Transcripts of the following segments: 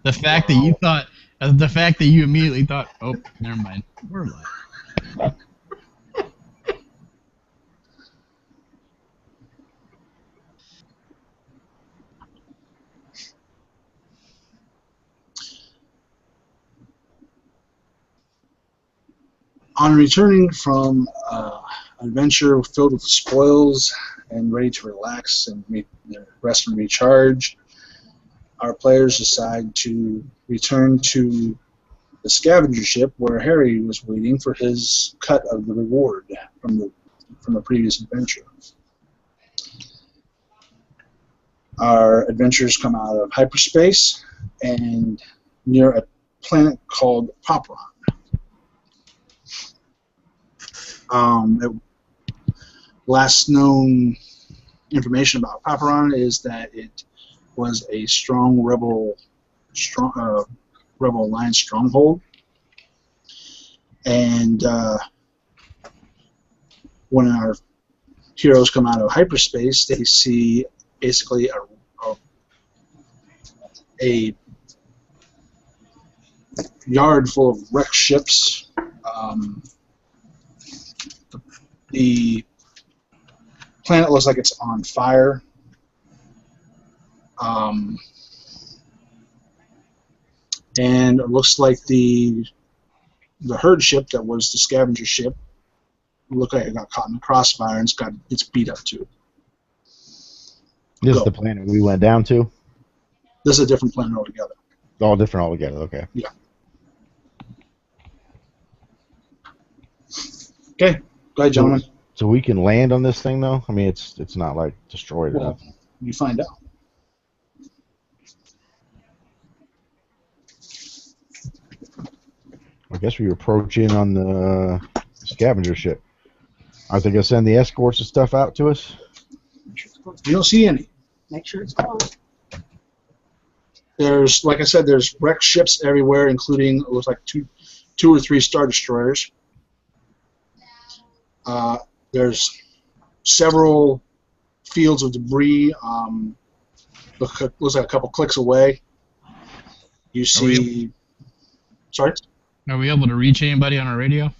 The fact that you thought, the fact that you immediately thought, oh, never mind, we're alive. On returning from an adventure filled with spoils and ready to relax and rest and recharge, our players decide to return to the scavenger ship where Harry was waiting for his cut of the reward from the previous adventure. Our adventurers come out of hyperspace and near a planet called Popron. Last known information about Popron is that it was a strong rebel alliance stronghold, and when our heroes come out of hyperspace, they see basically a yard full of wrecked ships. The planet looks like it's on fire. And it looks like the herd ship that was the scavenger ship looked like it got caught in the crossfire and it's beat up too. This is the planet we went down to? This is a different planet altogether. All different altogether, okay. Yeah. Okay, go ahead, gentlemen. So we can land on this thing, though? I mean, it's not, like, destroyed or nothing. You find out. I guess we approach in on the scavenger ship. Are they going to send the escorts and stuff out to us? You don't see any. Make sure it's closed. There's, like I said, there's wrecked ships everywhere, including, it looks like two or three Star Destroyers. There's several fields of debris. Looks like a couple clicks away. You see... Sorry? Are we able to reach anybody on our radio?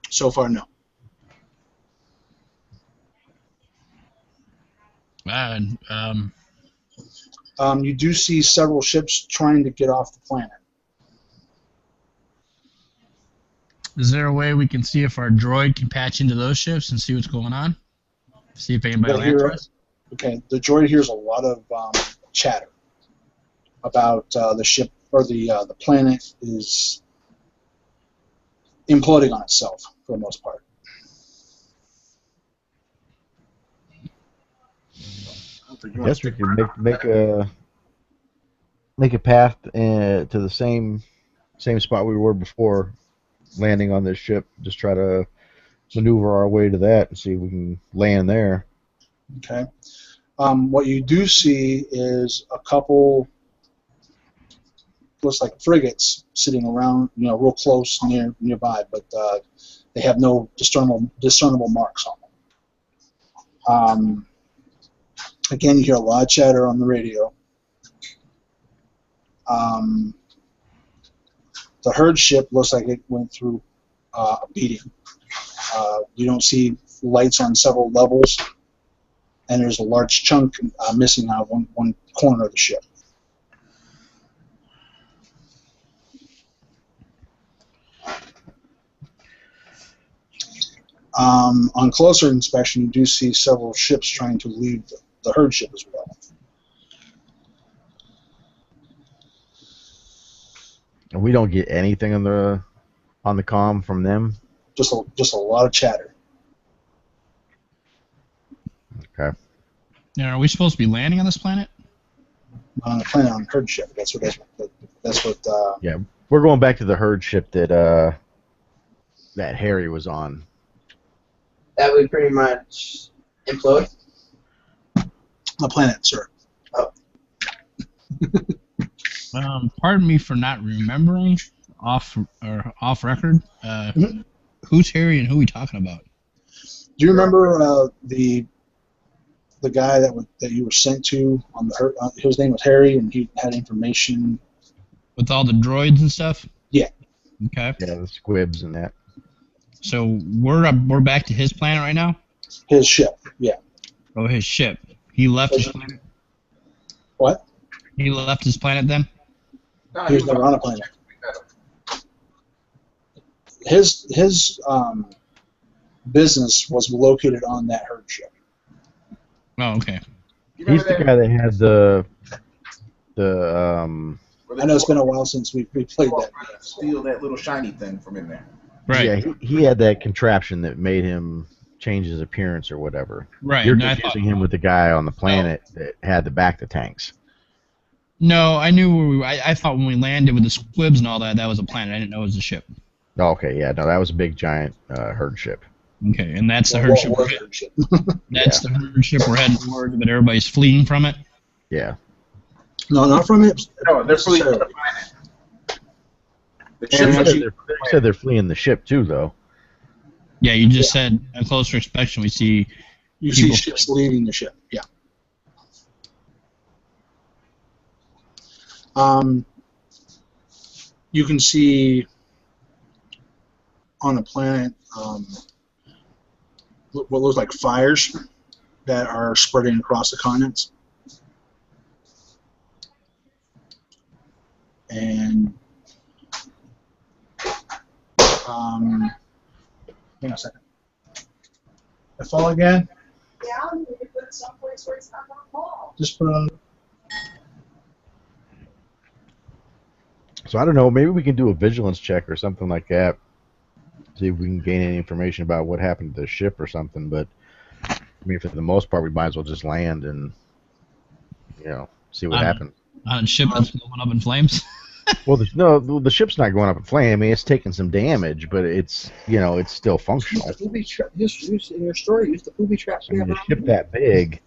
So far, no. You do see several ships trying to get off the planet. Is there a way we can see if our droid can patch into those ships and see what's going on? See if anybody will answer us? Okay, the droid hears a lot of chatter about the ship, or the planet is imploding on itself for the most part. I guess we can make a path to the same spot we were before, landing on this ship. Just try to maneuver our way to that and see if we can land there. Okay. What you do see is a couple, looks like frigates sitting around, real close nearby, but they have no discernible marks on them. Again, you hear a lot of chatter on the radio. The herd ship looks like it went through a beating. You don't see lights on several levels, and there's a large chunk missing out of one corner of the ship. On closer inspection, you do see several ships trying to leave the herd ship as well. And we don't get anything on the comm from them. Just a lot of chatter. Okay. Now, are we supposed to be landing on this planet? On the planet, on herd ship. That's what. Yeah, we're going back to the herd ship that Harry was on. That would pretty much implode. The planet, sir. Oh. Pardon me for not remembering off record. Who's Harry and who are we talking about? Do you remember the the guy that you were sent to on the his name was Harry, and he had information with all the droids and stuff. Yeah. Okay. Yeah, the squibs and that. So we're back to his planet right now. His ship. Yeah. Oh, his ship. He left his planet. What? He left his planet then. He was never on a planet. His business was located on that herd ship. Oh, okay. He's the guy that had the I know it's been a while since we played that. Steal that little shiny thing from in there. Right. Yeah, he had that contraption that made him change his appearance or whatever. Right. You're No, confusing him with the guy on the planet that had the bacta tanks. No, I knew where we were. I thought when we landed with the squibs and all that, that was a planet. I didn't know it was a ship. Oh, okay, yeah, no, that was a big giant herd ship. Okay, and that's the herd ship. That's the herd ship we're heading toward, but everybody's fleeing from it. Yeah. No, not from it. No, they're fleeing from the planet. The They said they're fleeing the ship too, though. Yeah, you just said a closer inspection. We see. You see ships leaving the ship. Yeah. You can see on the planet what looks like fires that are spreading across the continents. And hang on a second. I fall again? Yeah, you can put it someplace where it's not going to fall. Just put it on. So I don't know, maybe we can do a vigilance check or something like that. See if we can gain any information about what happened to the ship or something, but I mean for the most part we might as well just land and see what happens. On a ship that's going up in flames. Well, the ship's not going up in flame. I mean, it's taking some damage, but it's it's still functional. Just in your story, use the booby traps. I mean, a ship that big,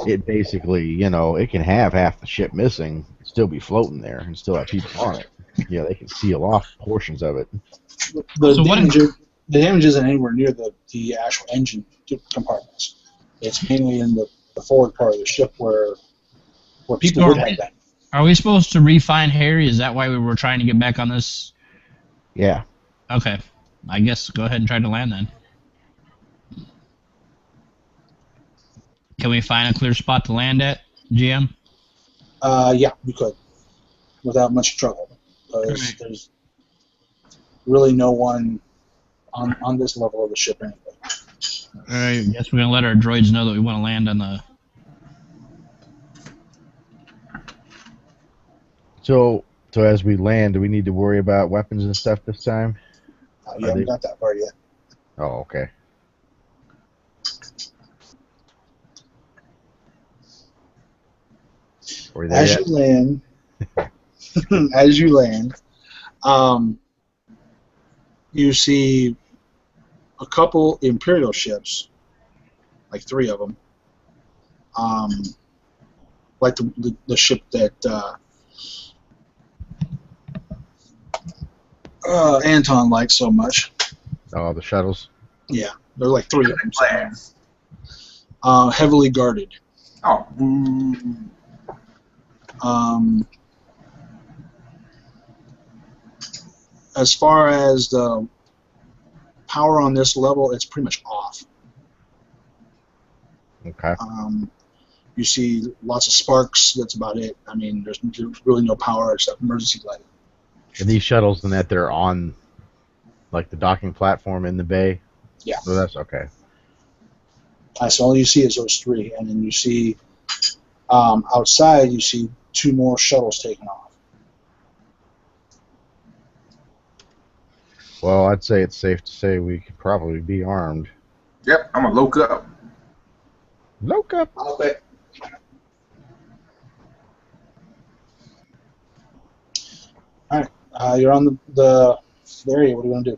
it basically, it can have half the ship missing, still be floating there, and still have people on it. Yeah, they can seal off portions of it. The damage isn't anywhere near the actual engine compartments. It's mainly in the forward part of the ship where people would have been. Are we supposed to re-find Harry? Is that why we were trying to get back on this? Yeah. Okay. I guess go ahead and try to land then. Can we find a clear spot to land at, GM? Yeah, we could. Without much trouble. Because there's really no one on this level of the ship anyway. Alright, I guess we're going to let our droids know that we want to land on the... So as we land, do we need to worry about weapons and stuff this time? You haven't got that far yet. Oh, okay. As you land, you see a couple Imperial ships, like 3 of them, like the ship that Anton likes so much. Oh, the shuttles. Yeah, there are like 3 of them. Heavily guarded. Oh. As far as the power on this level, it's pretty much off. Okay. You see lots of sparks. That's about it. I mean, there's really no power except emergency lighting. And these shuttles, and that they're on, like the docking platform in the bay. Yeah. So that's okay. So all you see is those 3, and then you see outside. You see 2 more shuttles taking off. Well, I'd say it's safe to say we could probably be armed. Yep, I'm gonna look up. Look up. Okay. All right. You're on the area. What are you going to do?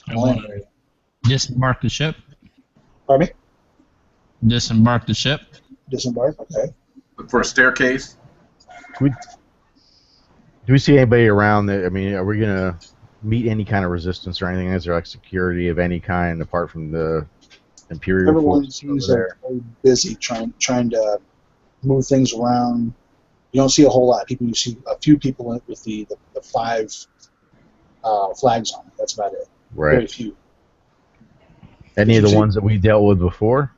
I want to disembark the ship. Pardon me? Disembark the ship. Disembark? Okay. Look for a staircase. Do we see anybody around? I mean, are we going to meet any kind of resistance or anything? Is there like security of any kind apart from the Imperial Everyone forces seems over there. very busy trying to move things around. You don't see a whole lot of people. You see a few people with the 5 flags on it. That's about it. Right. Very few. Any of the ones that we dealt with before?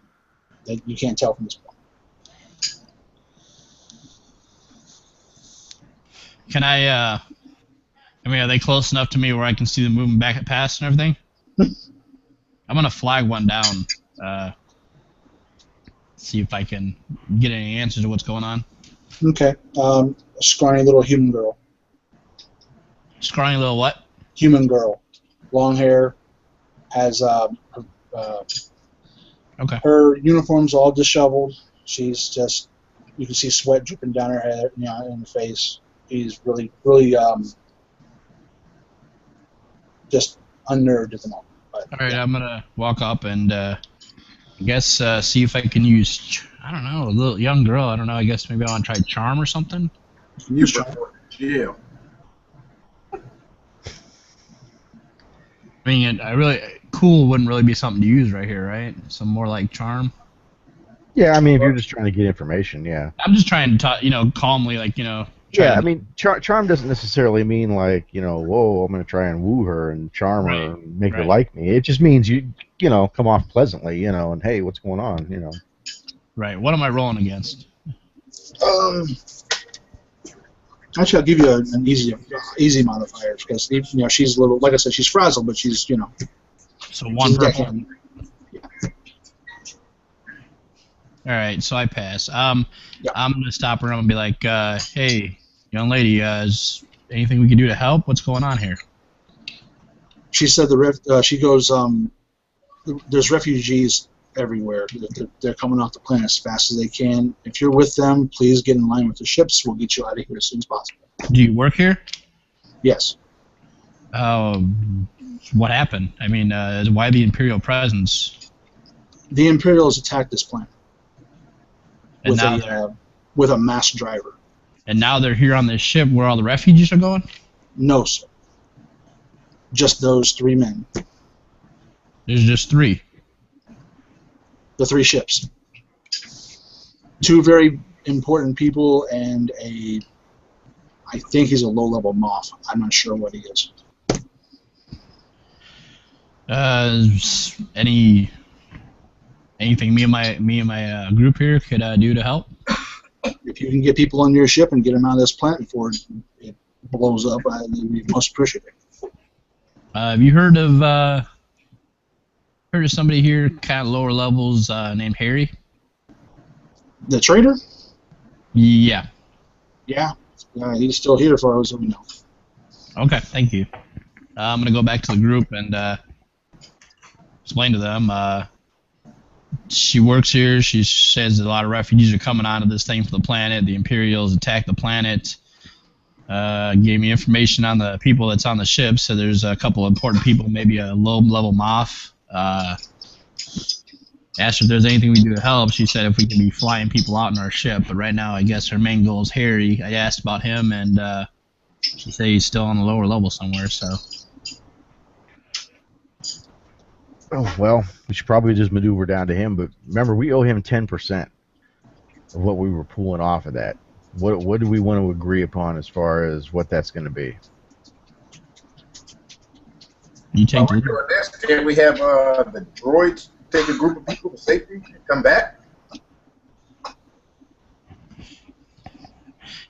That you can't tell from this point. Can I mean, are they close enough to me where I can see them moving back past and everything? I'm gonna flag one down. See if I can get any answers to what's going on. Okay. A scrawny little human girl. Scrawny little what? Human girl. Long hair. Has Okay. her uniform's all disheveled. She's just, you can see sweat dripping down her head, in her face. She's really, really just unnerved at the moment. But, All right, I'm gonna walk up and I guess see if I can use, I don't know, a little young girl. I don't know. I guess maybe I want to try charm or something. You yeah. I mean, cool wouldn't really be something to use right here, right? Some more like charm. Yeah, I mean, if you're just trying to get information, yeah. I'm just trying to talk, calmly, like, Yeah, I mean, charm doesn't necessarily mean like, whoa, I'm going to try and woo her and charm her and make her like me. It just means you come off pleasantly, and hey, what's going on, Right. What am I rolling against? Actually, I'll give you an easy modifier because she's a little, like I said, she's frazzled, but she's So one purple. Yeah. All right, so I pass. I'm gonna stop her. I'm gonna be like, "Hey, young lady, is anything we can do to help? What's going on here?" She said she goes, there's refugees everywhere. They're coming off the planet as fast as they can. If you're with them, please get in line with the ships. We'll get you out of here as soon as possible. Do you work here? Yes. What happened? I mean, why the Imperial presence? The Imperials attacked this planet And with a mass driver. And now they're here on this ship where all the refugees are going? No, sir. Just those 3 men. There's just 3. The 3 ships. 2 very important people and I think he's a low-level moth. I'm not sure what he is. Anything me and my group here could do to help? If you can get people on your ship and get them out of this planet before it blows up, I'd be most appreciative. Have you heard of somebody here, kind of lower levels, named Harry? The trader? Yeah. Yeah. He's still here as far as we know. Okay, thank you. I'm going to go back to the group and explain to them. She works here. She says that a lot of refugees are coming onto this thing for the planet. The Imperials attacked the planet. Gave me information on the people that's on the ship. So there's a couple of important people, maybe a low-level moth. Asked her if there's anything we can do to help. She said if we can be flying people out in our ship. But right now, I guess her main goal is Harry. I asked about him, and she said he's still on the lower level somewhere. So. Oh, well, we should probably just maneuver down to him. But remember, we owe him 10% of what we were pulling off of that. What do we want to agree upon as far as what that's going to be? You take While we're doing this, can we have the droids take a group of people to safety and come back?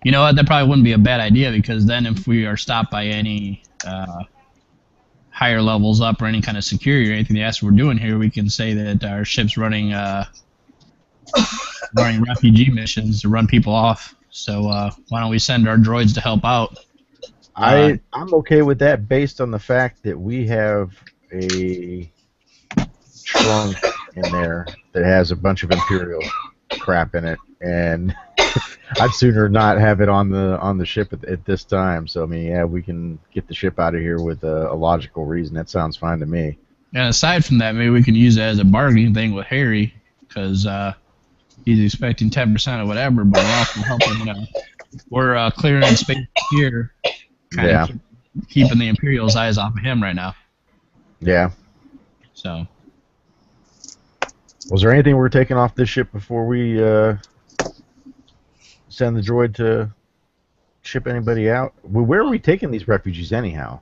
You know what? That probably wouldn't be a bad idea because then if we are stopped by any higher levels up or any kind of security or anything else we're doing here, we can say that our ship's running refugee missions to run people off. So why don't we send our droids to help out? I'm okay with that based on the fact that we have a trunk in there that has a bunch of Imperial crap in it, and I'd sooner not have it on the ship at this time. So I mean, yeah, we can get the ship out of here with a logical reason. That sounds fine to me. And aside from that, maybe we can use it as a bargaining thing with Harry because he's expecting 10% or whatever, but we're also helping. We're clearing space here, kind of keeping the Imperial's eyes off of him right now. Yeah. So. Was there anything we're taking off this ship before we send the droid to ship anybody out? Well, where are we taking these refugees anyhow?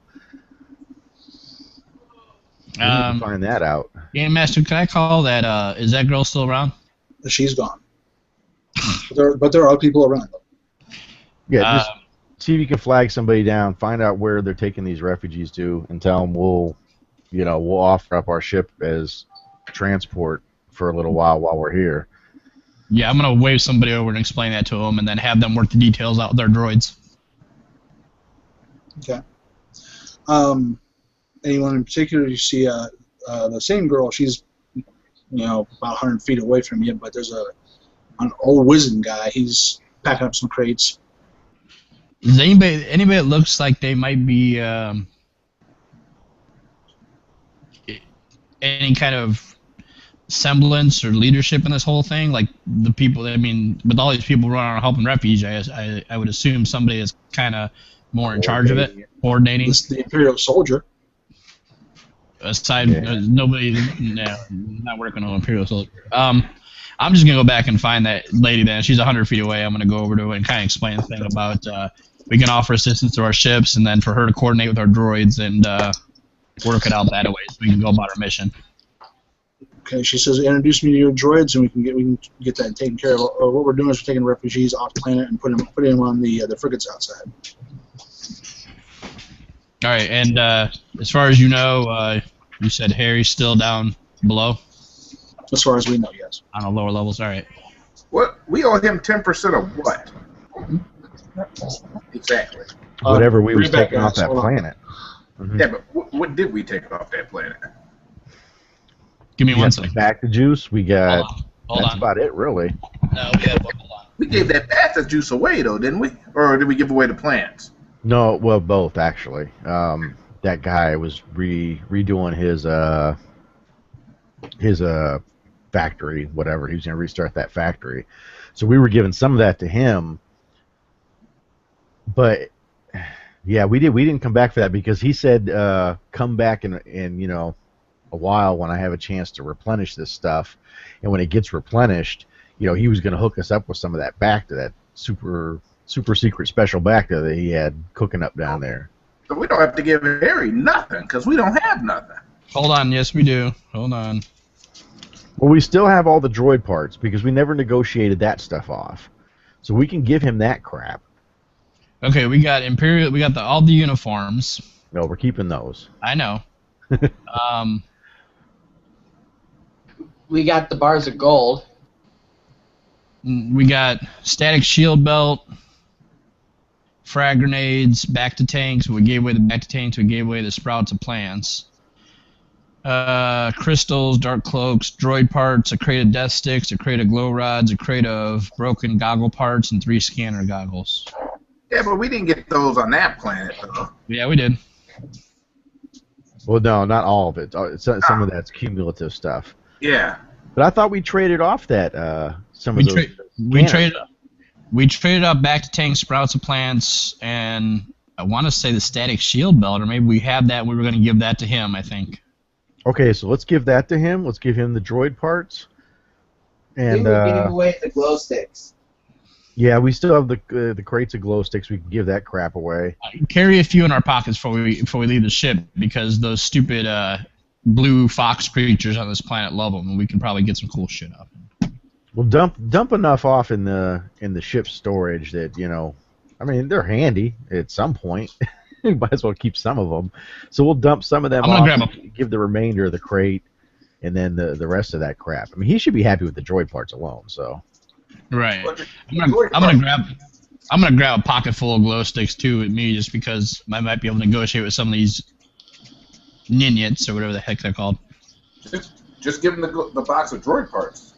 We need to find that out. Game Master, can I call that? Is that girl still around? She's gone. but there are people around. Yeah, just see if you can flag somebody down, find out where they're taking these refugees to, and tell them we'll offer up our ship as transport for a little while we're here. Yeah, I'm gonna wave somebody over and explain that to them, and then have them work the details out with their droids. Okay. Anyone in particular? You see the same girl. She's about 100 feet away from you, but there's an old wizened guy. He's packing up some crates. Is anybody that looks like they might be any kind of semblance or leadership in this whole thing? Like the people, I mean, with all these people running around helping refugees, I would assume somebody is kind of more in charge of it, coordinating. This is the Imperial soldier. Aside, nobody, no, not working on Imperial soldier. I'm just gonna go back and find that lady. Then she's 100 feet away. I'm gonna go over to her and kind of explain the thing about we can offer assistance to our ships, and then for her to coordinate with our droids and work it out that way, so we can go about our mission. Okay, she says, "Introduce me to your droids, and we can get that taken care of." What we're doing is we're taking refugees off planet and putting them on the frigates outside. All right, and as far as you know, you said Harry's still down below. As far as we know, yes. On the lower levels, all right. What? We owe him 10% of what? Exactly. Whatever we was bring it back, taking off guys. that Hold on. planet. Mm-hmm. Yeah, but what did we take off that planet? Give me We one got some second. back to juice. We got. Hold That's on. about it, really. No, we got hold on. We gave that bastard juice away, though, didn't we? Or did we give away the plants? No, well, both actually. That guy was redoing his factory, whatever. He was going to restart that factory, so we were giving some of that to him. But yeah, we didn't come back for that because he said come back in a while when I have a chance to replenish this stuff, and when it gets replenished, he was going to hook us up with some of that Bacta, that super secret special Bacta that he had cooking up down there. So we don't have to give Harry nothing because we don't have nothing. Hold on. Yes, we do. Hold on. Well, we still have all the droid parts because we never negotiated that stuff off, so we can give him that crap. Okay, we got Imperial. We got all the uniforms. No, we're keeping those. I know. We got the bars of gold. We got static shield belt, frag grenades, back to tanks. We gave away the back to tanks. We gave away the sprouts of plants. Crystals, dark cloaks, droid parts, a crate of death sticks, a crate of glow rods, a crate of broken goggle parts, and 3 scanner goggles. Yeah, but we didn't get those on that planet, though. Yeah, we did. Well, no, not all of it. Some of that's cumulative stuff. Yeah. But I thought we traded off that some of those. We traded up back to tank, sprouts of plants, and I want to say the static shield belt, or maybe we have that. We were going to give that to him, I think. Okay, so let's give that to him. Let's give him the droid parts. And We were giving away the glow sticks. yeah, we still have the crates of glow sticks. We can give that crap away. Carry a few in our pockets before we leave the ship, because those stupid blue fox creatures on this planet love them, and we can probably get some cool shit up. We'll dump enough off in the ship's storage that I mean, they're handy at some point. Might as well keep some of them. So we'll dump some of them off, give the remainder of the crate, and then the rest of that crap. I mean, he should be happy with the droid parts alone. So. Right. I'm gonna grab a pocket full of glow sticks too with me, just because I might be able to negotiate with some of these ninjits or whatever the heck they're called. Just give him the box of droid parts.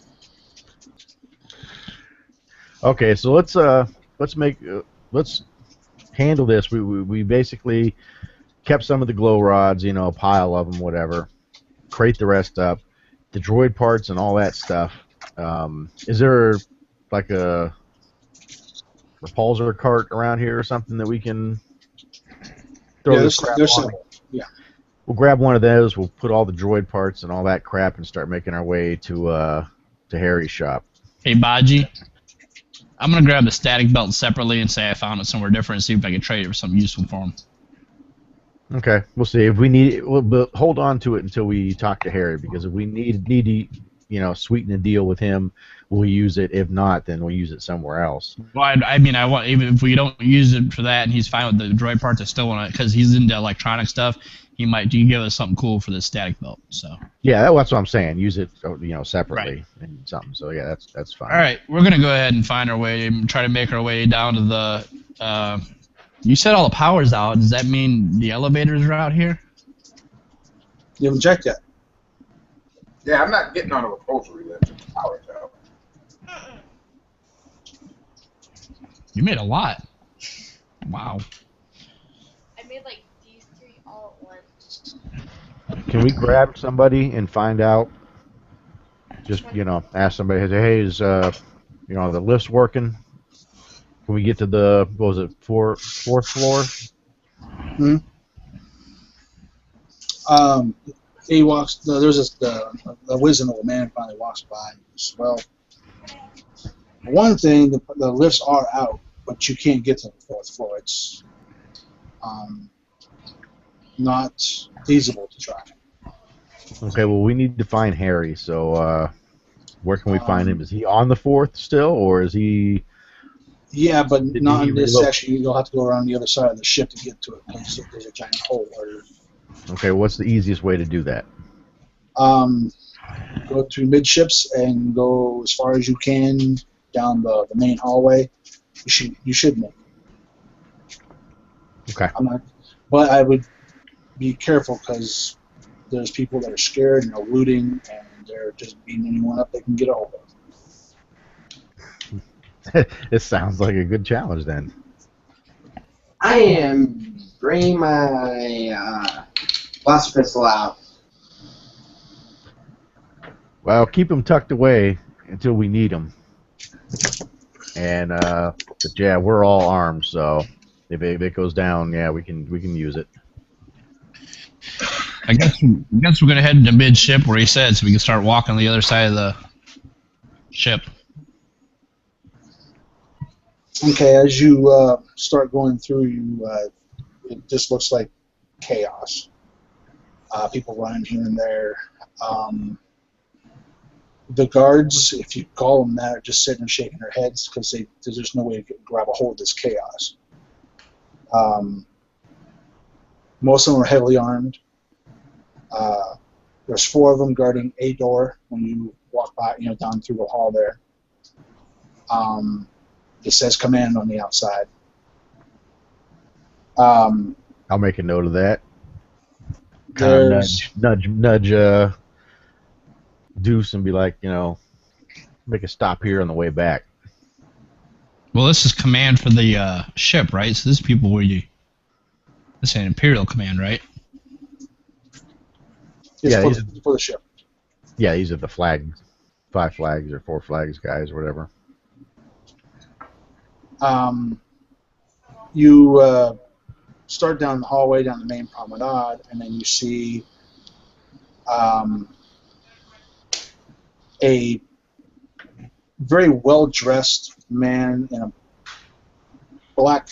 Okay, so let's handle this. We basically kept some of the glow rods, a pile of them, whatever. Crate the rest up. The droid parts and all that stuff. Is there like a repulsor cart around here or something that we can throw this crap on? Yeah. We'll grab one of those. We'll put all the droid parts and all that crap and start making our way to Harry's shop. Hey, Baji, I'm gonna grab the static belt separately and say I found it somewhere different and see if I can trade it for something useful for him. Okay, we'll see. If we need it, we'll hold on to it until we talk to Harry, because if we need to, sweeten the deal with him, we'll use it. If not, then we'll use it somewhere else. Well, I want, even if we don't use it for that and he's fine with the droid parts, I still want to, because he's into electronic stuff, he might give us something cool for this static belt. So. Yeah, that's what I'm saying. Use it, separately and something. So yeah, that's fine. All right, we're gonna go ahead and find our way and try to make our way down to the. You said all the power's out. Does that mean the elevators are out here? You haven't checked yet. Yeah, I'm not getting on a upholstery lift. The power's out. You made a lot. Wow. I made like these 3 all at once. Can we grab somebody and find out? Just ask somebody. Hey, is the lift's working? Can we get to the fourth floor? He walks. There's this the wizened old man finally walks by. And goes, well, one thing, the lifts are out, but you can't get to the 4th floor. It's not feasible to try. Okay, well, we need to find Harry. So where can we find him? Is he on the 4th still, or is he? Yeah, but not in this reload? section. You'll have to go around the other side of the ship to get to it. There's a giant hole. Okay, what's the easiest way to do that? Go to midships and go as far as you can down the main hallway. You should make it. Okay. But I would be careful because there's people that are scared and are looting and they're just beating anyone up they can get a hold of. It sounds like a good challenge then. I am bringing my blaster pistol out. Well, keep them tucked away until we need them. And but yeah, we're all armed, so if it goes down, yeah, we can use it. I guess we're gonna head into midship where he said, so we can start walking the other side of the ship. Okay, as you start going through, it just looks like chaos. People running here and there. The guards, if you call them that, are just sitting and shaking their heads because there's just no way to grab a hold of this chaos. Most of them are heavily armed. There's 4 of them guarding a door when you walk by, down through the hall there. It says command on the outside. I'll make a note of that. Kind of nudge Deuce and be like, make a stop here on the way back. Well, this is command for the ship, right? So this is people where this is an Imperial command, right? It's for the ship. Yeah, these are the flags, 5 flags or 4 flags guys or whatever. You start down the hallway, down the main promenade, and then you see a very well-dressed man in a black,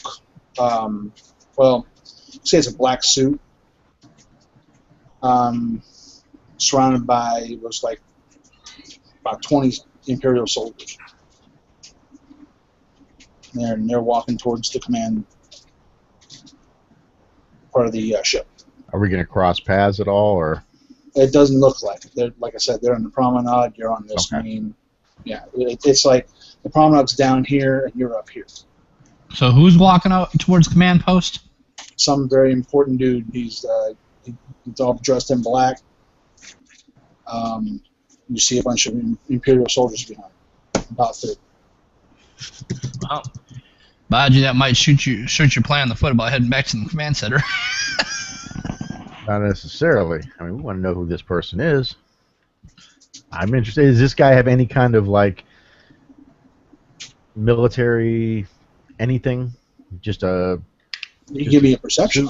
say it's a black suit, surrounded by, looks like, about 20 Imperial soldiers. And they're walking towards the command part of the ship. Are we going to cross paths at all, or? It doesn't look like it. They're, like I said, they're on the promenade. You're on this main. Yeah, it's like the promenade's down here and you're up here. So who's walking out towards command post? Some very important dude. He's all dressed in black. You see a bunch of Imperial soldiers behind, about 30. Wow. Baji, that might shoot your plan in the foot about heading back to the command center. Not necessarily. I mean, we want to know who this person is. I'm interested. Does this guy have any kind of, like, military anything? Just a... You can give me a perception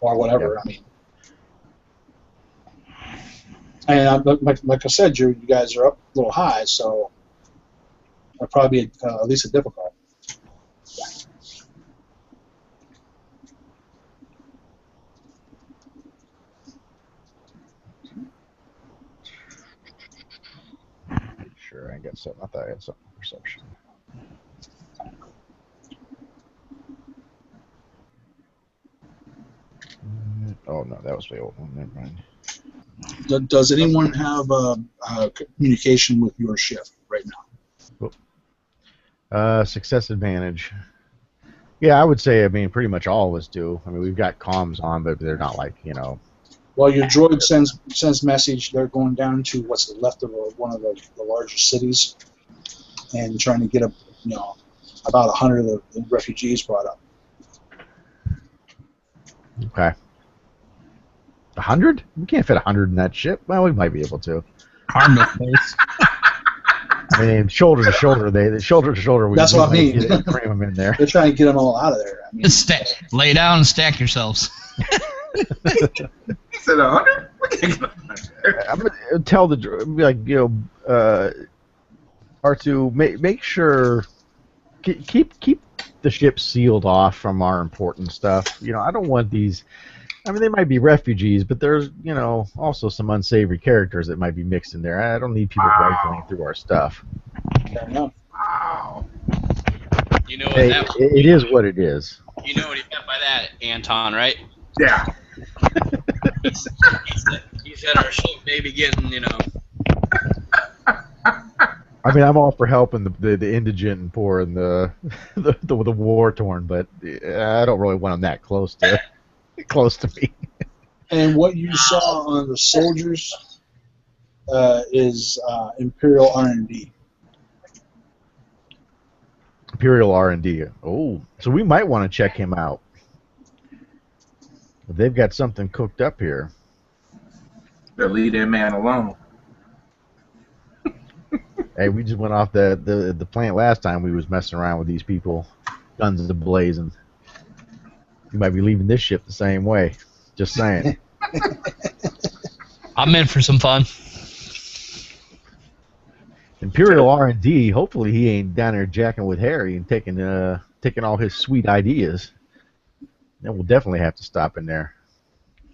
or whatever. Yeah. I mean, And like I said, you guys are up a little high, so it'll probably be at least a difficult. Sure, I got something. I thought I had something for perception. Oh no, that was the old one. Never mind. Does anyone have communication with your ship right now? Success advantage. Yeah, I would say. I mean, pretty much all of us do. I mean, we've got comms on, but they're not like Well, your droid sends message. They're going down to what's left of one of the larger cities, and trying to get about 100 of the refugees brought up. Okay. 100? We can't fit 100 in that ship. Well, we might be able to. Hard to place. I mean, shoulder to shoulder, shoulder to shoulder. That's what I mean. Bring them in there. They're trying to get them all out of there. I mean, Just lay down and stack yourselves. He said 100? I'm gonna tell the R2, make sure keep the ship sealed off from our important stuff. I don't want these. I mean, they might be refugees, but there's also some unsavory characters that might be mixed in there. I don't need people rifling through our stuff. fair enough. Wow. You know what Hey, that? it is what it is. You know what he meant by that, Anton, right? Yeah. He said our ship may be getting, I mean, I'm all for helping the indigent and poor and the war torn, but I don't really want them that close to me. And what you saw on the soldiers is Imperial R&D. Imperial R&D. Oh, so we might want to check him out. They've got something cooked up here. Better leave that man alone. Hey, we just went off the plant last time. We was messing around with these people, guns ablazing. You might be leaving this ship the same way. Just saying. I'm in for some fun. Imperial R&D. Hopefully he ain't down there jacking with Harry and taking all his sweet ideas. Then we'll definitely have to stop in there.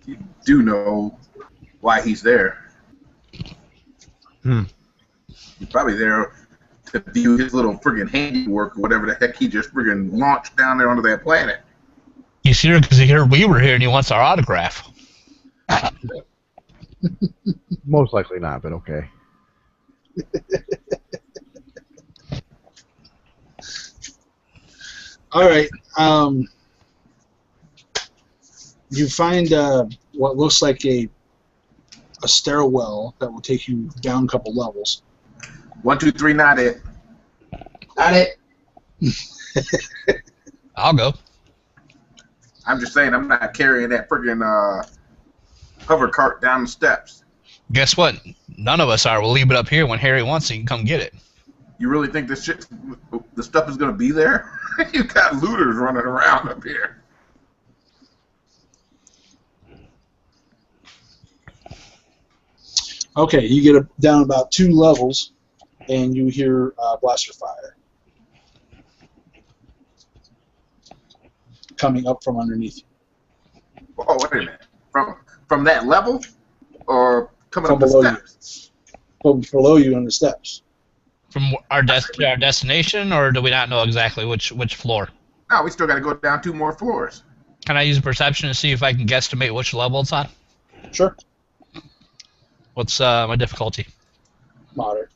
You do know why he's there. He's probably there to view his little friggin' handiwork or whatever the heck he just friggin' launched down there onto that planet. He's here because he heard we were here and he wants our autograph. Most likely not, but okay. All right. You find what looks like a stairwell that will take you down a couple levels. 1, 2, 3, not it. Got it. I'll go. I'm just saying I'm not carrying that friggin' hover cart down the steps. Guess what? None of us are. We'll leave it up here. When Harry wants it, he can come get it. You really think the stuff is gonna be there? You got looters running around up here. Okay, you get down about 2 levels, and you hear blaster fire coming up from underneath you. Oh, wait a minute. From that level, or coming From up the below steps? From below you on the steps. From our destination, or do we not know exactly which floor? No, we still got to go down 2 more floors. Can I use a perception to see if I can guesstimate which level it's on? Sure. What's my difficulty? Moderate.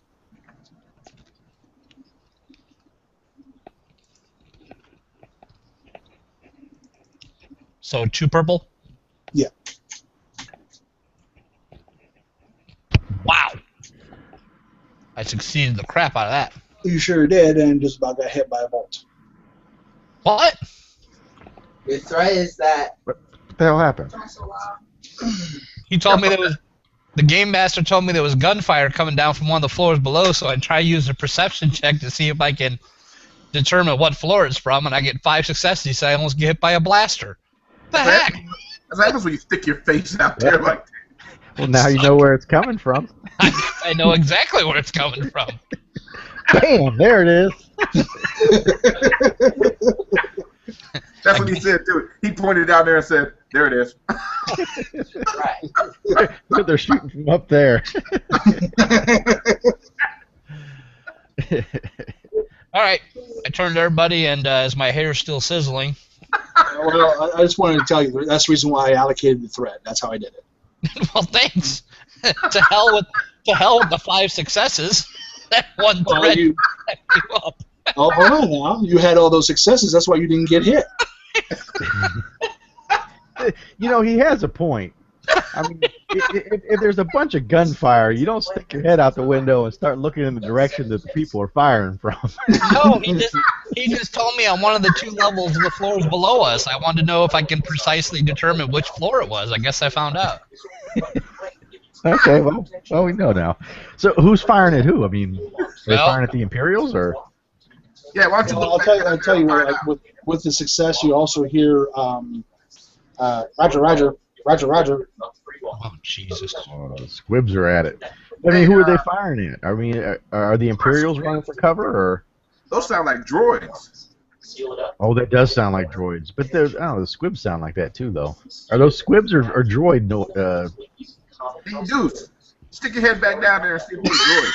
So 2 purple? Yeah. Wow. I succeeded the crap out of that. You sure did, and just about got hit by a bolt. What? Your threat is that. What the hell happened? He told me the game master told me there was gunfire coming down from one of the floors below, so I try to use a perception check to see if I can determine what floor it's from, and I get 5 successes, so I almost get hit by a blaster. What the heck? That's what happens when you stick your face out there like that. Well, now you know where it's coming from. I know exactly where it's coming from. Bam! There it is. That's what he said too. He pointed down there and said, "There it is." Right. But they're shooting from up there. All right, I turned to everybody, and is my hair still sizzling? Well, I just wanted to tell you that's the reason why I allocated the thread. That's how I did it. Well, thanks. to hell with the 5 successes. That one Well, thread you, kept you up. oh, hold on now. You had all those successes. That's why you didn't get hit. You know, he has a point. I mean, if there's a bunch of gunfire, you don't stick your head out the window and start looking in the direction that the people are firing from. No, he just told me on one of the 2 levels of the floors below us. I wanted to know if I can precisely determine which floor it was. I guess I found out. Okay, well, we know now. So who's firing at who? I mean, are they Well- firing at the Imperials or? Yeah, why don't you Well, look I'll tell you what, like, with the success, you also hear Roger, Roger, Roger, Roger. Oh, Jesus. The squibs are at it. I mean, who are they firing at? I mean, are the Imperials running for cover or? Those sound like droids. Oh, that does sound like droids. But I don't know, the squibs sound like that too, though. Are those squibs or droid? No, Hey, Deuce, stick your head back down there and see who's droid.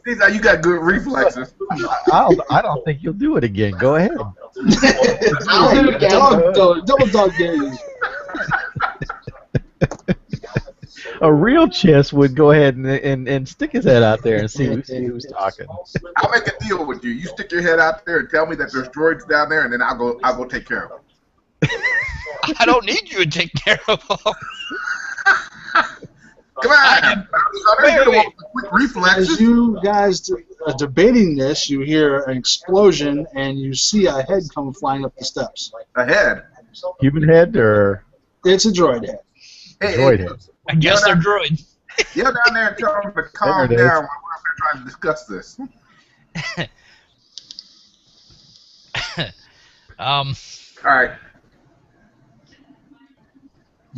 Seems like you got good reflexes. I don't think you'll do it again. Go ahead. I'll do it again. Double dog days. A real chess would go ahead and stick his head out there and see who's talking. I'll make a deal with you. You stick your head out there and tell me that there's droids down there, and then I'll go take care of them. I don't need you to take care of them. Come on, you're the one with the quick reflexes. As you guys are debating this, you hear an explosion and you see a head come flying up the steps. A head. Human head or It's a droid head. Hey, droid hey, head? I guess they're droids. yell down there and tell them to calm There it down is. while we're up here trying to discuss this. All right.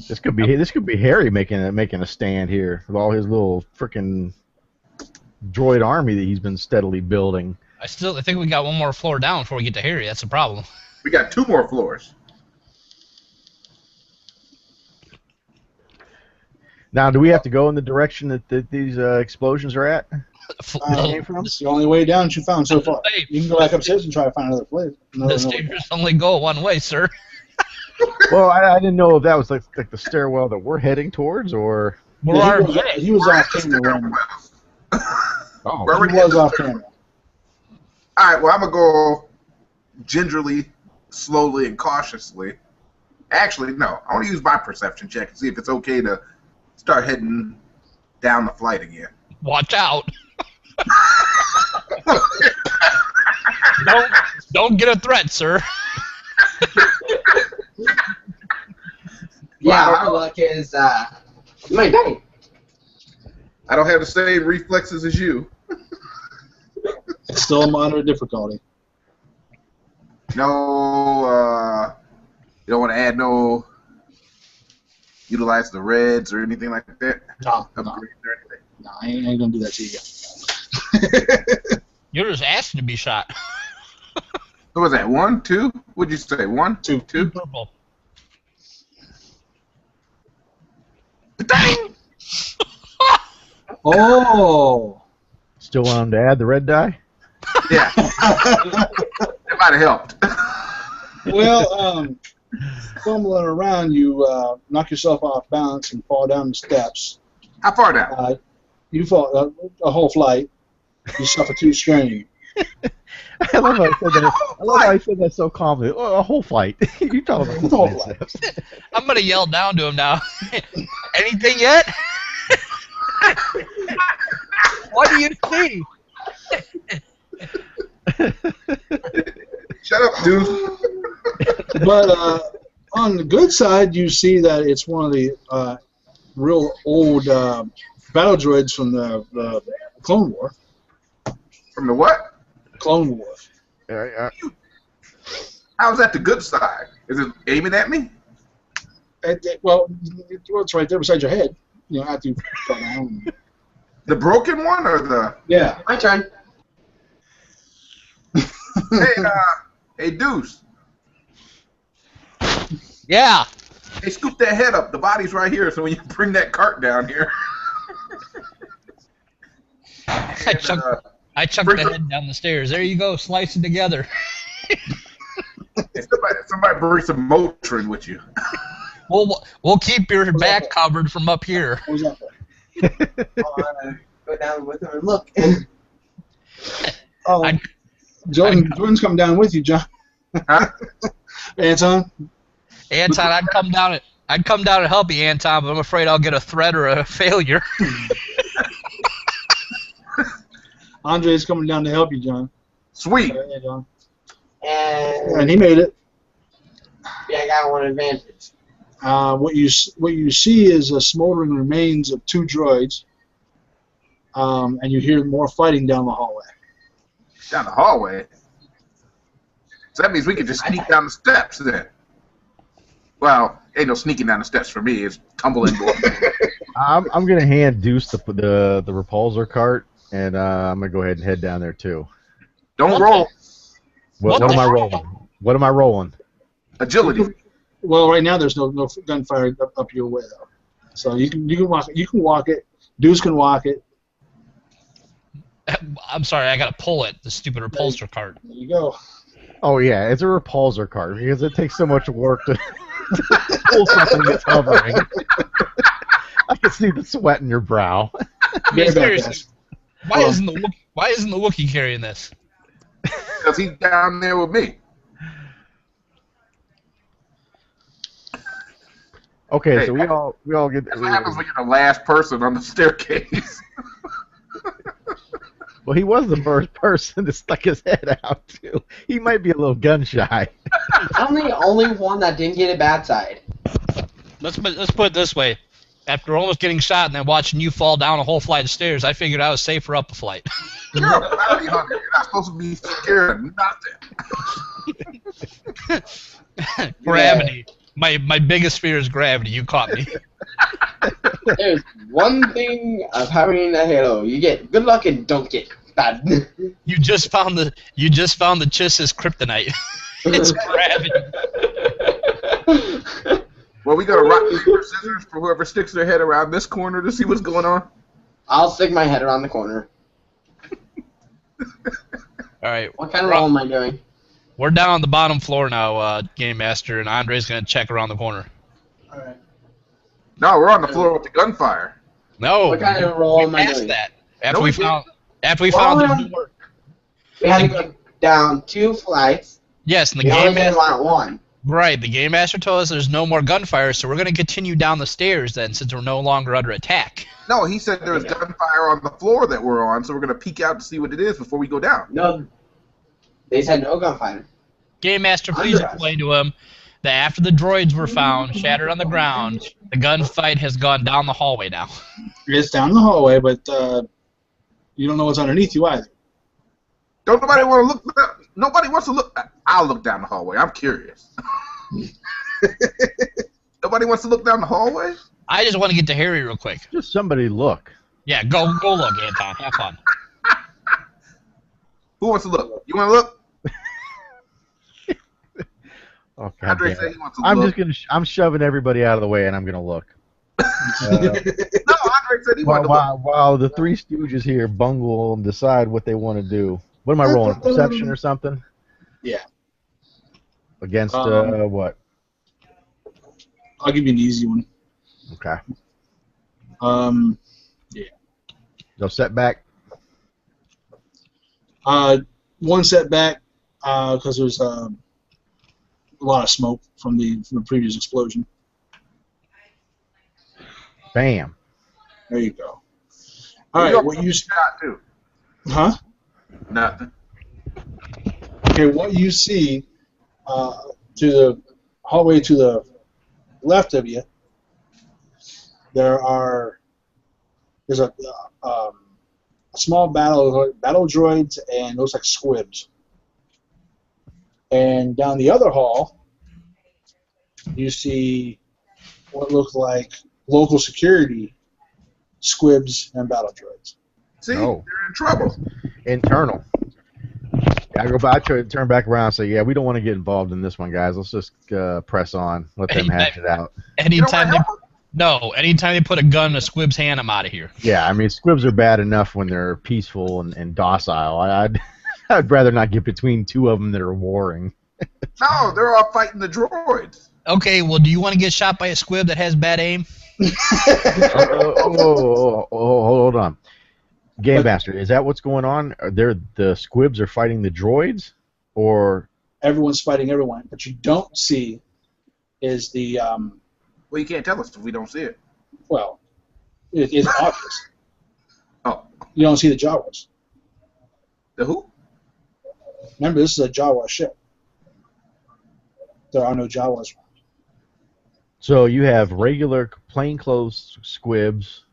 This could be Harry making a stand here with all his little frickin' droid army that he's been steadily building. I think we got one more floor down before we get to Harry. That's the problem. We got 2 more floors. Now, do we have to go in the direction that these explosions are at? Came from? It's the only way down that you found so far. Hey, You can go back upstairs and try to find another place. the stairs only go one way, sir. Well, I didn't know if that was like the stairwell that we're heading towards, or We're Yeah, already he was off camera when oh, We're already he was off camera. All right, well, I'm going to go gingerly, slowly, and cautiously. Actually, no. I want to use my perception check and see if it's okay to start heading down the flight again. Watch out. Don't get a threat, sir. Yeah, our luck is you might die. I don't have the same reflexes as you. It's still a moderate difficulty. No, you don't want to add no, utilize the reds or anything like that? No, Upgrades or anything? no, I ain't gonna do that to you. You're just asking to be shot. What was that, 1, 2? What'd you say, 1, 2, 2? Purple. Dang! Oh! still want him to add the red die? Yeah. That might have helped. Well, fumbling around, you knock yourself off balance and fall down the steps. How far down? You fall a whole flight. You suffer 2 strain. I love how he said that. I love how he said that so calmly. Oh, a whole flight. You talking about The whole whole flight. steps. I'm gonna yell down to him now. Anything yet? What do you see? Shut up, dude. But on the good side, you see that it's one of the real old battle droids from the Clone War. From the what? Clone War. How's that the good side? Is it aiming at me? Well, it's right there beside your head. You know, after you fall down. The broken one or the? Yeah. My turn. Hey, Deuce. Yeah. Hey, scoop that head up. The body's right here, so when you bring that cart down here. I chucked the head down the stairs. There you go. Slice it together. Somebody bring some Motrin with you. We'll keep your back covered from up here. What was that for? Go down with him and look. Oh, Jordan's come down with you, John. Huh? Anton? Anton, I'd come down to help you, Anton, but I'm afraid I'll get a threat or a failure. Andre's coming down to help you, John. Sweet. Yeah, John. And And he made it. yeah, I got one advantage. What you see is a smoldering remains of 2 droids, and you hear more fighting down the hallway. Down the hallway? So that means we could just sneak down the steps then. Well, ain't no sneaking down the steps for me. It's tumbling. I'm gonna hand Deuce the repulsor cart, and I'm gonna go ahead and head down there too. Don't roll. What am I rolling? What am I rolling? Agility. Well, right now there's no gunfire up your way though, so you can walk it. Deuce can walk it. I'm sorry, I gotta pull it. The stupid repulsor cart. There you go. Oh yeah, it's a repulsor cart because it takes so much work to pull something that's hovering. I can see the sweat in your brow. I mean, seriously, why isn't the Wookiee carrying this? Because he's down there with me. Okay, Hey, so we all get. That's what happens when you're the last person on the staircase. Well, he was the first person to stick his head out too. He might be a little gun shy. I'm the only one that didn't get a bad side. Let's put it this way. After almost getting shot and then watching you fall down a whole flight of stairs, I figured I was safer up a flight. You're a bounty hunter. You're not supposed to be scared of nothing. Gravity. My biggest fear is gravity. You caught me. There's one thing of having a halo. You get good luck and don't get bad. You just found the Chiss's kryptonite. It's gravity. Well, we got to rock, paper, scissors for whoever sticks their head around this corner to see what's going on. I'll stick my head around the corner. All right. What kind of roll am I doing? We're down on the bottom floor now, Game Master, and Andre's gonna check around the corner. Alright. No, we're on the floor with the gunfire. No. What kind of roll am I Past doing? that. After No, we we found Well, the door. We had to go down 2 flights. Yes, and the We only game didn't master. want one. Right, the Game Master told us there's no more gunfire, so we're gonna continue down the stairs then, since we're no longer under attack. No, he said there was gunfire on the floor that we're on, so we're going to peek out to see what it is before we go down. No, they said no gunfire. Game Master, please Under us. explain to him that after the droids were found, shattered on the ground, the gunfight has gone down the hallway now. It's down the hallway, but you don't know what's underneath you either. Don't nobody want to look? Nobody wants to look. I'll look down the hallway. I'm curious. Nobody wants to look down the hallway? I just want to get to Harry real quick. Just somebody look. Yeah, go look, Anton. Have fun. Who wants to look? You want to look? Oh, God Andre damn said it. he wants to I'm look. just gonna. I'm shoving everybody out of the way, and I'm gonna look. No, Andre said he wanted to look. While the Three Stooges here bungle and decide what they want to do. What am I rolling? Perception or something? Yeah. Against what? I'll give you an easy one. Okay. Yeah. No setback. One setback because there's a lot of smoke from the previous explosion. Bam. There you go. All right. What you shot too? Huh? Nothing. Okay. What you see to the hallway to the left of you, there's a small battle droids and looks like squibs. And down the other hall, you see what look like local security squibs and battle droids. See, Oh. they're in trouble. Internal. I go back to turn back around and say, yeah, we don't want to get involved in this one, guys. Let's just press on. Let them hash it out. Anytime they put a gun in a squib's hand, I'm out of here. Yeah, I mean, squibs are bad enough when they're peaceful and docile. I'd rather not get between two of them that are warring. No, they're all fighting the droids. Okay, well, do you want to get shot by a squib that has bad aim? Hold on. Game Master, is that what's going on? The squibs are fighting the droids, or everyone's fighting everyone? What you don't see is the Well, you can't tell us if we don't see it. well, it's obvious. Oh, You don't see the Jawas. the who? Remember, this is a Jawa ship. There are no Jawas. so you have regular plainclothes squibs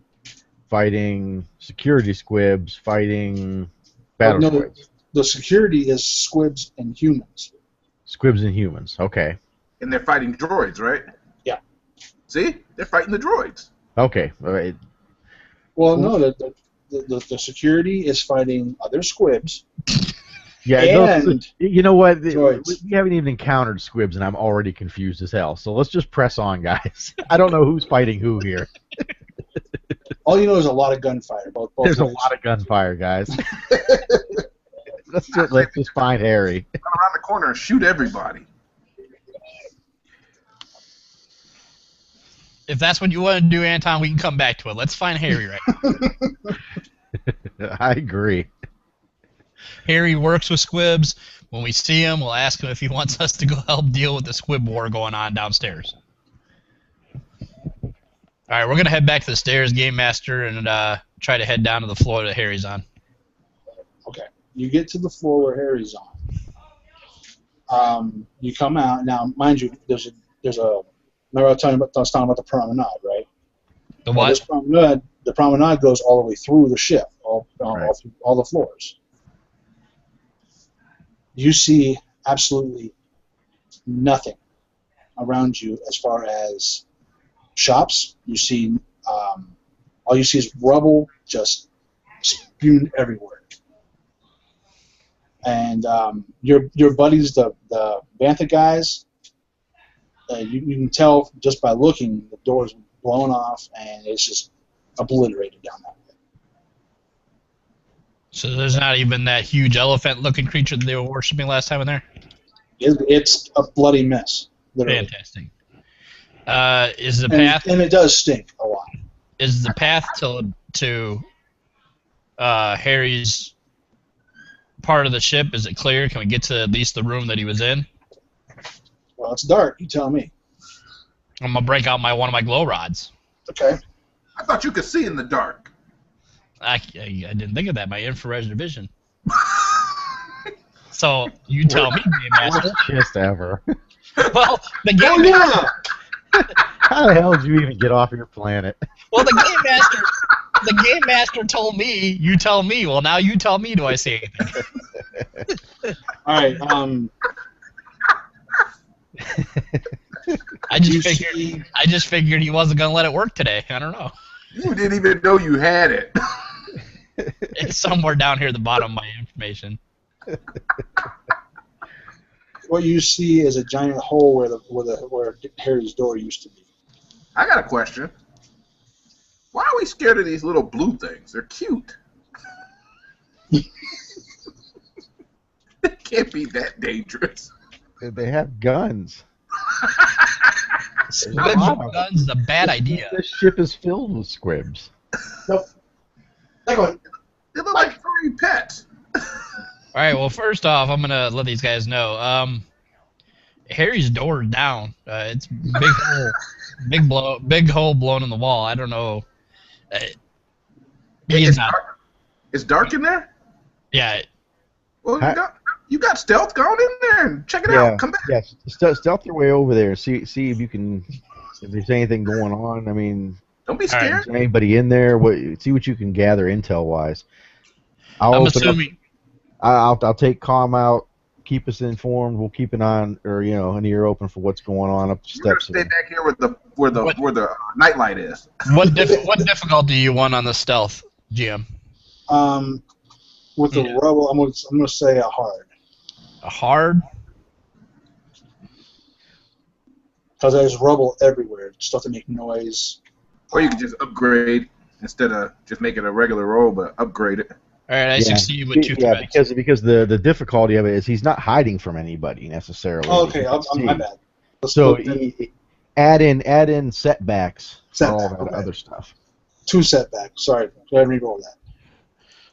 fighting security squibs fighting battle No, droids. the security is squibs and humans. Squibs and humans. Okay. And they're fighting droids, right? Yeah. See? They're fighting the droids. Okay. All right. Well, no, the security is fighting other squibs. Yeah. And you know what? droids. We haven't even encountered squibs, and I'm already confused as hell. So let's just press on, guys. I don't know who's fighting who here. All you know is a lot of gunfire. Both There's a ways. lot of gunfire, guys. Let's just find Harry. Run around the corner and shoot everybody. If that's what you want to do, Anton, we can come back to it. Let's find Harry right now. I agree. Harry works with squibs. When we see him, we'll ask him if he wants us to go help deal with the squib war going on downstairs. All right, we're going to head back to the stairs, Game Master, and try to head down to the floor that Harry's on. Okay. You get to the floor where Harry's on. You come out. Now, mind you, there's a remember I was talking about the promenade, right? The Well, what? the promenade goes all the way through the ship, all Right. through all the floors. You see absolutely nothing around you as far as shops. You see, all you see is rubble just spewed everywhere. And your buddies, the Bantha guys, you can tell just by looking, the door's blown off and it's just obliterated down that way. So there's not even that huge elephant-looking creature that they were worshiping last time in there? It's a bloody mess. Literally. Fantastic. Is the path... And it does stink a lot. Is the path to Harry's part of the ship, is it clear? Can we get to at least the room that he was in? Well, it's dark. You tell me. I'm going to break out one of my glow rods. Okay. I thought you could see in the dark. I didn't think of that. My infrared vision. So you tell me, Game Master. Worst ever. Well, the Oh, game yeah! How the hell did you even get off your planet? Well, the game master told me. You tell me. Well, now you tell me. Do I say anything? All right. I just figured he wasn't gonna let it work today. I don't know. You didn't even know you had it. It's somewhere down here at the bottom of my information. What you see is a giant hole where Harry's door used to be. I got a question. Why are we scared of these little blue things? They're cute. They can't be that dangerous. They have guns. Squibs with guns is a bad idea. This ship is filled with squibs. Nope. Hang on. They look like furry pets. All right. Well, first off, I'm gonna let these guys know. Harry's door is down. It's big hole blown in the wall. I don't know. He's not. Dark. It's dark in there? Yeah. Well, you got stealth. Go on in there and check it out. Come back. Yes, stealth your way over there. See if you can. If there's anything going on. I mean, Don't be scared. is there anybody in there? See what you can gather intel wise. I'm assuming. I'll take comm out. keep us informed. We'll keep an eye or an ear open for what's going on up the You're gonna steps. stay back here where the nightlight is. What difficulty you want on the stealth, GM? With the rubble, I'm gonna say a hard. A hard? Because there's rubble everywhere. Stuff to make noise. Or you could just upgrade instead of just make it a regular roll, but upgrade it. All right, I succeed with 2 threats. because the difficulty of it is he's not hiding from anybody necessarily. Oh, okay, I'm my bad. So add in setbacks for all that other stuff. 2 setbacks. Sorry, go ahead and re-roll that.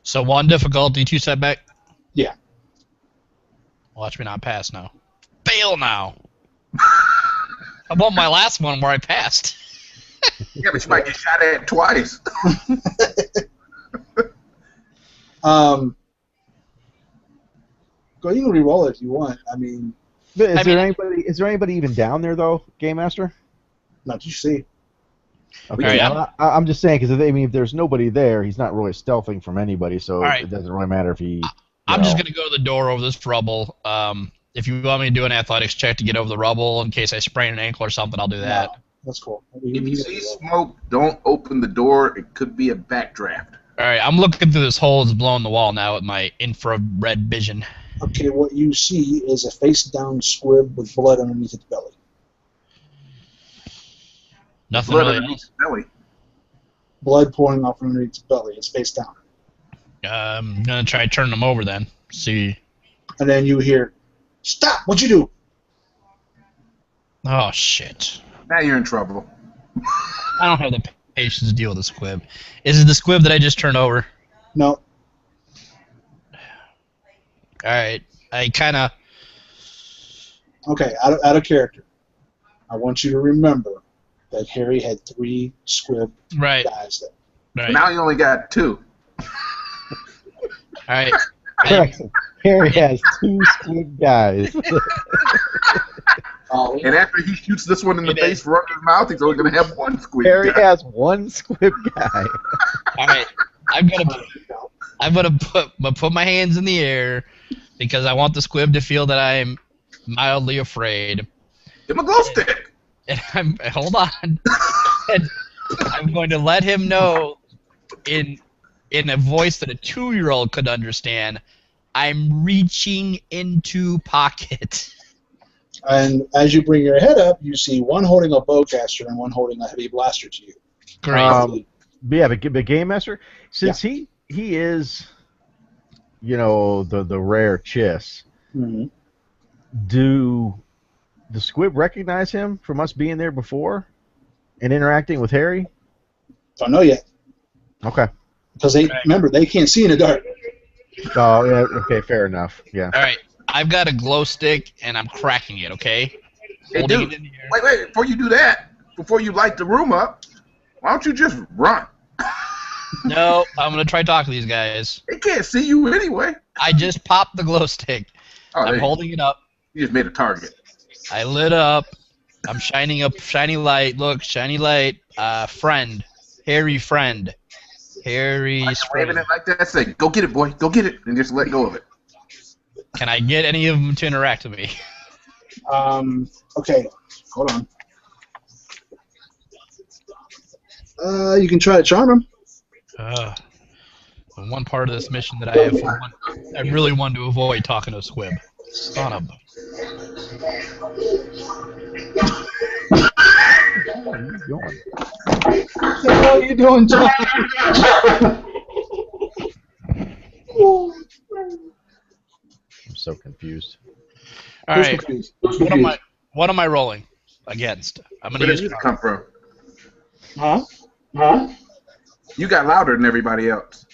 So 1 difficulty, 2 setback? Yeah. Watch me not pass now. Fail now! I want my last one where I passed. Yeah, but you might get shot at twice. Go, you can re-roll it if you want. I mean, Is there anybody even down there though, Game Master? not you see. Okay, Right, I'm just saying because if there's nobody there, he's not really stealthing from anybody, so right. it doesn't really matter if he. I'm just gonna go to the door over this rubble. If you want me to do an athletics check to get over the rubble in case I sprain an ankle or something, I'll do that. No, that's cool. If you see smoke, don't open the door. It could be a backdraft. All right, I'm looking through this hole that's blowing the wall now with my infrared vision. Okay, what you see is a face-down squib with blood underneath its belly. Nothing Blood really underneath else. the belly. Blood pouring off underneath its belly. It's face down. I'm gonna try turning them over then. See. And then you hear, "Stop! What'd you do?" Oh shit! Now you're in trouble. I don't have the patience to deal with the squib. Is it the squib that I just turned over? No. All right, I kind of. Okay, out of character. I want you to remember that Harry had 3 squib Right. guys there. Right. Now you only got 2. All right. Correct. Harry has 2 squid guys. And after he shoots this one in the face right in his mouth, he's only going to have 1 squid Harry guy. has 1 squid guy. All right. I'm gonna put my hands in the air because I want the squib to feel that I'm mildly afraid. Give him a glow stick. And hold on. And I'm going to let him know in a voice that a 2-year-old could understand. I'm reaching into pocket. And as you bring your head up, you see one holding a bowcaster and one holding a heavy blaster to you. Great. But Game Master, since he is, the rare Chiss, Mm-hmm. do the squib recognize him from us being there before and interacting with Harry? Don't know yet. Okay. Because remember, they can't see in the dark. Oh, yeah. Okay, fair enough. Yeah. All right. I've got a glow stick and I'm cracking it. Okay. Hey, Holding dude, it in the air. wait, before you do that, before you light the room up, why don't you just run? No, I'm gonna try to talk to these guys. They can't see you anyway. I just popped the glow stick. Oh, I'm holding it up. You just made a target. I lit up. I'm shining up shiny light. Look, shiny light. Friend. Harry friend. Harry's Waving friend. it like that, say, go get it, boy, go get it, and just let go of it. Can I get any of them to interact with me? Okay, hold on. You can try to charm him. The one part of this mission that I really wanted to avoid talking to a squib. Son of a... Where are you going? What the hell are you doing, John? I'm so confused. All Who's right. confused? What am I rolling against? I'm gonna Where did use. you come from? Huh? Huh? You got louder than everybody else.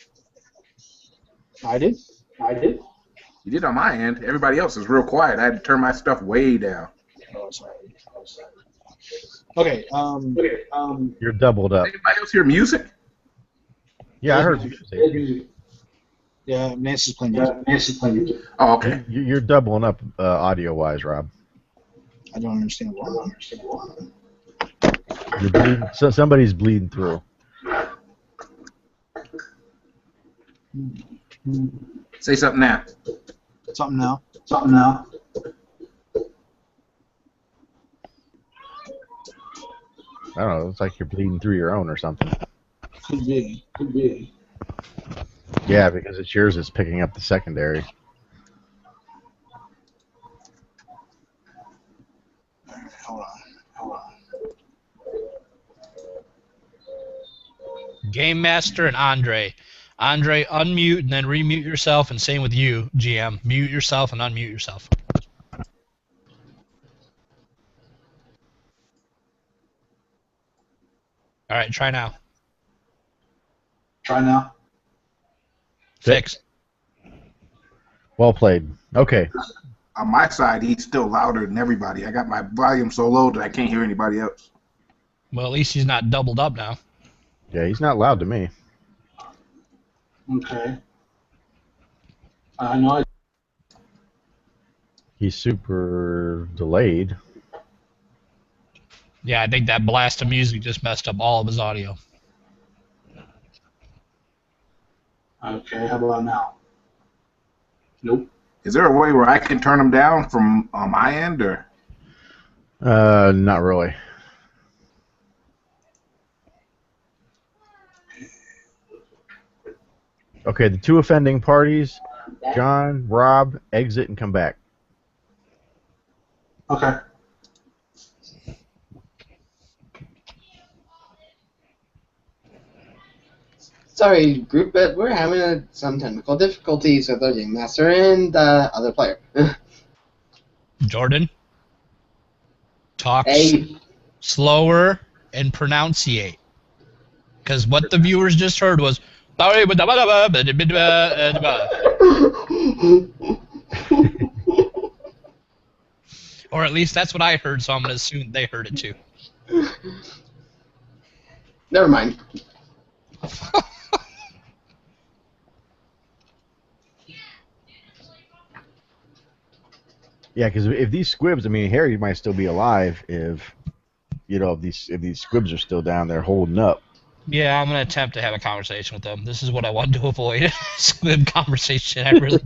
I did. You did on my end. Everybody else is real quiet. I had to turn my stuff way down. Oh, sorry. Okay. You're doubled up. Anybody else hear music? Yeah, I heard you say. Yeah, Nancy's playing music. Oh, okay. You're doubling up audio-wise, Rob. I don't understand why. You're bleeding, so somebody's bleeding through. Say something now. Something now. Something now. I don't know. It's like you're bleeding through your own or something. Could be. Could be. Yeah, because it's yours that's picking up the secondary. All right, hold on. Hold on. Game Master and Andre. Andre, unmute and then remute yourself, and same with you, GM. Mute yourself and unmute yourself. All right, try now. Try now. Fix. Well played. Okay. On my side, he's still louder than everybody. I got my volume so low that I can't hear anybody else. Well, at least he's not doubled up now. Yeah, he's not loud to me. Okay. I know. He's super delayed. Yeah, I think that blast of music just messed up all of his audio. Okay, how about now? Nope. Is there a way where I can turn him down from my end, or? Not really. Okay, the two offending parties, John, Rob, exit and come back. Okay. Sorry, group, but we're having some technical difficulties with our game master and the other player. Jordan, talk Hey. slower and pronunciate. Because what the viewers just heard was... Or at least that's what I heard, so I'm going to assume they heard it too. Never mind. Yeah, because if these squibs, I mean, Harry might still be alive if, you know, if these squibs are still down there holding up. Yeah, I'm going to attempt to have a conversation with them. This is what I wanted to avoid. Squib conversation. I really...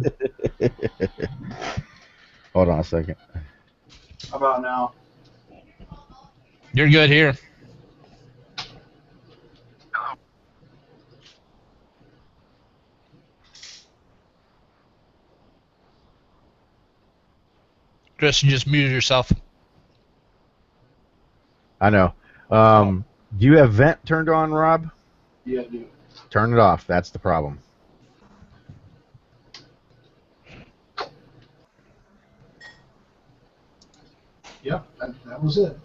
Hold on a second. How about now? You're good here. Chris, you just muted yourself. I know. Do you have vent turned on, Rob? Yeah, dude. Turn it off. That's the problem. Yep, that was it.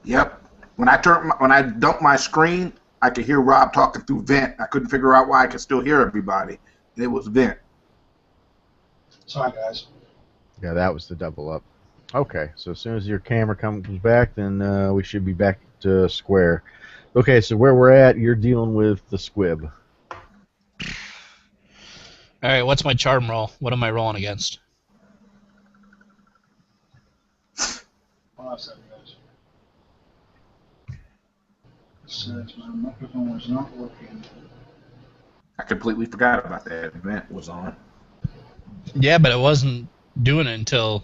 Yep. When I dumped my screen, I could hear Rob talking through vent. I couldn't figure out why I could still hear everybody. It was vent. Sorry, guys. Yeah, that was the double up. Okay, so as soon as your camera comes back, then we should be back to square. Okay, so where we're at, you're dealing with the squib. All right, what's my charm roll? What am I rolling against? Hold on a second, guys. It says my microphone was not working. I completely forgot about that. Vent was on. Yeah, but it wasn't doing it until...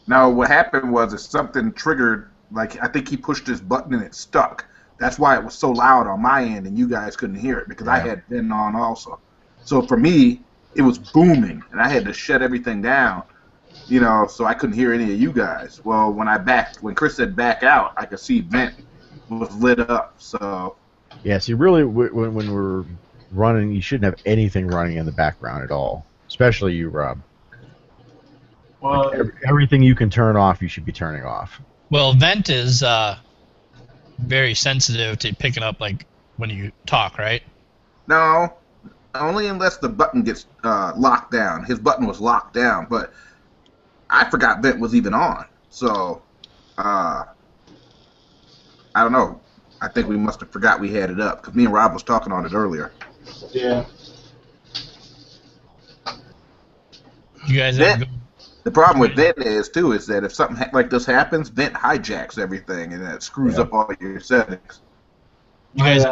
No, what happened was something triggered, like I think he pushed this button and it stuck. That's why it was so loud on my end and you guys couldn't hear it, because I had vent on also. So for me, it was booming and I had to shut everything down, you know, so I couldn't hear any of you guys. Well, when Chris said back out, I could see vent was lit up, so... Yeah, see, really, when we're running, you shouldn't have anything running in the background at all, especially you, Rob. Well, Like, everything you can turn off, you should be turning off. Well, vent is very sensitive to picking up, like, when you talk, right? No, only unless the button gets locked down. His button was locked down, but I forgot vent was even on. So, I don't know. I think we must have forgot we had it up, because me and Rob was talking on it earlier. yeah. You guys Vent, have... the problem with vent is that if something like this happens, vent hijacks everything, and that screws up all your settings. You guys...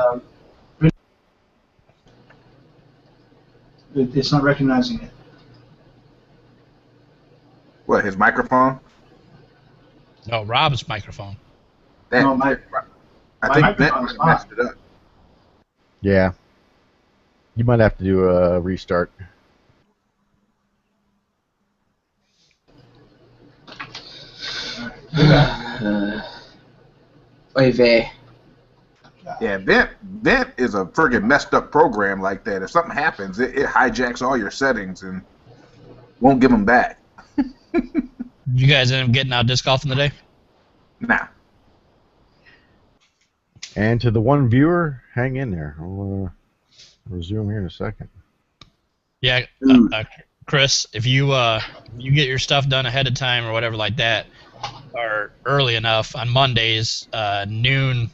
It's not recognizing it. What, his microphone? No, Rob's microphone. That, No, my I think microphone's that messed it up. Yeah. You might have to do a restart. Oy vey. Yeah, Vent is a friggin' messed up program like that. If something happens, it hijacks all your settings and won't give them back. You guys end up getting out disc golfing today? Nah. And to the one viewer, hang in there. I'll resume here in a second. Yeah, Chris, if you get your stuff done ahead of time or whatever like that, or early enough on Mondays, noon,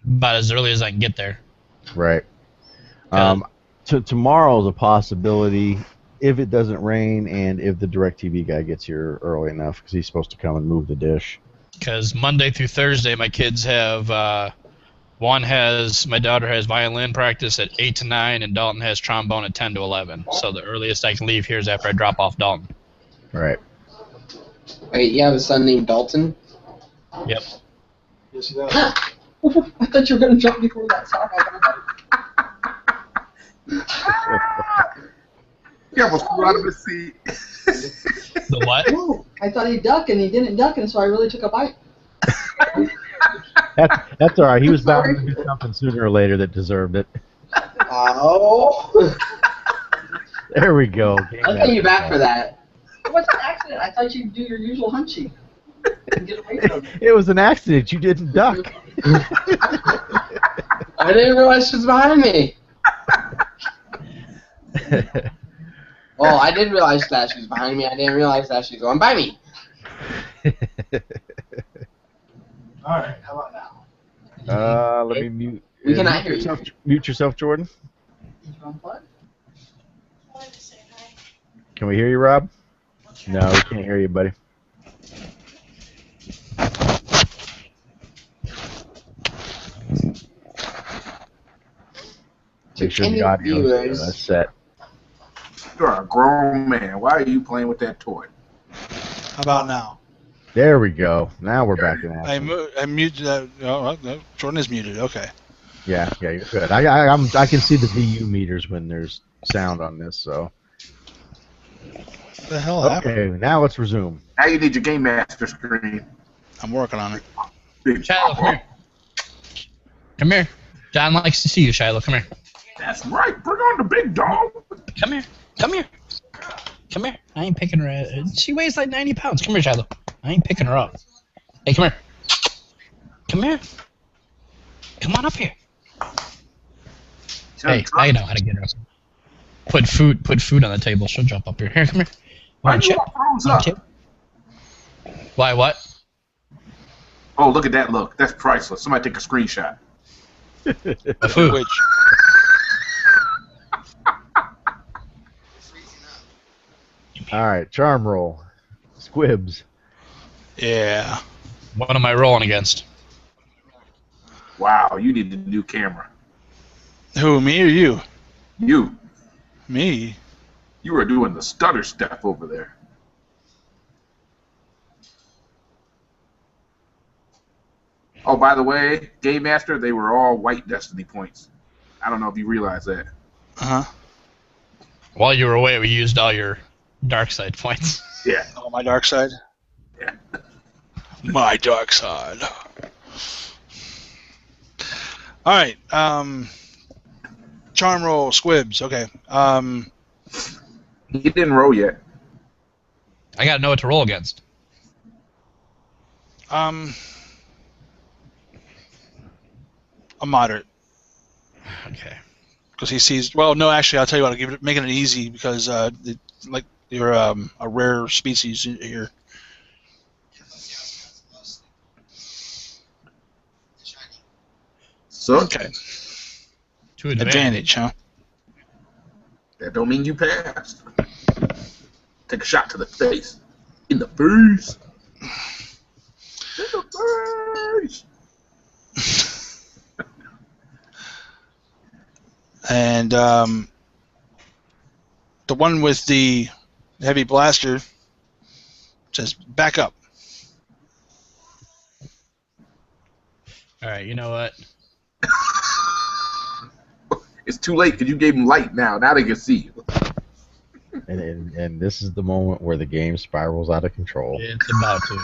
about as early as I can get there. Right. Okay. Tomorrow's a possibility if it doesn't rain and if the DirecTV guy gets here early enough because he's supposed to come and move the dish. Because Monday through Thursday, my kids have my daughter has violin practice at 8 to 9, and Dalton has trombone at 10 to 11. So the earliest I can leave here is after I drop off Dalton. Right. Wait, you have a son named Dalton? Yep. Yes, he does. I thought you were going to jump before that. Sorry. He almost flew out of his seat. The what? No, I thought he'd duck, and he didn't duck, and so I really took a bite. That's all right. He was bound to do something sooner or later that deserved it. Oh. There we go. I'll pay you back for that. It was an accident. I thought you'd do your usual hunchy and get away from it. It was an accident. You didn't duck. I didn't realize she was behind me. Well, I did realize that she was behind me. I didn't realize that she was going by me. All right, how about now? Let me mute. We cannot hear you. Mute yourself, Jordan. Did you unplug? I wanted to say hi. Can we hear you, Rob? No, we can't hear you, buddy. Make sure the audio is set. You're a grown man. Why are you playing with that toy? How about now? There we go. Now we're back in action. I muted. No, Jordan is muted. Okay. Yeah, you're good. I can see the VU meters when there's sound on this. So. What the hell happened? Okay, now let's resume. Now you need your Game Master screen. I'm working on it. Big Shiloh, come here. Come here. John likes to see you, Shiloh. Come here. That's right. Bring on the big dog. Come here. Come here. Come here. I ain't picking her up. She weighs like 90 pounds. Come here, Shiloh. I ain't picking her up. Hey, come here. Come here. Come on up here. Hey, I know how to get her up. Put food on the table. She'll jump up here. Here, come here. Why Want you chip? all froze Want up? chip? Why, what? Oh, look at that look. That's priceless. Somebody take a screenshot. The food. Which? All right, charm roll. Squibs. Yeah. What am I rolling against? Wow, you need a new camera. Who, me or you? You Me. were doing the stutter step over there. Oh, by the way, Game Master, they were all white Destiny points. I don't know if you realize that. Uh huh. While you were away, we used all your dark side points. Yeah. Oh, my dark side. Yeah. My dark side. All right. Charm roll, squibs. Okay. He didn't roll yet. I gotta know what to roll against. A moderate. Okay. Because he sees. Well, no, actually, I'll tell you what. I'll making it easy because like you're a rare species here. So Okay. To Advantage, huh? that don't mean you passed. Take a shot to the face. In the face. In the face. And the one with the heavy blaster says back up. All right, you know what? It's too late because you gave them light now. Now they can see you. And this is the moment where the game spirals out of control. It's about to.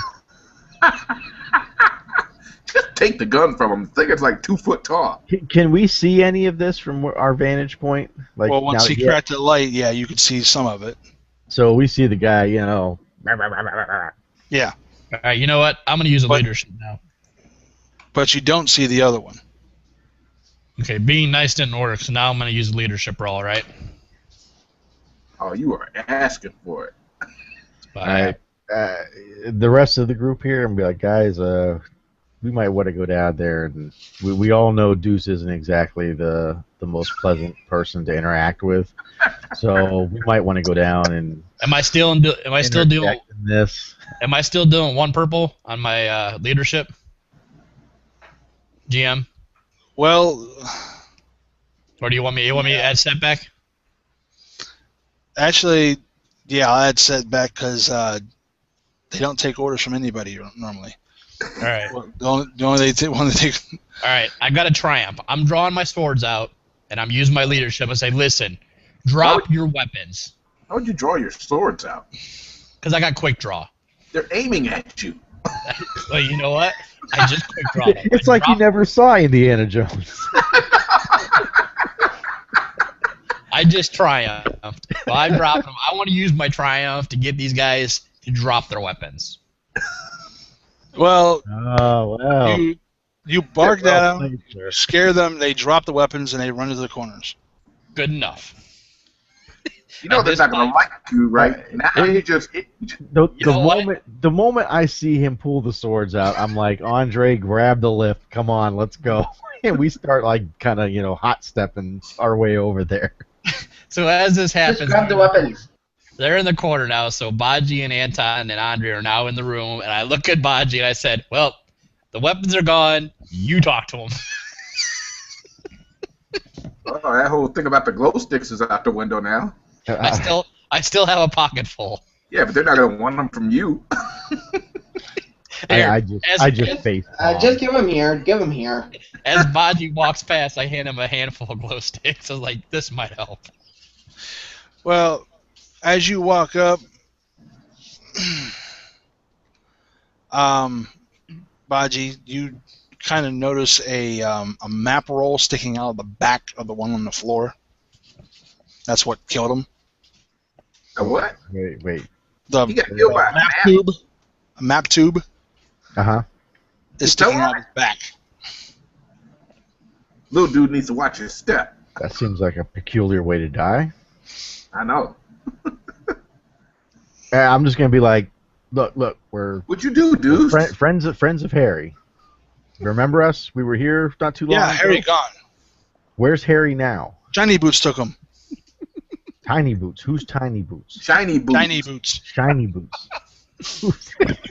Just take the gun from him. I think it's like 2 foot tall. Can we see any of this from our vantage point? Like, Well, once now, he cracked the light, yeah, you could see some of it. So we see the guy, you know. Yeah, All right, you know what? I'm gonna use a leadership now. but you don't see the other one. Okay, being nice didn't work, so now I'm gonna use a leadership role, right? Oh, you are asking for it. All right. The rest of the group here, and be like, guys, we might want to go down there, and we all know Deuce isn't exactly the most pleasant person to interact with, so we might want to go down and. Am I still doing this? Am I still doing 1 purple on my leadership? GM, Well, or do you want me? You want me to add setback? actually, yeah, I'll add setback because they don't take orders from anybody normally. All right. Well, the only one they take. All right, I got a triumph. I'm drawing my swords out, and I'm using my leadership and say, listen, drop your weapons. How would you draw your swords out? Because I got quick draw. They're aiming at you. Well, you know what? I just quick draw them. It's like you never saw Indiana Jones. I just triumphed. Well, I dropped them. I want to use my triumph to get these guys to drop their weapons. Well, Oh, well. you barked at Well them, played, sir. scare them, they drop the weapons, and they run to the corners. Good enough. You know they're not going to like you, right? Now you just... The know what? moment I see him pull the swords out, I'm like, Andre, grab the lift. Come on, let's go. And we start like kind of, hot stepping our way over there. So as this Just happens, grab the weapons. they're in the corner now. So Baji and Anton and Andre are now in the room, and I look at Baji and I said, "Well, the weapons are gone. You talk to them." Oh, that whole thing about the glow sticks is out the window now. I still have a pocket full. Yeah, but they're not going to want them from you. I just face. Just give him here. Give him here. As Baji walks past, I hand him a handful of glow sticks. I was like, "This might help." Well, as you walk up, Baji, you kind of notice a map roll sticking out of the back of the one on the floor. That's what killed him. A what? Wait. The He got killed by a map map? tube. A map tube Uh-huh. is sticking out of his back. Little dude needs to watch his step. That seems like a peculiar way to die. I know. I'm just gonna be like, look, we're What'd you do, dude? friends of Harry. Remember us? We were here not too long Yeah, ago. Harry gone. Where's Harry now? Johnny Boots took him. Tiny Boots. Who's Tiny Boots? Shiny boots. Tiny Boots. Shiny Boots. The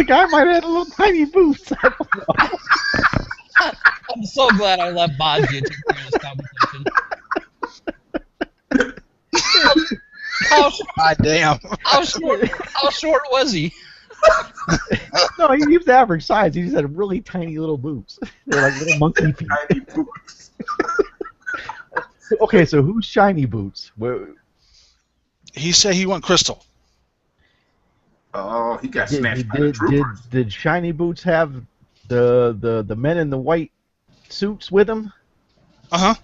guy might have had a little tiny boots. I don't know. I'm so glad I left Baji to take care of this conversation. God damn. How short was he? No, he was average size. He just had really tiny little boots. They're like little monkey feet. Shiny boots. Okay, so who's Shiny Boots? He said he went crystal. Oh, he got snatched by the troopers. Did Shiny Boots have the men in the white suits with him? Uh-huh.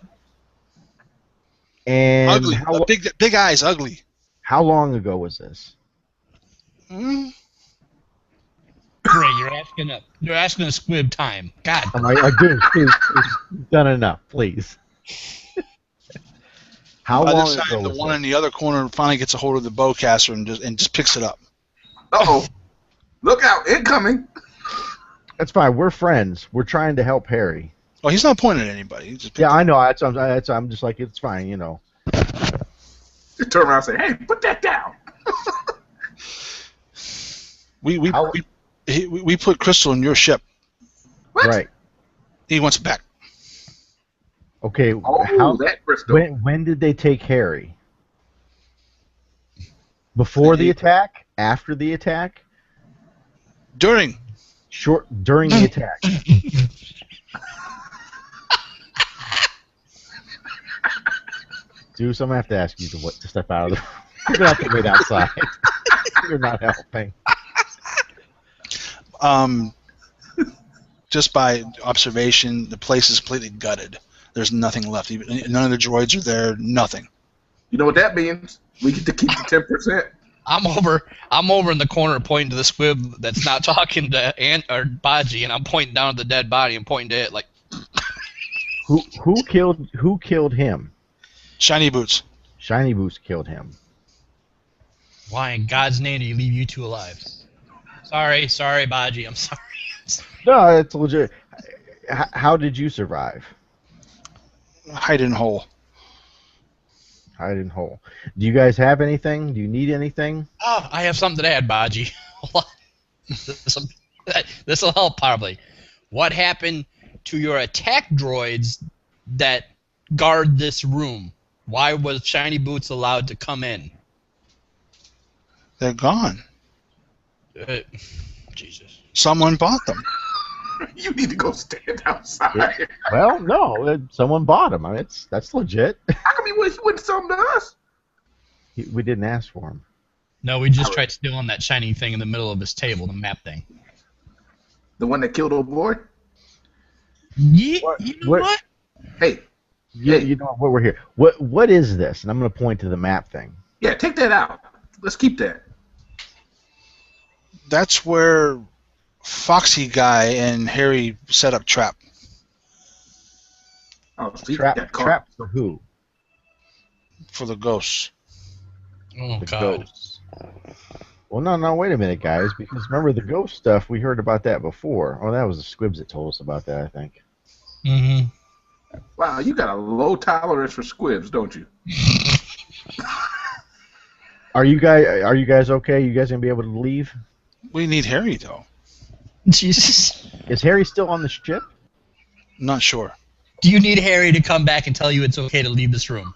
And Ugly. Big eyes, ugly. how long ago was this? Mm. Great, you're asking a squib time. God. I'm like, dude, done enough, please. How By long this ago time, the was one this? in the other corner finally gets a hold of the bowcaster and just picks it up. Uh-oh. Look out. Incoming. That's fine. We're friends. We're trying to help Harry. Well, he's not pointing at anybody. He just Yeah, I know. I'm just like, it's fine, Just turn around and say, hey, put that down. We put Crystal in your ship. What? Right. He wants it back. Okay. Oh, that crystal. When did they take Harry? Before the attack? After the attack? During. During the attack. Deuce, I'm going to have to ask you to step out of the... You're going to have to wait outside. You're not helping. Just by observation, the place is completely gutted. There's nothing left. None of the droids are there. Nothing. You know what that means? We get to keep the 10%. I'm over in the corner pointing to the squib that's not talking to Baji, and I'm pointing down at the dead body and pointing to it like. Who killed him? Shiny Boots. Shiny Boots killed him. Why in God's name do you leave you two alive? Sorry, Baji. I'm sorry. No, it's legit. How did you survive? Hide in hole. Hide in hole. Do you guys have anything? Do you need anything? Oh, I have something to add, Baji. This will help probably. What happened to your attack droids that guard this room? Why was Shiny Boots allowed to come in? They're gone. Jesus. Someone bought them. You need to go stand outside. Well, no, someone bought them. I mean, that's legit. How come he wouldn't sell them to us? We didn't ask for them. No, we just tried stealing that shiny thing in the middle of his table, the map thing. The one that killed old boy? Yeah, you know what? Hey. You know what? We're here. What is this? And I'm going to point to the map thing. Yeah, take that out. Let's keep that. That's where Foxy Guy and Harry set up trap. Oh, see, Trap for who? For the ghosts. Oh, The God. ghosts. Well, no, wait a minute, guys. Because remember the ghost stuff, we heard about that before. Oh, that was the Squibs that told us about that, I think. Mm-hmm. Wow, you got a low tolerance for squibs, don't you? Are you guys okay? You guys gonna be able to leave? We need Harry, though. Jesus. Is Harry still on the ship? Not sure. Do you need Harry to come back and tell you it's okay to leave this room?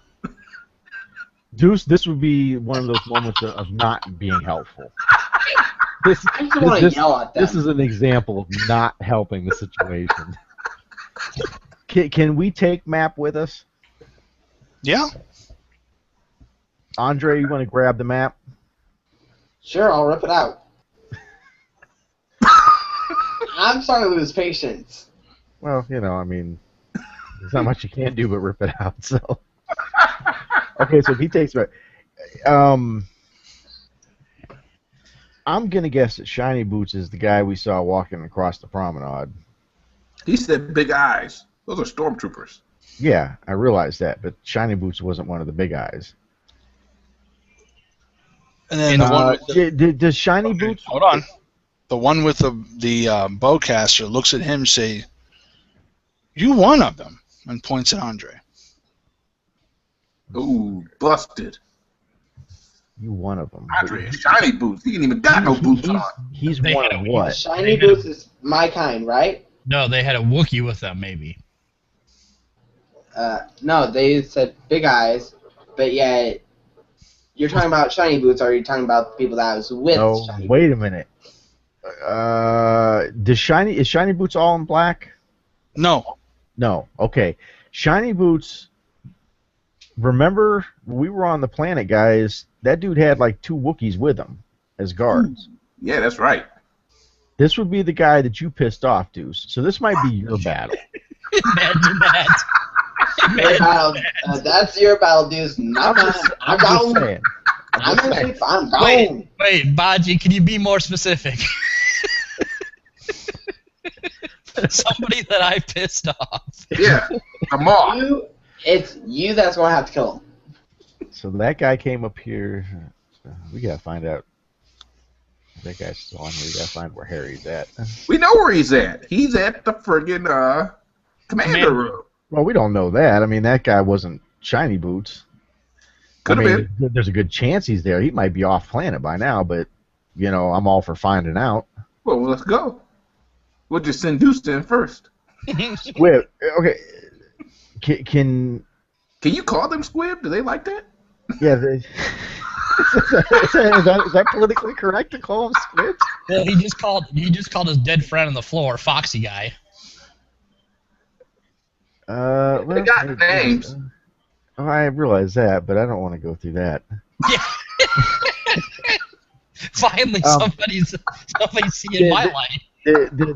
Deuce, this would be one of those moments of not being helpful. I just want to yell at them. This is an example of not helping the situation. Can we take map with us? Yeah. Andre, you want to grab the map? Sure, I'll rip it out. I'm starting to lose patience. Well, I mean, there's not much you can do but rip it out. So, okay, so if he takes it, I'm gonna guess that Shiny Boots is the guy we saw walking across the promenade. He said big eyes. Those are stormtroopers. Yeah, I realized that, but Shiny Boots wasn't one of the big eyes. And then the one with the, does Shiny Boots? Hold on. The one with the bowcaster looks at him, say, "You one of them," and points at Andre. Ooh, busted. You one of them. Andre, Shiny Boots. He ain't even got no boots on. He's They one had of a- what? Shiny Boots is my kind, right? No, they had a Wookiee with them, maybe. No, they said big eyes, but yet you're talking about Shiny Boots, or are you talking about the people that was with No, Shiny wait a minute. Is Shiny Boots all in black? No. No. Okay. Shiny Boots. Remember, we were on the planet, guys. That dude had like 2 Wookiees with him as guards. Yeah, that's right. This would be the guy that you pissed off, Deuce. So this might be your battle. Imagine that. Your battle, that's your battle, dudes. Not mine. I'm just gone. saying. I'm gone. Wait, Baji, can you be more specific? Somebody that I pissed off. Yeah, the moth. It's you that's going to have to kill him. So that guy came up here. We gotta find out. That guy's still on here. We gotta find where Harry's at. We know where he's at. He's at the friggin' commander room. Well, we don't know that. I mean, that guy wasn't Shiny Boots. Could have been. There's a good chance he's there. He might be off planet by now, but I'm all for finding out. Well, let's go. We'll just send Deuce in first. Wait, okay. Can you call them Squib? Do they like that? Yeah. Is that politically correct to call them squids? Well, he just called his dead friend on the floor Foxy guy. Well, They got names. Oh, I realize that, but I don't want to go through that. Yeah. Finally, somebody's seeing my light.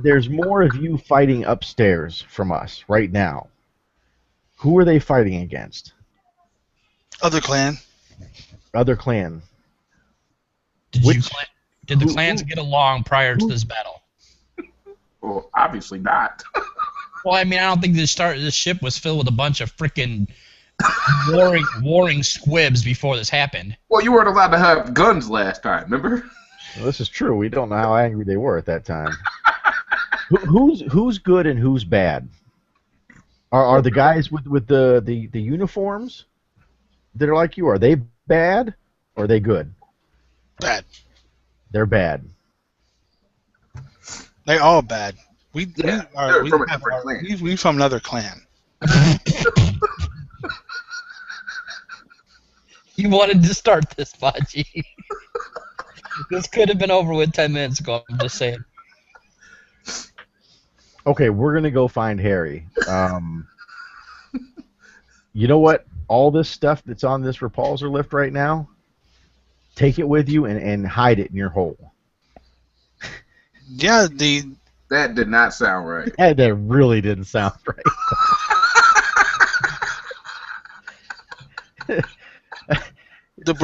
There's more of you fighting upstairs from us right now. Who are they fighting against? Other clan. Other clan. Did the clans get along prior to this battle? Well, obviously not. Well, I mean, I don't think this ship was filled with a bunch of freaking warring squibs before this happened. Well, you weren't allowed to have guns last time, remember? Well, this is true. We don't know how angry they were at that time. Who's good and who's bad? Are the guys with the uniforms that are like you? Are they bad or are they good? Bad. They're bad. They're all bad. We They're are from a different clan. we from another clan. You wanted to start this, Baji. This could have been over with 10 minutes ago. I'm just saying. Okay, we're gonna go find Harry. You know what? All this stuff that's on this repulsor lift right now, take it with you and hide it in your hole. Yeah, That did not sound right. That really didn't sound right. the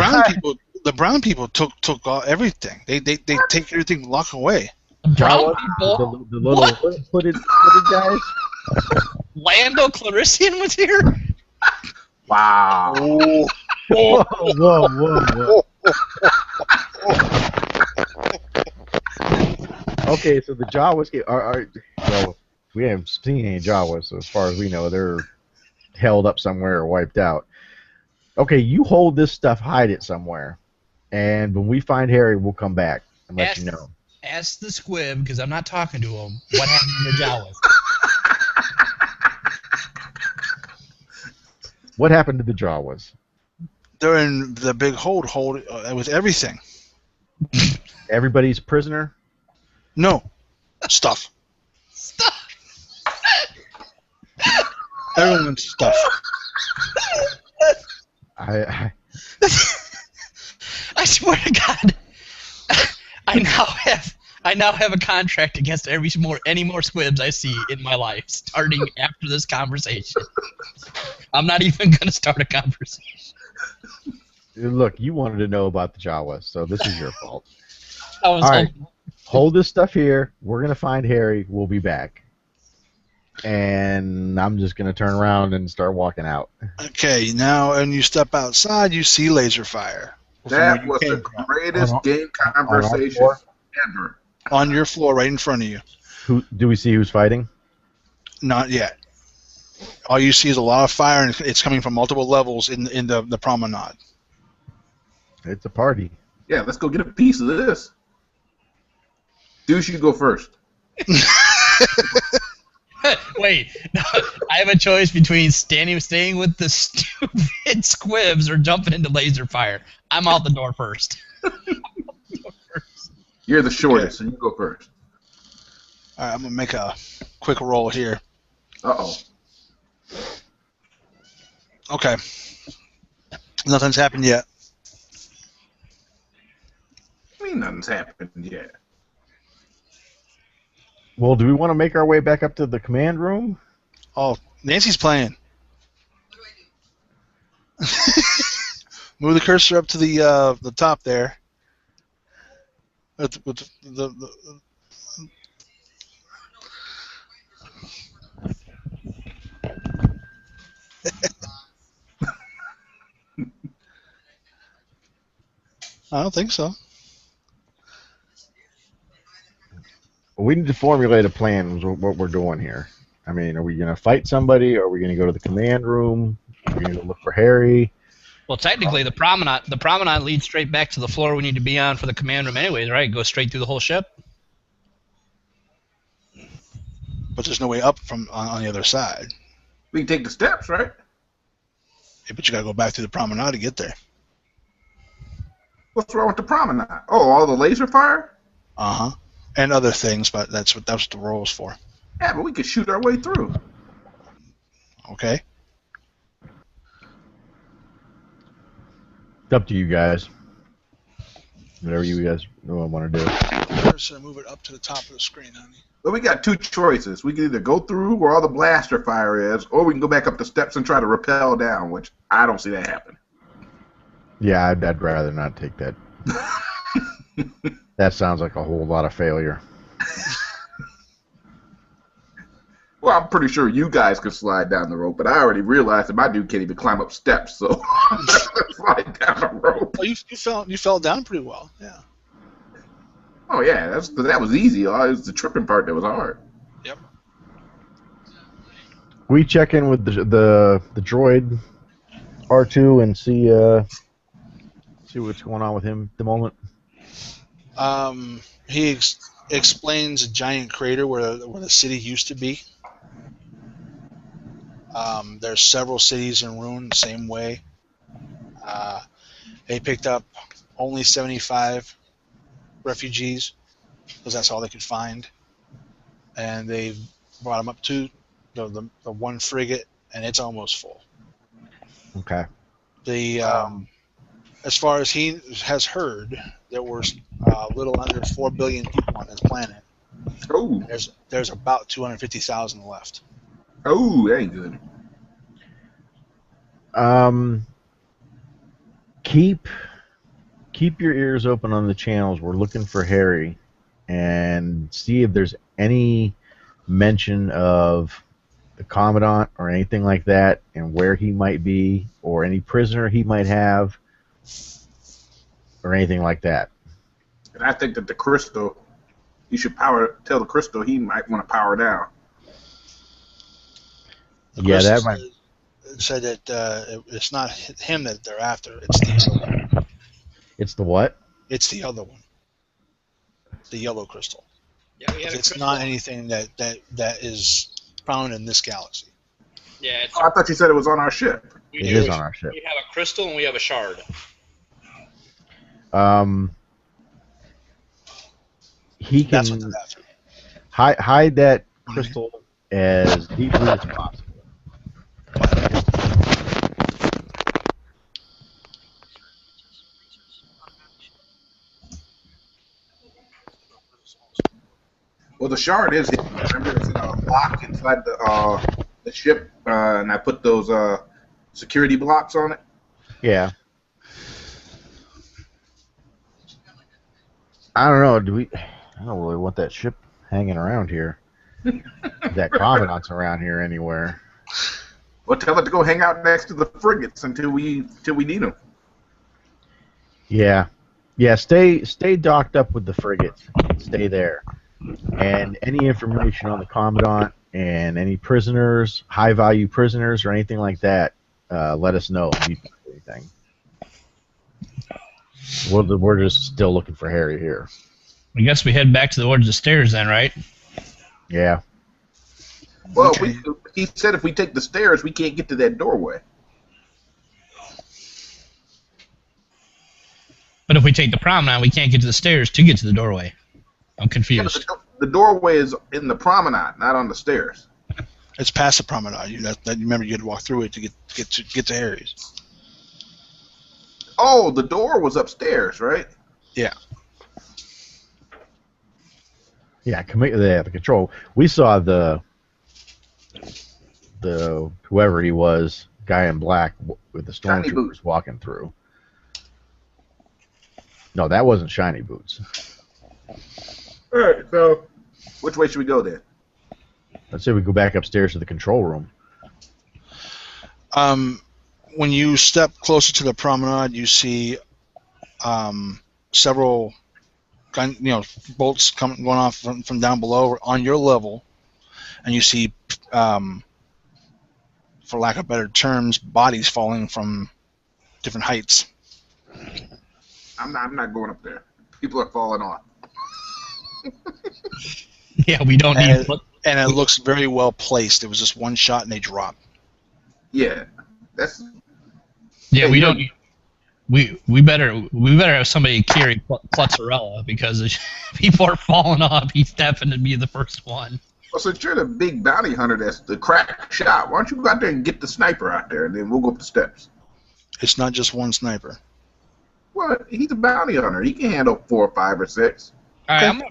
brown people took all everything. They take everything, lock away. Brown people? The little hooded guys? Lando Clarician was here? Wow. Whoa, whoa. Okay, so the Jawas well, we haven't seen any Jawas, so as far as we know, they're held up somewhere or wiped out. Okay, you hold this stuff, hide it somewhere, and when we find Harry, we'll come back and let you know. Ask the squib, because I'm not talking to him, what happened to the Jawas. What happened to the Jawas? They're in the big hold with everything. Everybody's prisoner? No. Stuff. Everyone's stuff. I swear to God, I now have a contract against any more squibs I see in my life, starting after this conversation. I'm not even going to start a conversation. Look, you wanted to know about the Jawas, so this is your fault. All right, hold this stuff here. We're going to find Harry. We'll be back. And I'm just going to turn around and start walking out. Okay, now when you step outside, you see laser fire. That was the greatest game conversation ever. On your floor, right in front of you. Do we see who's fighting? Not yet. All you see is a lot of fire, and it's coming from multiple levels in the promenade. It's a party. Yeah, let's go get a piece of this. Douche, you go first. Wait, no, I have a choice between staying with the stupid squibs or jumping into laser fire. I'm out the door first. You're the shortest, and you go first. All right, I'm going to make a quick roll here. Uh-oh. Okay. Nothing's happened yet. I mean, nothing's happened yet. Well, do we want to make our way back up to the command room? Oh, Nancy's playing. Move the cursor up to the top there. With the I don't think so. We need to formulate a plan of what we're doing here. I mean, are we going to fight somebody? Or are we going to go to the command room? Are we going to go look for Harry? Well, technically, the promenade leads straight back to the floor we need to be on for the command room anyways, right? Go straight through the whole ship. But there's no way up from on the other side. We can take the steps, right? Yeah, but you got to go back through the promenade to get there. What's wrong with the promenade? Oh, all the laser fire? Uh huh. And other things, but that's what the role is for. Yeah, but we could shoot our way through. Okay. It's up to you guys. Whatever you guys want to do. So move it up to the top of the screen, honey. But we got two choices. We can either go through where all the blaster fire is, or we can go back up the steps and try to rappel down, which I don't see that happen. Yeah, I'd rather not take that. That sounds like a whole lot of failure. Well, I'm pretty sure you guys could slide down the rope, but I already realized that my dude can't even climb up steps, so slide down the rope. Oh, you fell down pretty well. Yeah. Oh yeah, that was easy. It was the tripping part that was hard. Yep. We check in with the droid R2 and see what's going on with him at the moment. He explains a giant crater where the city used to be. There's several cities in ruin the same way. They picked up only 75 refugees because that's all they could find, and they brought them up to the one frigate, and it's almost full. Okay. As far as he has heard, there were a little under 4 billion people on this planet. Oh. There's about 250,000 left. Oh, that ain't good. Keep your ears open on the channels. We're looking for Harry, and see if there's any mention of the Commandant or anything like that, and where he might be, or any prisoner he might have, or anything like that. And I think that the crystal, you should tell the crystal he might want to power down. Yeah, that might. Said that it's not him that they're after. It's the other one. It's the what? It's the other one. The yellow crystal. Yeah, we had it's not anything that is found in this galaxy. Yeah, I thought you said it was on our ship. It is on our ship. We have a crystal and we have a shard. He can hide that crystal as deeply as possible. Well, the shard is. Remember, it's in a lock inside the ship, and I put those security blocks on it. Yeah. I don't know. I don't really want that ship hanging around here. That Commandant's around here anywhere. Well, tell it to go hang out next to the frigates until we need them. Yeah. Yeah. Stay docked up with the frigates. Stay there. And any information on the Commandant and any prisoners, high-value prisoners, or anything like that, let us know if you do anything. We're just still looking for Harry here. I guess we head back towards the stairs then, right? Yeah. Well, Okay. he said if we take the stairs, we can't get to that doorway. But if we take the promenade, we can't get to the stairs to get to the doorway. I'm confused. Yeah, the doorway is in the promenade, not on the stairs. It's past the promenade. You remember you had to walk through it to get to Harry's. Oh, the door was upstairs, right? Yeah. Yeah, the control. We saw the whoever he was, guy in black with the Shiny stormtroopers boots. walking through. No, that wasn't shiny boots. All right, so which way should we go then? Let's say we go back upstairs to the control room. When you step closer to the promenade, you see several bolts going off from down below on your level, and you see, for lack of better terms, bodies falling from different heights. I'm not going up there. People are falling off. Yeah, we don't need. And it looks very well placed. It was just one shot and they dropped. Yeah, that's. Yeah, Hey, we you don't. know- we better have somebody carry Clutzarella because people are falling off. He's happened to be the first one. Well, since you're the big bounty hunter that's the crack shot, why don't you go out there and get the sniper out there, and then we'll go up the steps. It's not just one sniper. Well, he's a bounty hunter. He can handle 4 or 5 or 6. All right,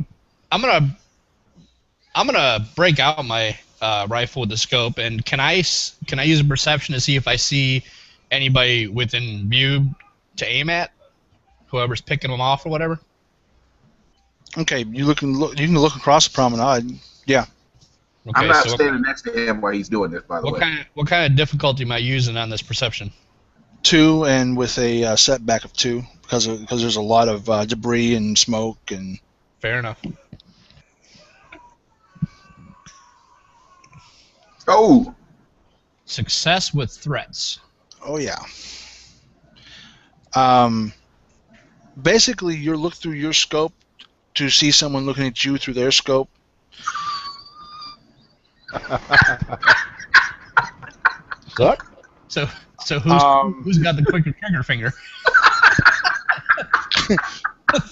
I'm gonna break out my rifle with the scope, and can I use a perception to see if I see anybody within view to aim at? Whoever's picking them off or whatever. Okay, you can look across the promenade. Yeah. Okay, I'm not so standing next to him while he's doing this, by the way. What kind of difficulty am I using on this perception? 2, and with a setback of 2 because there's a lot of debris and smoke and. Fair enough. Oh. Success with threats. Oh yeah. Basically, you look through your scope to see someone looking at you through their scope. Suck. So who's got the quicker trigger finger?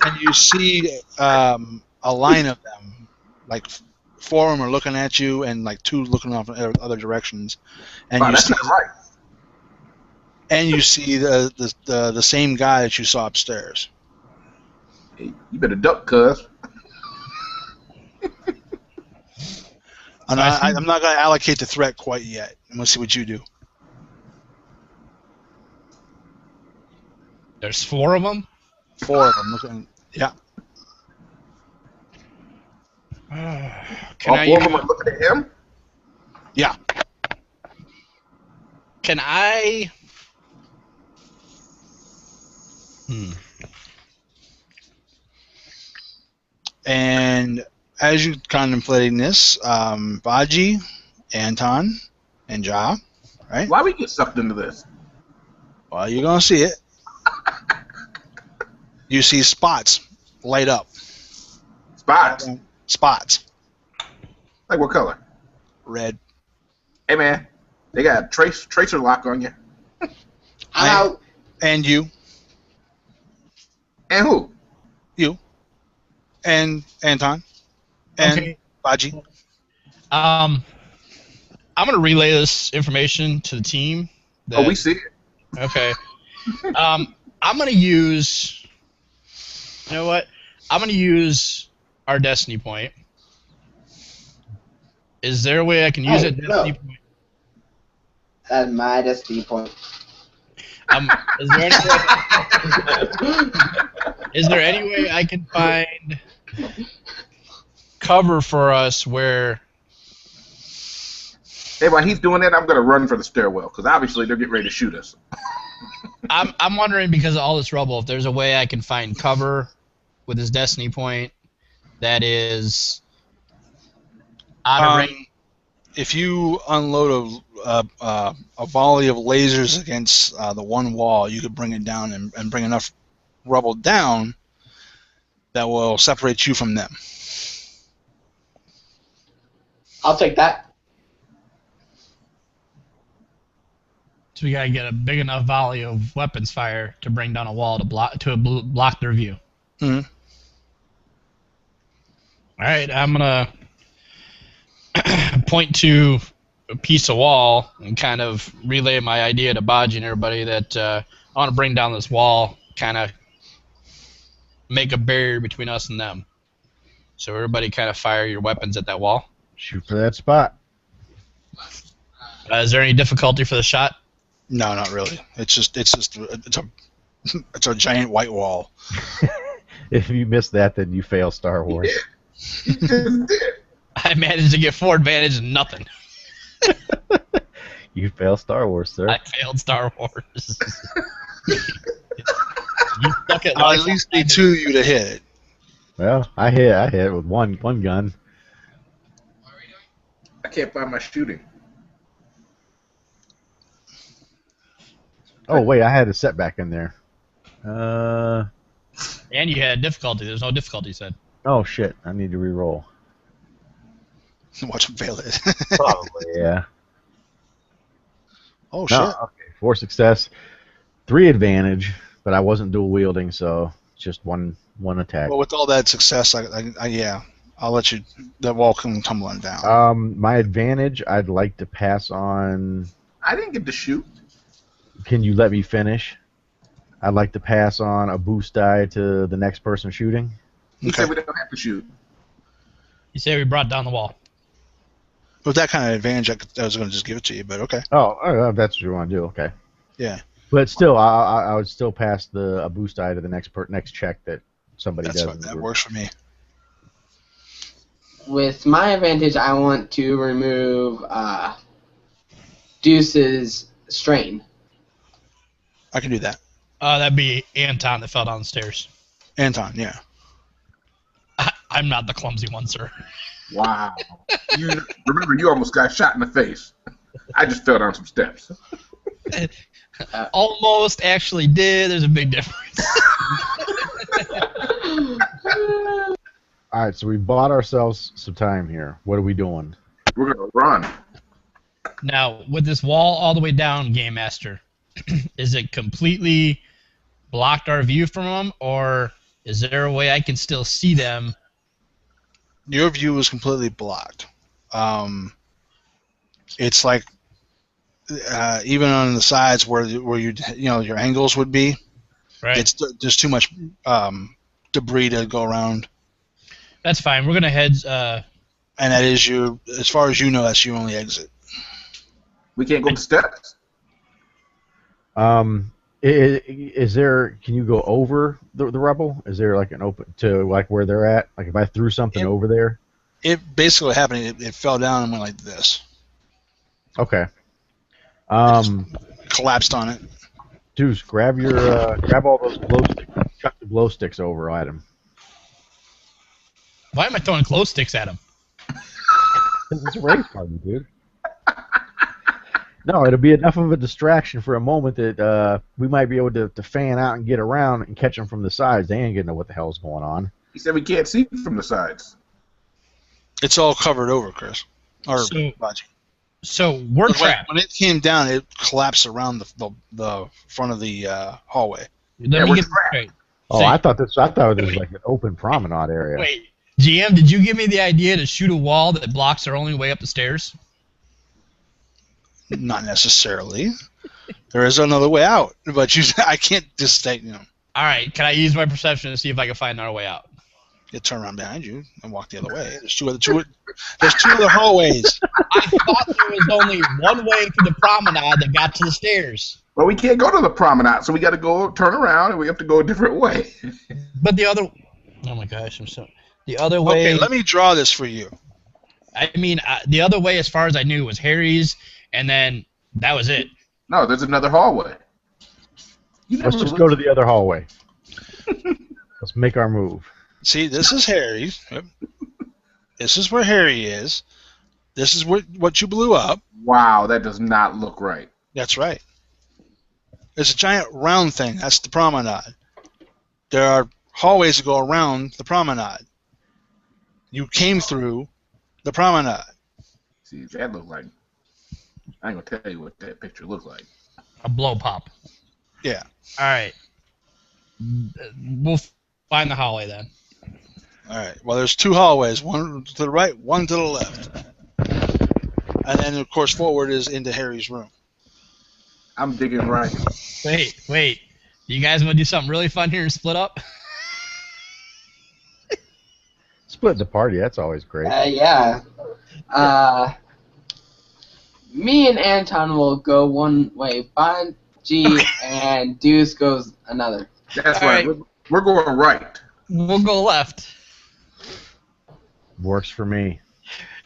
And you see a line of them, like 4 of them are looking at you, and like 2 looking off in other directions. And Wow, you that's see, not right. and you see the same guy that you saw upstairs. Hey, you better duck, cuz. And I'm not going to allocate the threat quite yet. I'm going to see what you do. There's 4 of them. 4 of them looking. Yeah. All 4 of them are looking at him? Yeah. Can I? And as you're contemplating this, Baji, Anton, and Ja, right? Why we get sucked into this? Well, you're going to see it. You see spots light up. Spots? Spots. Like what color? Red. Hey, man. They got a tracer lock on you. I'm out. And you. And who? You. And Anton. And Okay. Baji. I'm gonna relay this information to the team. Oh, we see it. Okay. I'm gonna use. You know what? I'm gonna use our destiny point. Is there a way I can use it? Destiny point? That's my destiny point. Is there any way? Is there any way I can find cover for us where? Hey, while he's doing that, I'm going to run for the stairwell, because obviously they're getting ready to shoot us. I'm wondering, because of all this rubble, if there's a way I can find cover with his destiny point that is out of range. If you unload a volley of lasers against the one wall, you could bring it down and bring enough rubble down that will separate you from them. I'll take that. So we gotta get a big enough volley of weapons fire to bring down a wall to block their view. Mm-hmm. All right, I'm gonna point to a piece of wall and kind of relay my idea to Baji and everybody that I want to bring down this wall, kind of make a barrier between us and them. So everybody kind of fire your weapons at that wall. Shoot for that spot. Is there any difficulty for the shot? No, not really. It's a giant white wall. If you miss that, then you fail Star Wars. I managed to get 4 advantage and nothing. You fail Star Wars, sir. I failed Star Wars. You suck at I'll life. at least need 2 of you to hit it. Well, I hit with one gun. I can't find my shooting. Oh wait, I had a setback in there. And you had difficulty. There's no difficulty, you said. Oh shit! I need to re-roll. Watch him fail it. Probably, yeah. Oh No, shit! okay, 4 success, 3 advantage, but I wasn't dual wielding, so just one attack. Well, with all that success, yeah, I'll let you. The wall come tumbling down. My advantage, I'd like to pass on. I didn't get to shoot. Can you let me finish? I'd like to pass on a boost die to the next person shooting. He said we don't have to shoot. You say we brought down the wall. With that kind of advantage, I was going to just give it to you, but okay. Oh, that's what you want to do. Okay. Yeah. But still, I would still pass a boost die to the next check that somebody does. That works for me. With my advantage, I want to remove Deuce's strain. I can do that. That'd be Anton that fell down the stairs. Anton, yeah. I'm not the clumsy one, sir. Wow. Remember, you almost got shot in the face. I just fell down some steps. Almost actually did. There's a big difference. All right, so we bought ourselves some time here. What are we doing? We're going to run. Now, with this wall all the way down, Game Master, is it completely blocked our view from them, or is there a way I can still see them? Your view is completely blocked. It's like even on the sides where your angles would be, right? There's too much debris to go around. That's fine. We're gonna head. And that is as far as you know, that's your only exit. We can't go to steps. Is there? Can you go over the rubble? Is there like an open to like where they're at? Like if I threw something over there? It basically happened. It fell down and went like this. Okay. Collapsed on it. Deuce, grab all those glow sticks. Chuck the glow sticks over at him. Why am I throwing glow sticks at him? It's a race party, dude. No, it'll be enough of a distraction for a moment that we might be able to fan out and get around and catch them from the sides. They ain't gonna know what the hell's going on. He said we can't see from the sides. It's all covered over, Chris. So we're trapped. When it came down, it collapsed around the front of the hallway. Let me get straight. Oh, I thought this was like an open promenade area. Wait, GM, did you give me the idea to shoot a wall that blocks our only way up the stairs? Not necessarily. There is another way out, but I can't just state, All right, can I use my perception to see if I can find another way out? You turn around behind you and walk the other way. There's two other hallways. I thought there was only one way to the promenade that got to the stairs. Well, we can't go to the promenade, so we got to go turn around, and we have to go a different way. But the other... Oh, my gosh. The other way... Okay, let me draw this for you. I mean, the other way, as far as I knew, was Harry's, and then that was it. No, there's another hallway. Let's just go to the other hallway. Let's make our move. See, this is Harry's. This is where Harry is. This is what you blew up. Wow, that does not look right. That's right. It's a giant round thing. That's the promenade. There are hallways that go around the promenade. You came through the promenade. See, that looked like... I ain't gonna tell you what that picture looked like. A blow pop. Yeah. All right. We'll find the hallway then. All right. Well, there's two hallways, one to the right, one to the left. And then, of course, forward is into Harry's room. I'm digging right. Wait. You guys want to do something really fun here and split up? Split the party, that's always great. Yeah. Me and Anton will go one way, Bungie and Deuce goes another. That's right. We're going right. We'll go left. Works for me.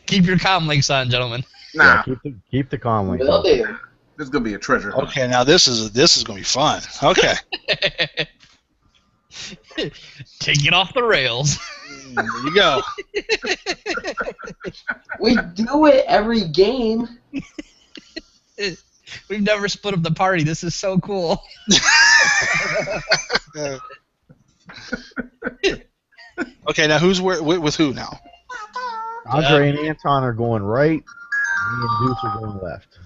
Keep your comm links on, gentlemen. Nah. Yeah, keep the comm links Will on. do. This is gonna be a treasure hunt. Okay, now this is gonna be fun. Okay. Take it off the rails. There you go. We do it every game. We've never split up the party. This is so cool. Okay, now who's with who now? Andre and Anton are going right. Me and Deuce are going left.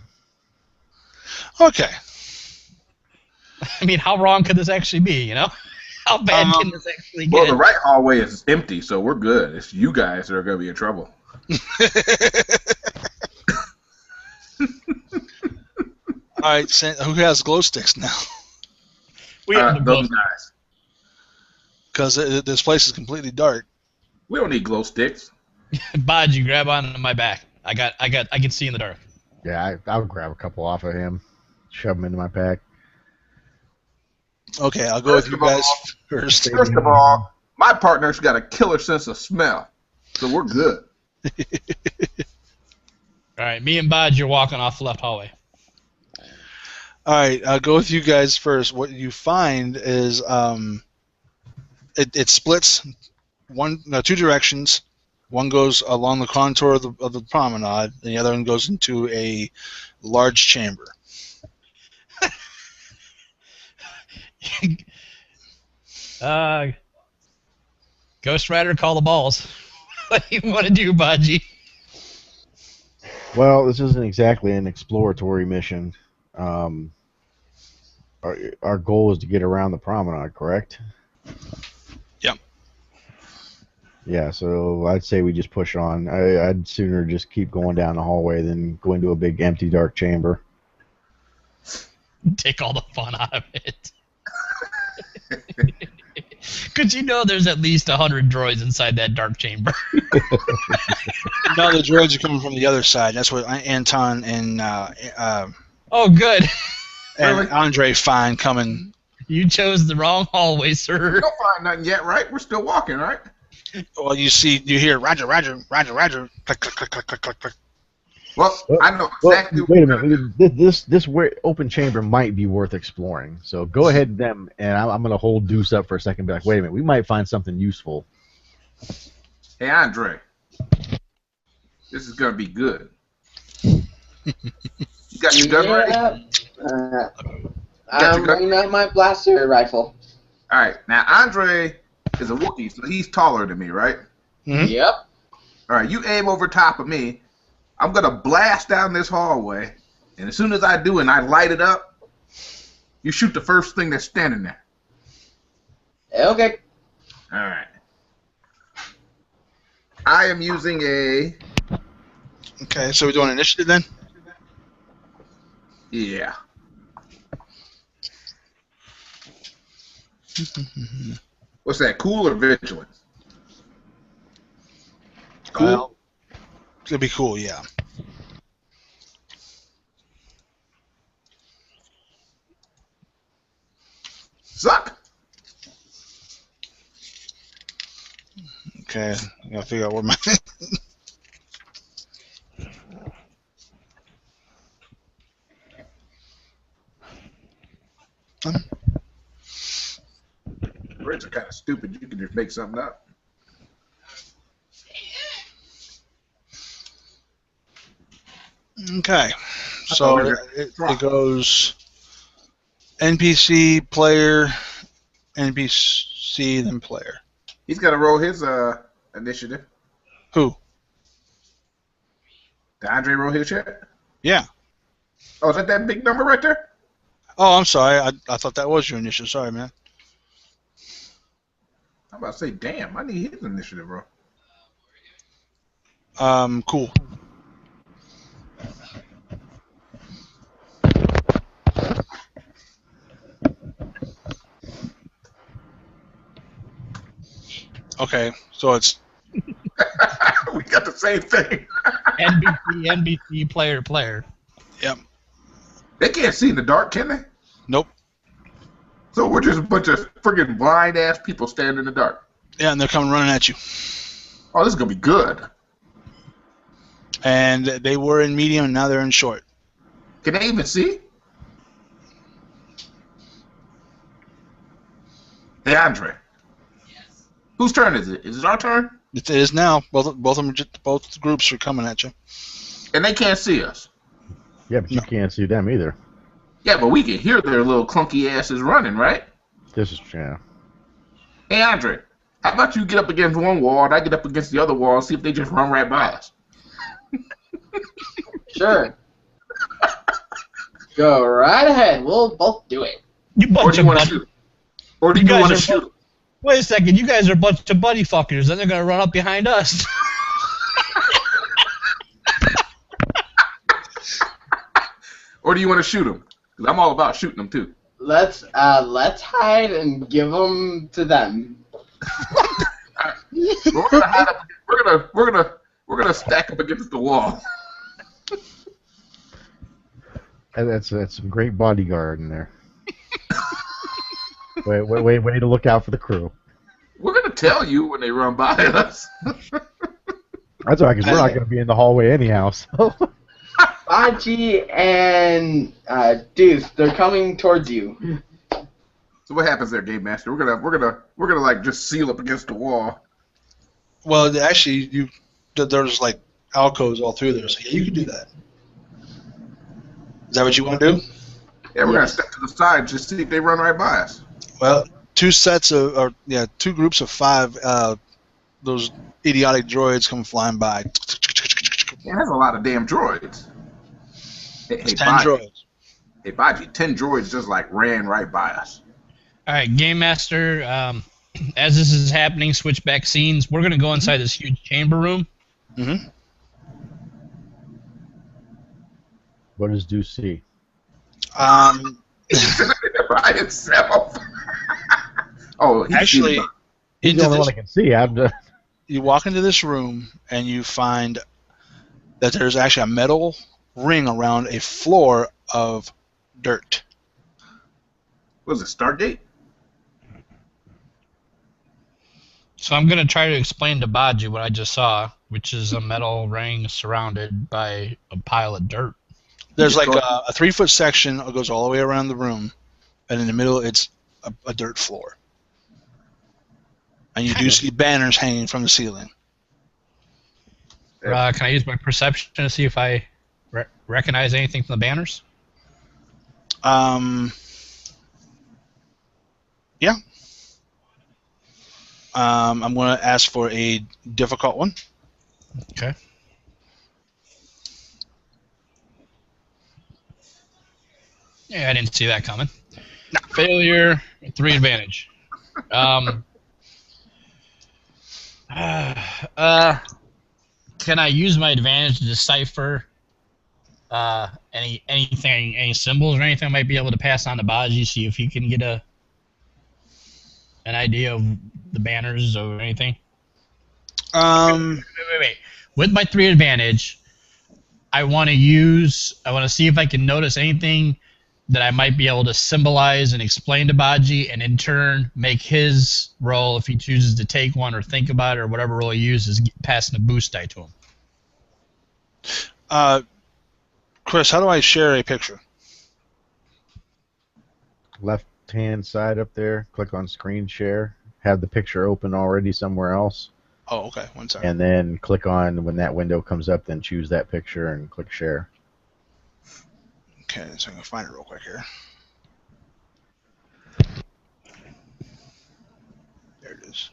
Okay. I mean, how wrong could this actually be? You know, how bad can this actually get? Well, the right hallway is empty, so we're good. It's you guys that are going to be in trouble. All right, who has glow sticks now? We have those guys. Because this place is completely dark. We don't need glow sticks. Baji, grab onto my back. I can see in the dark. Yeah, I'll grab a couple off of him, shove them into my pack. Okay, I'll go with you guys first. First of all, my partner's got a killer sense of smell, so we're good. All right, me and Baji are walking off the left hallway. All right, I'll go with you guys first. What you find is it splits two directions. One goes along the contour of the promenade, and the other one goes into a large chamber. Ghost Rider, call the balls. What do you want to do, Baji? Well, this isn't exactly an exploratory mission. Our goal is to get around the promenade, correct? Yep. Yeah, so I'd say we just push on. I'd sooner just keep going down the hallway than go into a big empty dark chamber. Take all the fun out of it. Because you know there's at least 100 droids inside that dark chamber. No, the droids are coming from the other side. That's what Anton and Oh, good. and Andre find coming. You chose the wrong hallway, sir. We don't find nothing yet, right? We're still walking, right? Well, you hear Roger, Roger, Roger, Roger, click, click, click, click, click, click, click. Well, I know exactly. Wait a minute. This open chamber might be worth exploring. So go ahead, them, and I'm gonna hold Deuce up for a second. And be like, wait a minute, we might find something useful. Hey, Andre, this is gonna be good. You got your gun ready? I'm bringing out my blaster rifle. All right. Now, Andre is a Wookiee, so he's taller than me, right? Mm-hmm. Yep. All right. You aim over top of me. I'm gonna blast down this hallway, and as soon as I do and I light it up, you shoot the first thing that's standing there. Okay. All right. I am using a. Okay, so we're doing initiative then? Yeah. What's that? Cool or vigilance? Cool. Well, it'll be cool, yeah. Suck. Okay, I gotta figure out where my. Words are kind of stupid. You can just make something up. Okay, so it goes NPC, player, NPC, then player. He's got to roll his initiative. Who? Did Andre roll his yet? Yeah. Oh, is that big number right there? Oh, I'm sorry. I thought that was your initiative. Sorry, man. I'm about to say, damn, I need his initiative, bro. Cool. Okay, so it's We got the same thing. NBC, player. Yep. They can't see in the dark, can they? Nope. So we're just a bunch of friggin' blind ass people standing in the dark. Yeah, and they're coming running at you. Oh, this is gonna be good. And they were in medium, and now they're in short. Can they even see? Hey, Andre. Yes. Whose turn is it? Is it our turn? It is now. Both groups are coming at you. And they can't see us. Yeah, but you can't see them either. Yeah, but we can hear their little clunky asses running, right? This is yeah. Hey, Andre, how about you get up against one wall and I get up against the other wall and see if they just run right by us? Sure. Go right ahead. We'll both do it. You Or bunch do of you want to buddy. shoot him? Or do You you guys want to are shoot him? Wait a second. You guys are a bunch of buddy fuckers. Then they're gonna run up behind us. Or do you want to shoot him? Because I'm all about shooting them too. Let's hide and give them to them. We're gonna hide up. We're gonna stack up against the wall. And that's some great bodyguard in there. Way to look out for the crew. We're gonna tell you when they run by us. That's all right, because we're not going to be in the hallway anyhow. So. Baji and Deuce, they're coming towards you. So what happens there, Game Master? We're gonna like just seal up against the wall. Well, actually, there's like alcoves all through there, so yeah, you can do that. Is that what you want to do? Yeah, we're gonna step to the side just see if they run right by us. Well, two groups of 5. Those idiotic droids come flying by. Yeah, that's a lot of damn droids. Hey, It's 10 Baji. droids. Hey, Baji, 10 droids just like ran right by us. All right, Game Master. As this is happening, switch back scenes. We're gonna go inside this huge chamber room. Mm-hmm. What does Deuce see? By itself. Oh, Actually, He's the only one I can see. You walk into this room and you find that there's actually a metal ring around a floor of dirt. What is it, Stargate? So I'm gonna try to explain to Baji what I just saw, which is a metal ring surrounded by a pile of dirt. There's like a 3-foot section that goes all the way around the room, and in the middle it's a dirt floor. And you do see banners hanging from the ceiling. Can I use my perception to see if I recognize anything from the banners? Yeah. I'm going to ask for a difficult one. Okay. Yeah, I didn't see that coming. No. Failure, 3 advantage. Can I use my advantage to decipher any symbols or anything I might be able to pass on to Baji, see if he can get an idea of the banners or anything? Wait. With my 3 advantage, I want to see if I can notice anything that I might be able to symbolize and explain to Baji, and in turn make his role, if he chooses to take one or think about it or whatever role he uses, passing a boost die to him. Chris, how do I share a picture? Left-hand side up there, click on screen share, have the picture open already somewhere else. Oh, okay. One second. And then click on, when that window comes up, then choose that picture and click share. Okay, so I'm going to find it real quick here. There it is.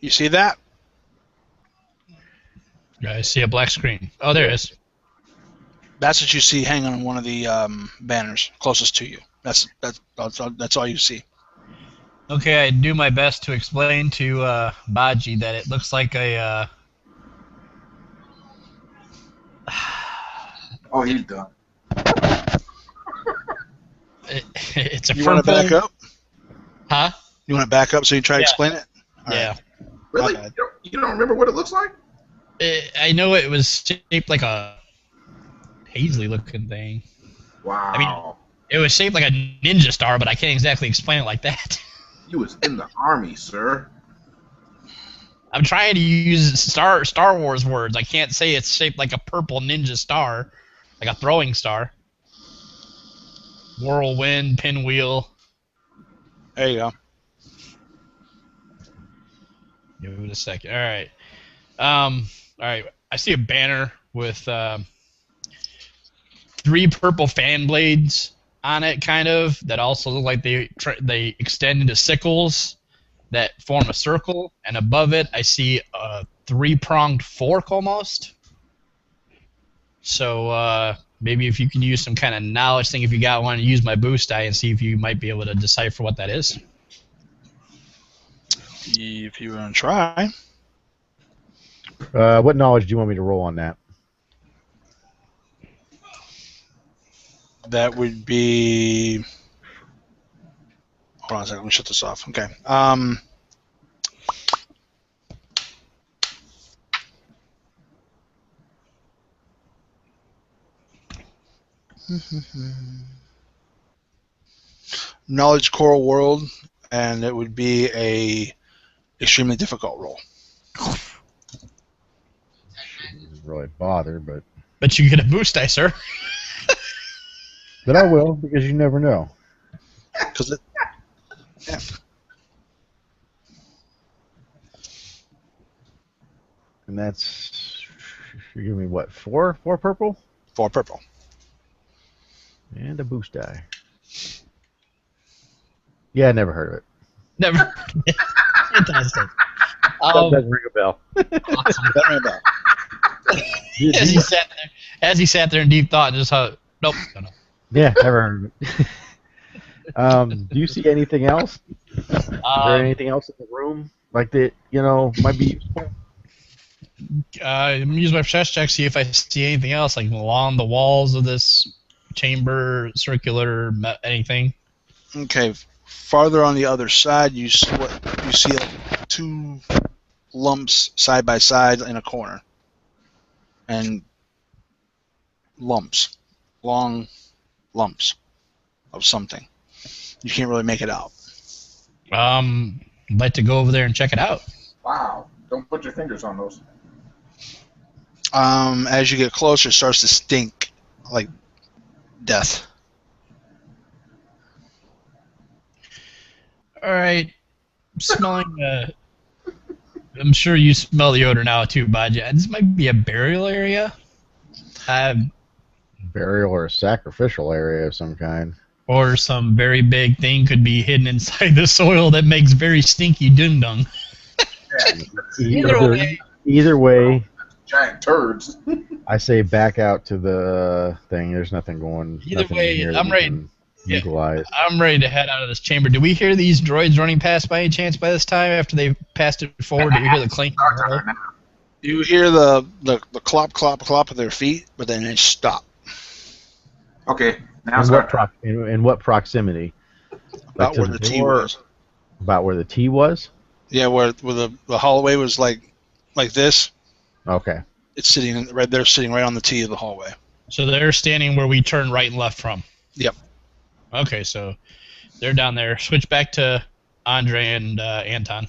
You see that? I see a black screen. Oh, there it is. That's what you see hanging on one of the banners closest to you. That's all you see. Okay, I do my best to explain to Baji that it looks like a. Oh, he's done. It's a You purple. want to back up? Huh? You want to back up so you try to explain it? All Yeah. right. Really? My bad. You don't remember what it looks like? I know it was shaped like a paisley-looking thing. Wow. I mean, it was shaped like a ninja star, but I can't exactly explain it like that. You was in the army, sir. I'm trying to use Star Wars words. I can't say it's shaped like a purple ninja star, like a throwing star. Whirlwind, pinwheel. There you go. Give it a second. All right. All right. I see a banner with 3 purple fan blades on it, kind of, that also look like they extend into sickles that form a circle, and above it I see a 3-pronged fork almost. So maybe if you can use some kind of knowledge thing, if you got one, use my boost die and see if you might be able to decipher what that is. If you want to try. What knowledge do you want me to roll on that? That would be... Hold on a second, let me shut this off. Okay. Knowledge Coral World, and it would be a extremely difficult roll. Shouldn't really bother, but you get a boost die, sir. I will, because you never know. Because it... Yeah. And that's... You're giving me what, 4? 4 purple? 4 purple. And a boost die. Yeah, I never heard of it. Never. Fantastic. That doesn't ring a bell. Awesome. Doesn't ring a bell. As he sat there in deep thought, and just nope. No. Yeah, never heard of it. Do you see anything else? Is there anything else in the room like that? Might be useful. I'm use my chest check, see if I see anything else, like along the walls of this chamber, circular, anything. Okay, farther on the other side, you see like 2 lumps side by side in a corner, and lumps, long lumps of something. You can't really make it out. I'd like to go over there and check it out. Wow. Don't put your fingers on those. As you get closer, it starts to stink like death. All right, smelling. I'm sure you smell the odor now too, Bud. This might be a burial area. Burial or a sacrificial area of some kind. Or some very big thing could be hidden inside the soil that makes very stinky dung. Either way, giant turds. I say back out to the thing. There's nothing going. Either nothing way, here that I'm we ready. can utilize. I'm ready to head out of this chamber. Do we hear these droids running past by any chance by this time after they've passed it forward? Do we hear the clink? You hear the clop, clop, clop of their feet, but then they stop. Okay, now In what proximity? About Like where to the T door? was. About where the T was? Yeah, where the hallway was like this. Okay. It's sitting right there, sitting right on the T of the hallway. So they're standing where we turn right and left from. Yep. Okay, so they're down there. Switch back to Andre and Anton.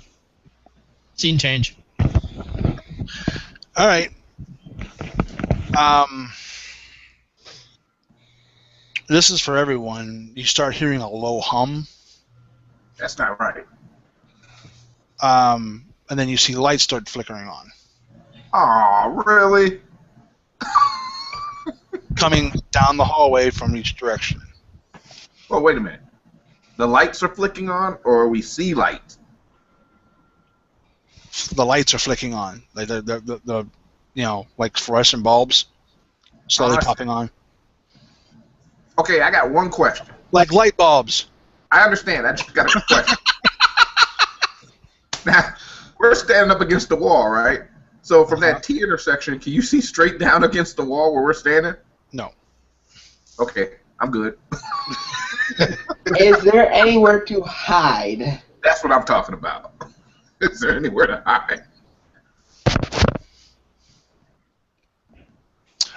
Scene change. All right. This is for everyone. You start hearing a low hum. That's not right. And then you see lights start flickering on. Aw, really? Coming down the hallway from each direction. Well, wait a minute. The lights are flicking on, or we see lights? The lights are flicking on. Like the like fluorescent bulbs slowly popping on. Okay, I got one question. Like light bulbs. I understand. I just got a question. Now, we're standing up against the wall, right? So from that T intersection, can you see straight down against the wall where we're standing? No. Okay, I'm good. Is there anywhere to hide? That's what I'm talking about. Is there anywhere to hide?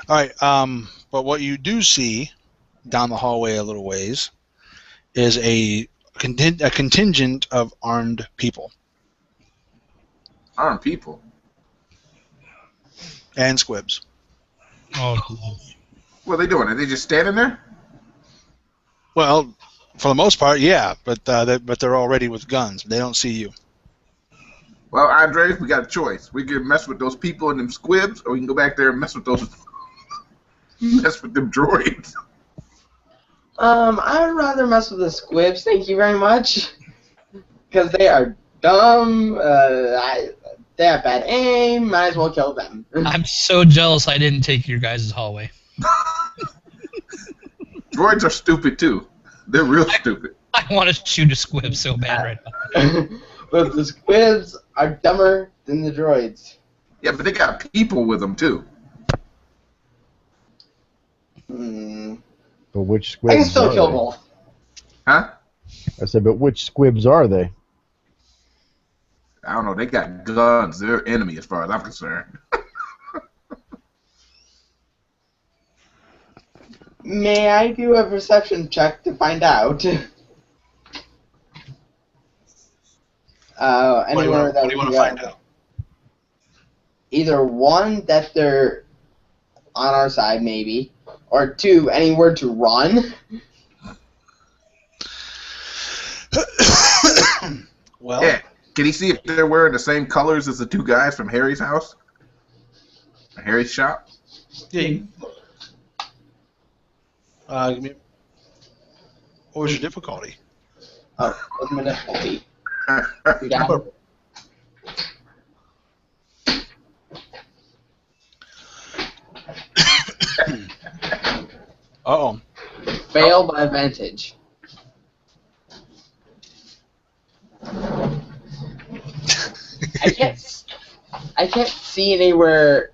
All right. But what you do see down the hallway a little ways is a contingent of armed people. Armed people? And squibs. Oh. What are they doing? Are they just standing there? Well, for the most part, yeah, but they're already with guns. They don't see you. Well, Andre, we got a choice. We can mess with those people and them squibs, or we can go back there and mess with those. Mess with them droids. I would rather mess with the squibs, thank you very much. Because they are dumb, they have bad aim, might as well kill them. I'm so jealous I didn't take your guys' hallway. Droids are stupid too. They're real stupid. I want to shoot a squib so bad right now. But the squibs are dumber than the droids. Yeah, but they got people with them too. But which I squibs can still are kill they? both. Huh? I said, but which squibs are they? I don't know. They got guns. They're enemy as far as I'm concerned. May I do a perception check to find out? What do you Anywhere that want we to go. find out? Either one, that they're on our side, maybe, or two, anywhere to run. Well, Yeah. Can he see if they're wearing the same colors as the two guys from Harry's house? Or Harry's shop? yeah. Give me- what was your difficulty? Oh, what's my difficulty? Uh-oh. Fail by advantage. I can't see anywhere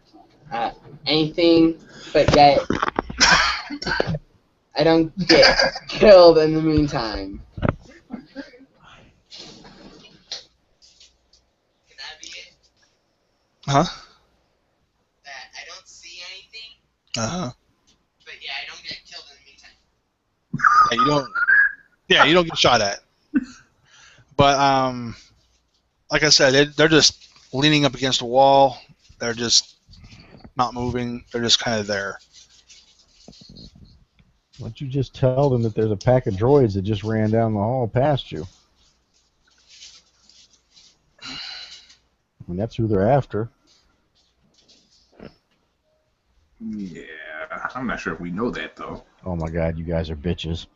anything, but yet I don't get killed in the meantime. Can that be it? Huh? That I don't see anything, Uh-huh. but yeah, I don't get killed in the meantime. Yeah, you don't. Yeah, you don't get shot at. But like I said, they're just leaning up against a wall. They're just not moving. They're just kind of there. Why don't you just tell them that there's a pack of droids that just ran down the hall past you? I mean, that's who they're after. Yeah, I'm not sure if we know that though. Oh my god, you guys are bitches.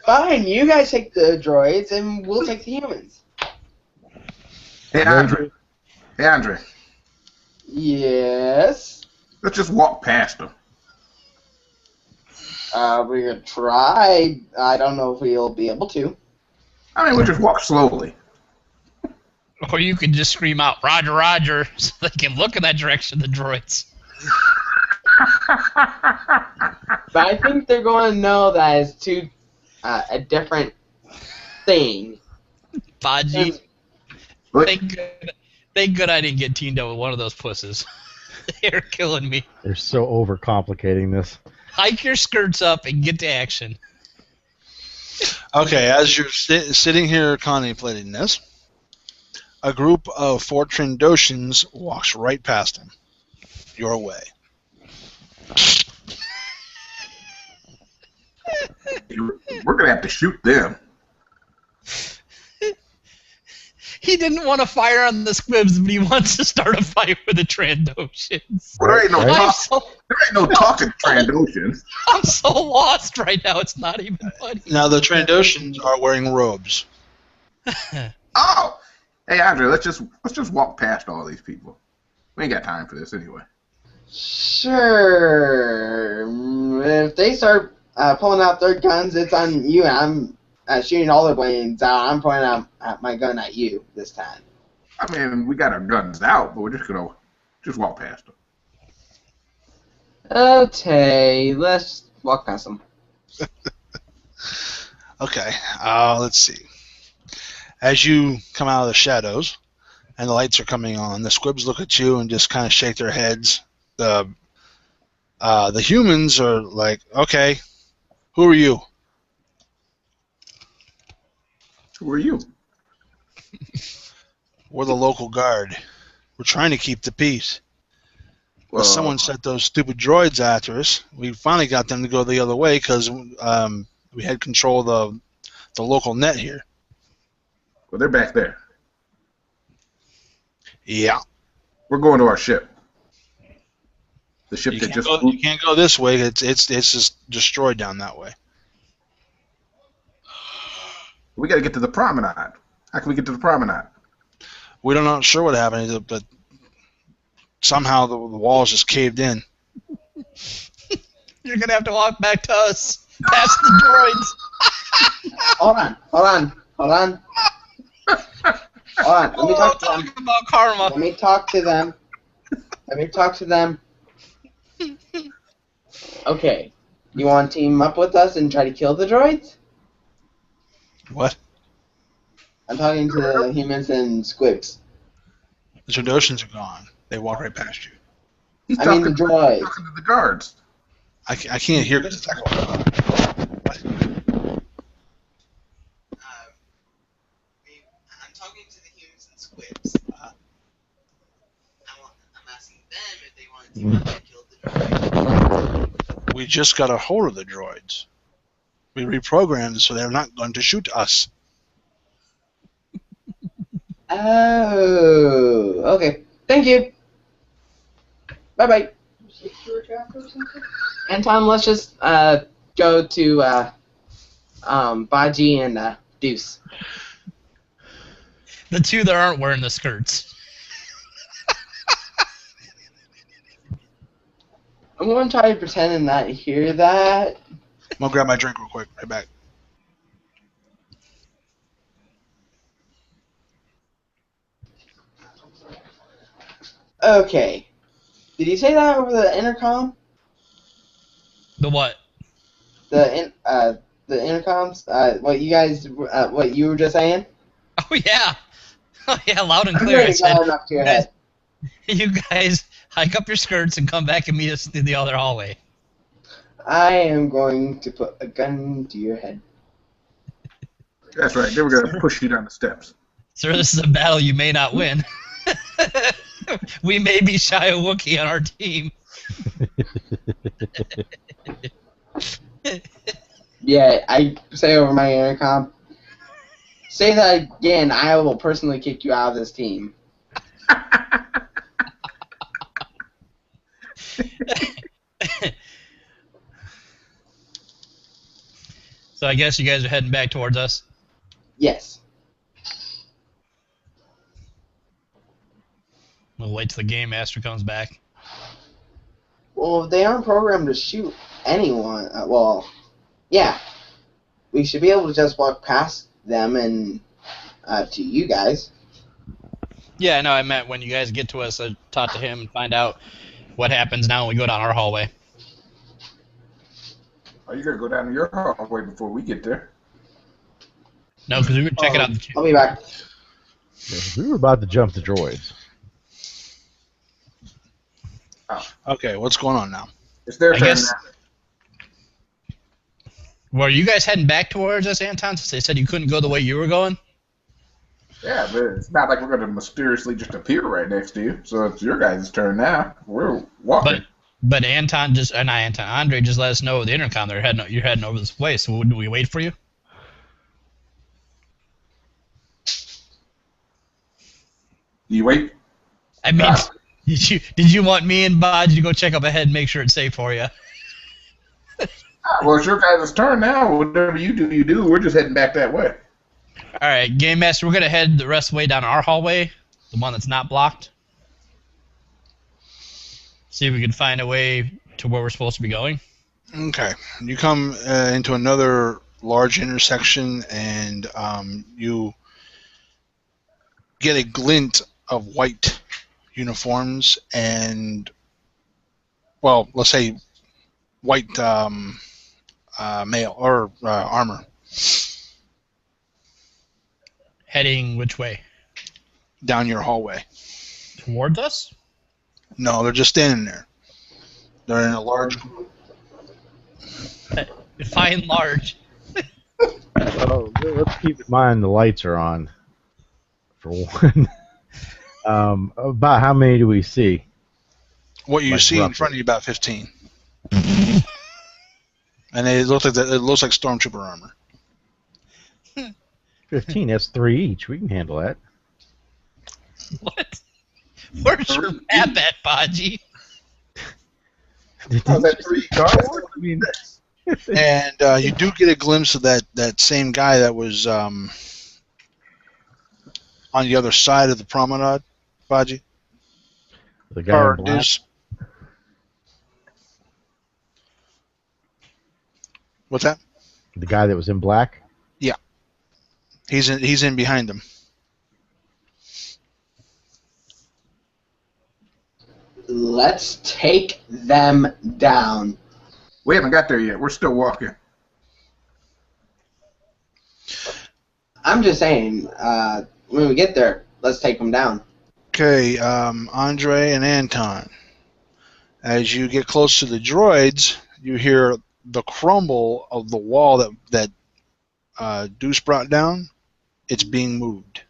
Fine, you guys take the droids, and we'll take the humans. Hey, Andre. Hey, Andre. Yes. Let's just walk past them. We could try. I don't know if we'll be able to. I mean, we'll just walk slowly. Or you can just scream out, Roger, Roger, so they can look in that direction, the droids. But I think they're going to know that it's a different thing. Baji, thank good I didn't get teamed up with one of those pusses. They're killing me. They're so overcomplicating this. Hike your skirts up and get to action. Okay, as you're sitting here contemplating this, a group of 4 Trandoshans walks right past him, your way. We're going to have to shoot them. He didn't want to fire on the squibs, but he wants to start a fight with the Trandoshans. Well, there ain't no, there ain't no talking Trandoshans. I'm so lost right now, it's not even funny. Now, the Trandoshans are wearing robes. Oh! Hey, Andre, let's just walk past all these people. We ain't got time for this anyway. Sure. If they start pulling out their guns, it's on you, and I'm shooting all the blades out. I'm pointing out my gun at you this time. I mean, we got our guns out, but we're just going to walk past them. Okay, let's walk past them. Okay, let's see. As you come out of the shadows and the lights are coming on, the squibs look at you and just kind of shake their heads. The humans are like, okay, who are you? Who are you? We're the local guard. We're trying to keep the peace. Well, someone sent those stupid droids after us. We finally got them to go the other way because we had control of the local net here. Well, they're back there. Yeah. We're going to our ship. The ship You that can't, just go, you can't go this way. It's just destroyed down that way. We got to get to the promenade. How can we get to the promenade? We're not sure what happened, but somehow the walls just caved in. You're gonna have to walk back to us, past the droids. Hold on. Let me talk to them. Talking about karma. Let me talk to them. Okay. You want to team up with us and try to kill the droids? What? I'm talking to the humans and squibs. The Trandoshan's are gone. They walk right past you. He's I mean the droids. talking to the guards. I can't hear because it's echoing. I'm talking to the humans and squibs. I'm asking them if they want to team up and kill the droid. We just got a hold of the droids. We reprogrammed so they're not going to shoot us. Oh, okay. Thank you. Bye-bye. Anton, let's just go to Baji and Deuce. The two that aren't wearing the skirts. I'm going to try to pretend and not hear that. I'm going to grab my drink real quick. Right back. Okay. Did you say that over the intercom? The what? The intercoms? What you were just saying? Oh yeah. Oh yeah, loud and I'm clear. ready I to said, go up to your head. you guys hike up your skirts and come back and meet us through the other hallway. I am going to put a gun to your head. That's right. They were going to push you down the steps. Sir, this is a battle you may not win. We may be shy of Wookiee on our team. Yeah, I say over my intercom. Say that again, I will personally kick you out of this team. So I guess you guys are heading back towards us. Yes. We'll wait till the game master comes back. Well, they aren't programmed to shoot anyone. Yeah. We should be able to just walk past them and to you guys. Yeah, no, I meant when you guys get to us, talk to him and find out what happens now when we go down our hallway. Are you going to go down to your hallway before we get there? No, because we were checking out I'll be back. We were about to jump the droids. Okay, what's going on now? It's their I turn guess- now. Were you guys heading back towards us, Anton, since they said you couldn't go the way you were going? Yeah, but it's not like we're going to mysteriously just appear right next to you. So it's your guys' turn now. We're walking. But Andre just let us know over the intercom you're heading over this way. So do we wait for you? You wait. I mean, did you want me and Bodge to go check up ahead and make sure it's safe for you? Well, it's your guys' turn now. Whatever you do, you do. We're just heading back that way. All right, Game Master, we're going to head the rest of the way down our hallway, the one that's not blocked. See if we can find a way to where we're supposed to be going. Okay. You come into another large intersection, and you get a glint of white uniforms and, well, let's say white mail or armor. Heading which way? Down your hallway. Towards us? No, they're just standing there. They're in a large group. Define large. So let's keep in mind the lights are on, for one. About how many do we see? What you Like see in roughly. front of you, about 15. And it looks like stormtrooper armor. 15, that's 3 each. We can handle that. What? Where's your map at, Baji? Oh, that 3 Star Wars? I mean, And you do get a glimpse of that same guy that was on the other side of the promenade, Baji. the guy Or in black. Deuce. What's that? The guy that was in black. He's in behind them. Let's take them down. We haven't got there yet. We're still walking. I'm just saying, when we get there, let's take them down. Okay, Andre and Anton. As you get close to the droids, you hear the crumble of the wall that Deuce brought down. It's being moved.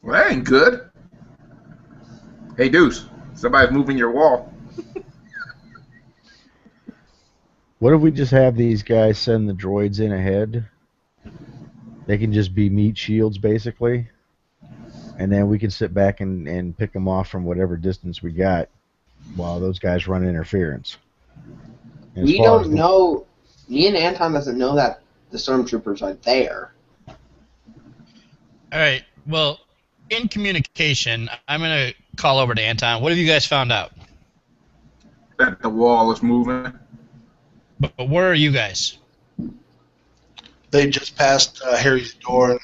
Well, that ain't good. Hey, Deuce, somebody's moving your wall. What if we just have these guys send the droids in ahead? They can just be meat shields, basically. And then we can sit back and pick them off from whatever distance we got while those guys run interference. And as We far as don't know. Me and Anton doesn't know that the stormtroopers are there. All right. Well, in communication, I'm going to call over to Anton. What have you guys found out? That the wall is moving. But where are you guys? They just passed Harry's door, and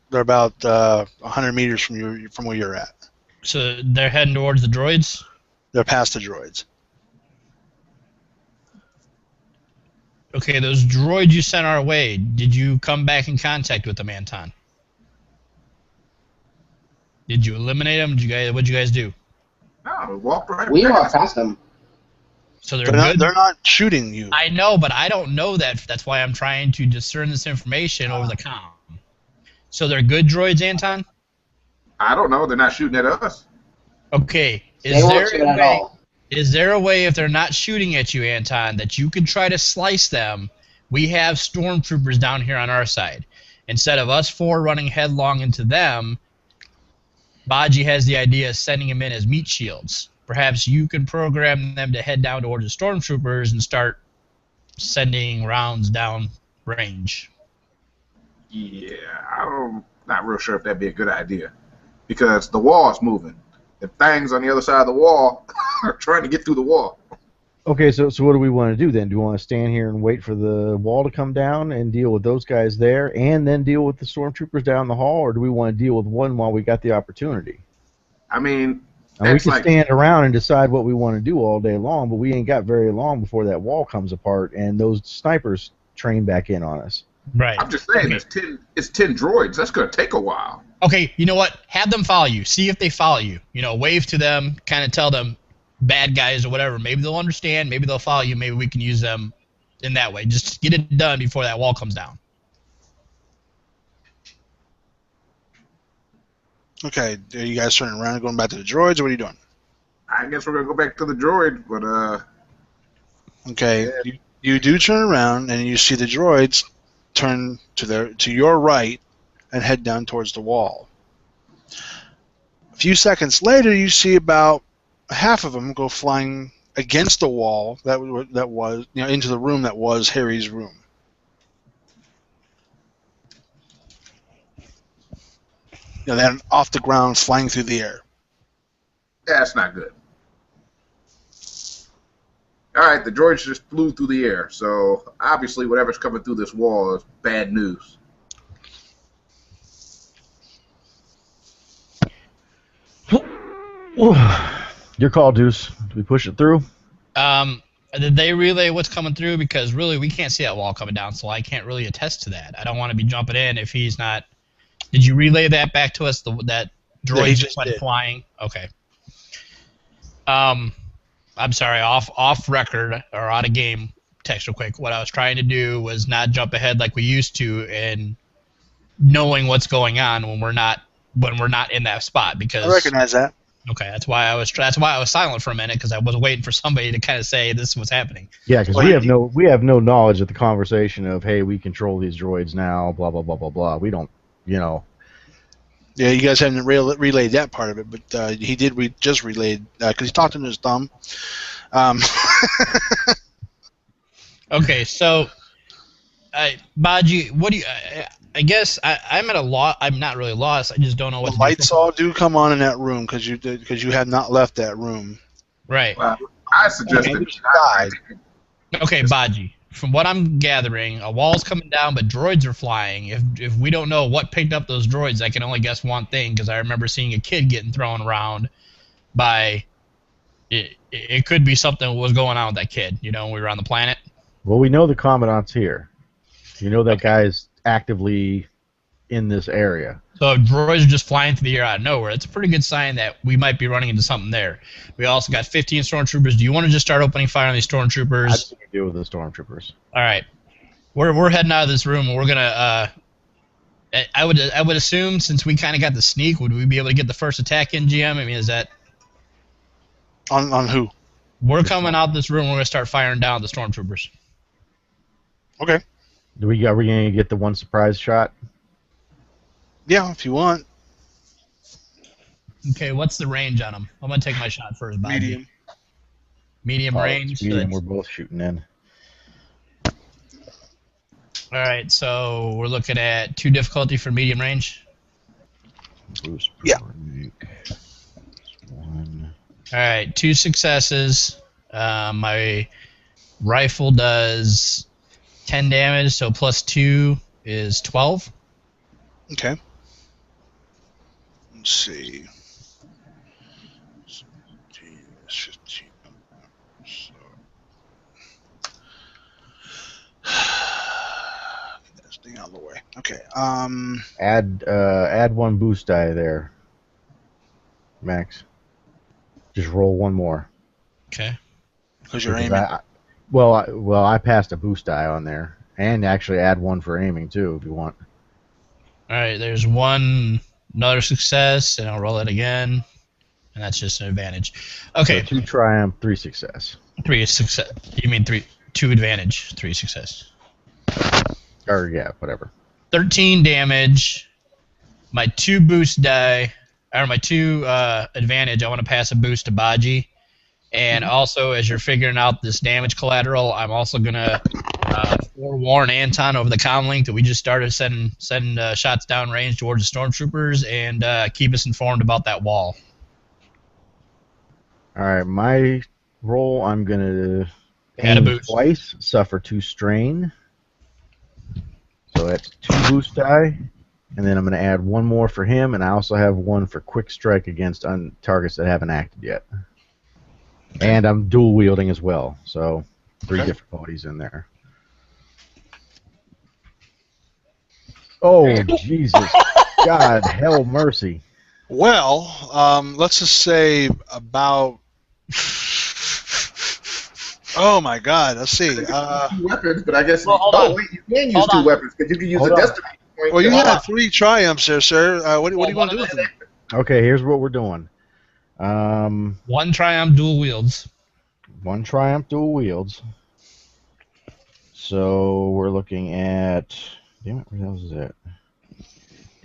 they're about 100 meters from where you're at. So they're heading towards the droids? They're past the droids. Okay, those droids you sent our way, did you come back in contact with them, Anton? Did you eliminate them? What'd you guys do? No, we walked right We past walked past them. So They're not shooting you. I know, but I don't know that. That's why I'm trying to discern this information over the comm. So they're good droids, Anton? I don't know. They're not shooting at us. Okay. They won't shoot at all. Is there a way, if they're not shooting at you, Anton, that you can try to slice them? We have stormtroopers down here on our side. Instead of us 4 running headlong into them, Baji has the idea of sending them in as meat shields. Perhaps you can program them to head down towards the stormtroopers and start sending rounds down range. Yeah, I'm not real sure if that'd be a good idea. Because the wall is moving. The things on the other side of the wall are trying to get through the wall. Okay, so what do we want to do then? Do we want to stand here and wait for the wall to come down and deal with those guys there and then deal with the stormtroopers down the hall, or do we want to deal with one while we got the opportunity? I mean, And we can stand around and decide what we want to do all day long, but we ain't got very long before that wall comes apart and those snipers train back in on us. Right. I'm just saying, Okay. it's 10 droids. That's going to take a while. Okay, you know what? Have them follow you. See if they follow you. You know, wave to them, kind of tell them bad guys or whatever. Maybe they'll understand. Maybe they'll follow you. Maybe we can use them in that way. Just get it done before that wall comes down. Okay, are you guys turning around and going back to the droids, or what are you doing? I guess we're going to go back to the droid, but Okay, you do turn around and you see the droids turn to your right and head down towards the wall. A few seconds later, you see about half of them go flying against the wall that was into the room that was Harry's room. Then off the ground, flying through the air. that's not good. All right, the droids just flew through the air, so obviously whatever's coming through this wall is bad news. Your call, Deuce. Do we push it through? Did they relay what's coming through? Because really, we can't see that wall coming down, so I can't really attest to that. I don't want to be jumping in if he's not. Did you relay that back to us? That droid he just just went did. flying. Okay. I'm sorry. Off record or out of game. Text real quick. What I was trying to do was not jump ahead like we used to, and knowing what's going on when we're not in that spot. Because I recognize that. Okay, that's why I was silent for a minute, because I was waiting for somebody to kind of say this is what's happening. Yeah, because we have no knowledge of the conversation of, hey, we control these droids now, blah blah blah blah blah. We don't, Yeah, you guys haven't relayed that part of it, but he did just relayed because he talked into his thumb. Okay, so, Baji, what do you? I guess I'm at a loss. I'm not really lost. I just don't know what The to do. lights all do come on in that room because you have not left that room. Right. Well, I suggested And you died. Okay, Baji. From what I'm gathering, a wall's coming down, but droids are flying. If we don't know what picked up those droids, I can only guess one thing because I remember seeing a kid getting thrown around by. It could be something that was going on with that kid. You know, when we were on the planet. Well, we know the Commandant's here. You know that guy's actively in this area. So if droids are just flying through the air out of nowhere, it's a pretty good sign that we might be running into something there. We also got 15 stormtroopers. Do you want to just start opening fire on these stormtroopers? I think we deal with the stormtroopers. All right, we're heading out of this room, and we're gonna. I would assume since we kind of got the sneak, would we be able to get the first attack in, GM? I mean, is that on who? We're coming out this room. We're gonna start firing down the stormtroopers. Okay. Are we gonna get the one surprise shot? Yeah, if you want. Okay, what's the range on them? I'm gonna take my shot first. Bobby. Medium. Medium range. Medium. We're both shooting in. All right, so we're looking at 2 difficulty for medium range. Boost. Yeah. 1. All right, 2 successes. My rifle does 10 damage, so plus 2 is 12. Okay. Let's see. 17, 15. So. Get this thing out of the way. Okay. Add 1 boost die there, Max. Just roll 1 more. Okay. Because you're aiming. I passed a boost die on there, and actually add 1 for aiming too if you want. All right, there's another success, and I'll roll it again, and that's just an advantage. Okay. So 2 triumph, 3 success. 3 success. You mean 2 advantage, 3 success. Or yeah, whatever. 13 damage. My 2 boost die, or my 2 advantage. I want to pass a boost to Baji, and also as you're figuring out this damage collateral, I'm also gonna forewarn Anton over the comm link that we just started sending shots downrange towards the stormtroopers, and keep us informed about that wall. All right, my roll. I'm gonna Add a aim boost. twice, suffer 2 strain. So that's 2 boost die, and then I'm gonna add 1 more for him, and I also have 1 for quick strike against targets that haven't acted yet. And I'm dual wielding as well, so 3 difficulties in there. Oh, Jesus. God, hell mercy. Well, let's just say about. Oh my God! Let's see. 2 weapons, but I guess. Well, hold on. Wait, you can use Hold 2 on. weapons because you can use Hold a on. destiny point. Well, you to- had 3 triumphs there, sir. What do you want to do with them? Okay, here's what we're doing. 1 triumph dual wields. 1 triumph dual wields. So we're looking at. Damn it, where the hell is that?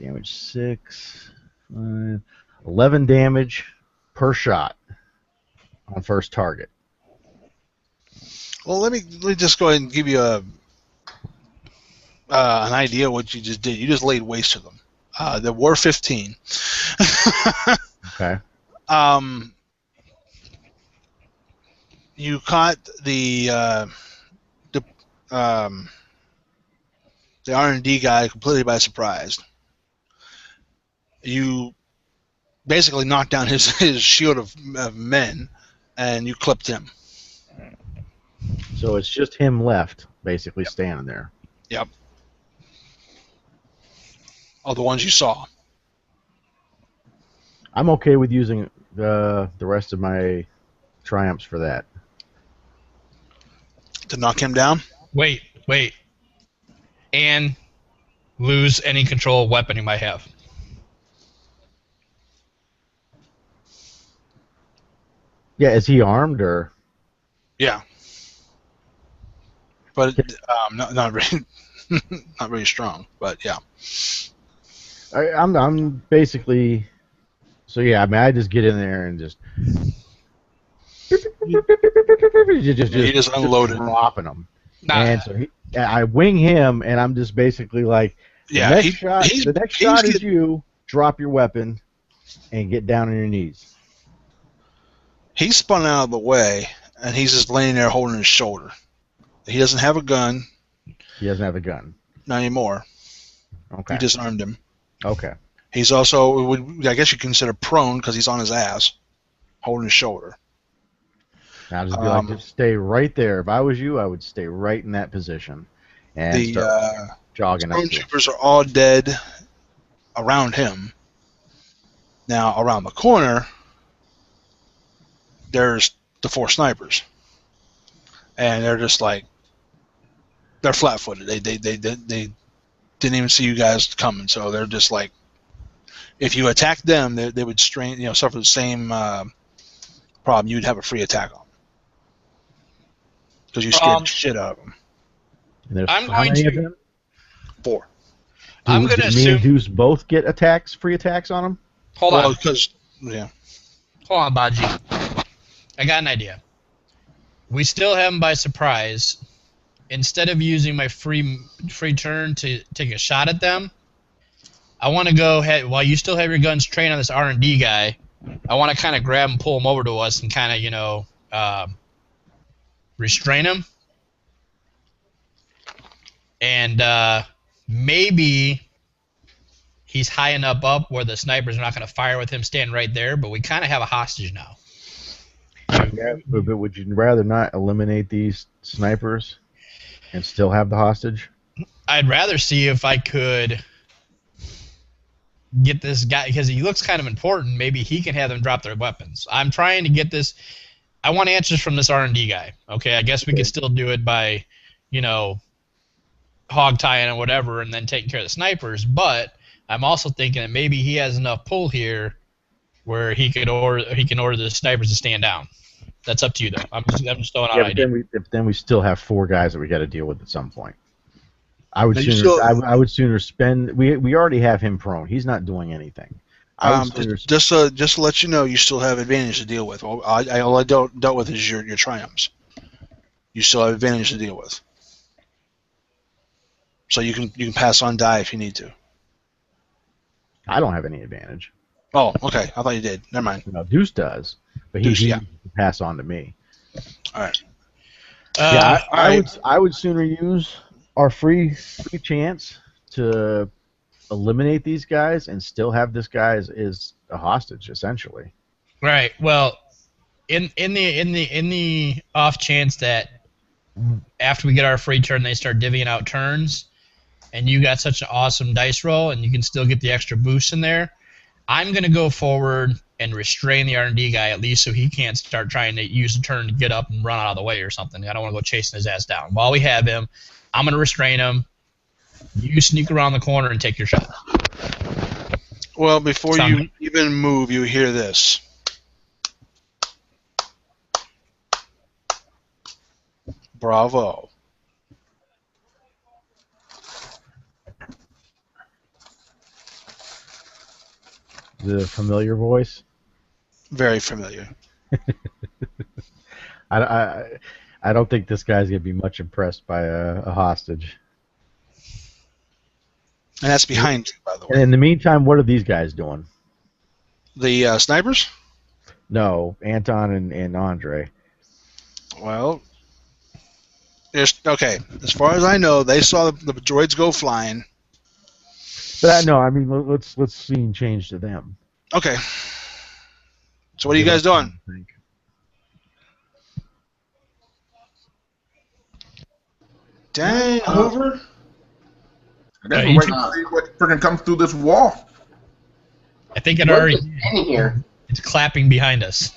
Damage 6, 5, 11 damage per shot on first target. Well, let me just go ahead and give you an idea of what you just did. You just laid waste to them. There were 15. Okay. You caught the R&D guy completely by surprise. You basically knocked down his shield of men, and you clipped him. So it's just him left, basically standing there. Yep. Oh, the ones you saw. I'm okay with using the rest of my triumphs for that. To knock him down? Wait. And lose any control of weapon you might have. Yeah, is he armed or? Yeah. But not very, not very strong. But yeah. I'm basically. So yeah, I mean, I just get in there and just You just unloaded. dropping them. Nah, And so I wing him, and I'm just basically like, the Yeah, next he's shot is getting- you. Drop your weapon and get down on your knees. He spun out of the way, and he's just laying there holding his shoulder. He doesn't have a gun. He doesn't have a gun. Not anymore. Okay. You disarmed him. Okay. He's also, I guess you consider prone because he's on his ass, holding his shoulder. I'll just be like, just stay right there. If I was you, I would stay right in that position and The start jogging up to him. stormtroopers are all dead around him. Now, around the corner, there's the 4 snipers. And they're just like, they're flat-footed. They didn't even see you guys coming, so they're just like, if you attack them, they would suffer the same problem. You'd have a free attack on them. Because you scared the shit out of them. And there's I'm how going many to- of them? 4. I'm Do gonna me assume. and Deuce both get free attacks on them? Hold Well, on. because, yeah. Hold on, Baji. I got an idea. We still have him by surprise. Instead of using my free turn to take a shot at them, I want to go ahead while you still have your guns trained on this R&D guy. I want to kind of grab him, pull him over to us, and kind of restrain him. And maybe he's high enough up where the snipers are not going to fire with him standing right there. But we kind of have a hostage now. Yeah, but would you rather not eliminate these snipers and still have the hostage? I'd rather see if I could get this guy, because he looks kind of important. Maybe he can have them drop their weapons. I'm trying to get this. I want answers from this R&D guy. Okay, I guess we could still do it by, hog tying or whatever, and then taking care of the snipers. But I'm also thinking that maybe he has enough pull here where he can order the snipers to stand down. That's up to you, though. I'm just throwing out Yeah, ideas. but then we still have 4 guys that we got to deal with at some point. I would Now, you sooner still- I would sooner spend. We already have him prone. He's not doing anything. I would sooner Just to let you know, you still have advantage to deal with. All I dealt with is your triumphs. You still have advantage to deal with. So you can pass on die if you need to. I don't have any advantage. Oh, okay. I thought you did. Never mind. No, Deuce does, but Deuce, he yeah. can pass on to me. All right. Yeah, all right. I would sooner use our free chance to eliminate these guys and still have this guy as a hostage, essentially. Right. Well, in the off chance that after we get our free turn, they start divvying out turns, and you got such an awesome dice roll, and you can still get the extra boost in there, I'm gonna go forward and restrain the R&D guy at least so he can't start trying to use a turn to get up and run out of the way or something. I don't want to go chasing his ass down. While we have him, I'm gonna restrain him. You sneak around the corner and take your shot. Well, before Sound you even move, you hear this. Bravo. The familiar voice. Very familiar. I don't think this guy's gonna be much impressed by a hostage. And that's behind you, by the And way. in the meantime, what are these guys doing? The snipers? No, Anton and Andre. Well, okay. As far as I know, they saw the droids go flying. But no, I mean let's scene change to them. Okay. So what are you guys doing? Dang, Hoover. I guess Yeah, we're you waiting to see what freaking comes through this wall. I think it What's already in here? it's clapping behind us.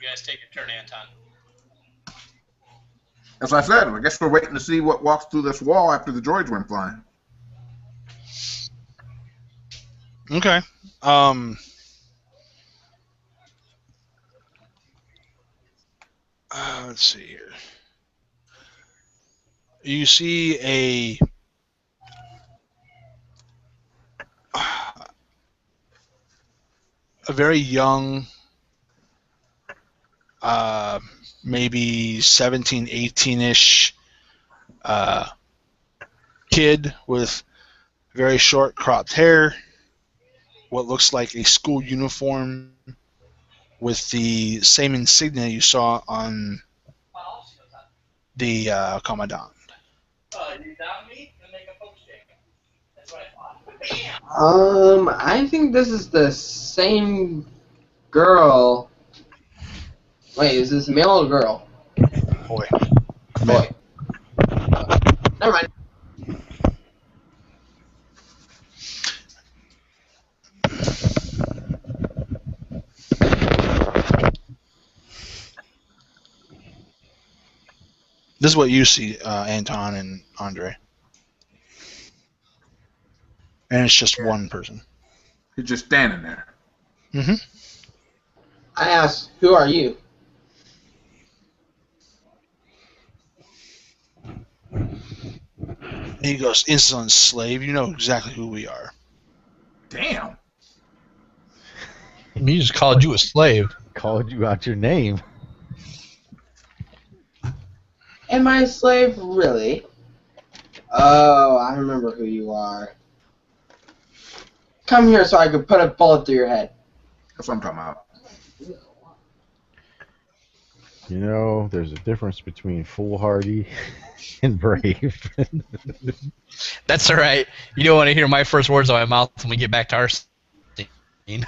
You guys take your turn, Anton. As I said, I guess we're waiting to see what walks through this wall after the droids went flying. Okay. Let's see here. You see a very young, maybe 17, 18-ish kid with very short cropped hair, what looks like a school uniform with the same insignia you saw on the Commandant. I think this is the same girl. Wait, is this male or girl? Boy. Boy. Never mind. This is what you see, Anton and Andre. And it's just one person. He's just standing there. Mm-hmm. I asked, who are you? And he goes, insolent slave, you know exactly who we are. Damn. He just called you a slave. Called you out your name. Am I a slave? Really? Oh, I remember who you are. Come here so I can put a bullet through your head. That's what I'm talking about. You know, there's a difference between foolhardy and brave. That's all right. You don't want to hear my first words out of my mouth when we get back to our scene.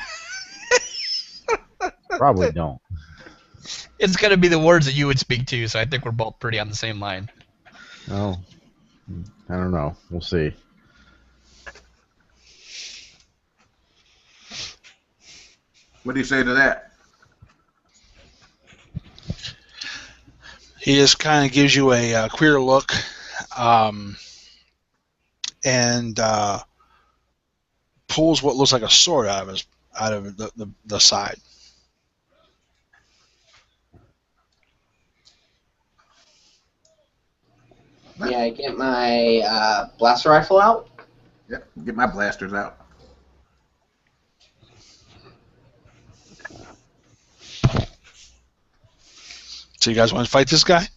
Probably don't. It's going to be the words that you would speak to, so I think we're both pretty on the same line. Oh, I don't know. We'll see. What do you say to that? He just kind of gives you a queer look, and pulls what looks like a sword out of the side. Yeah, I get my blaster rifle out. Yep, get my blasters out. So you guys want to fight this guy?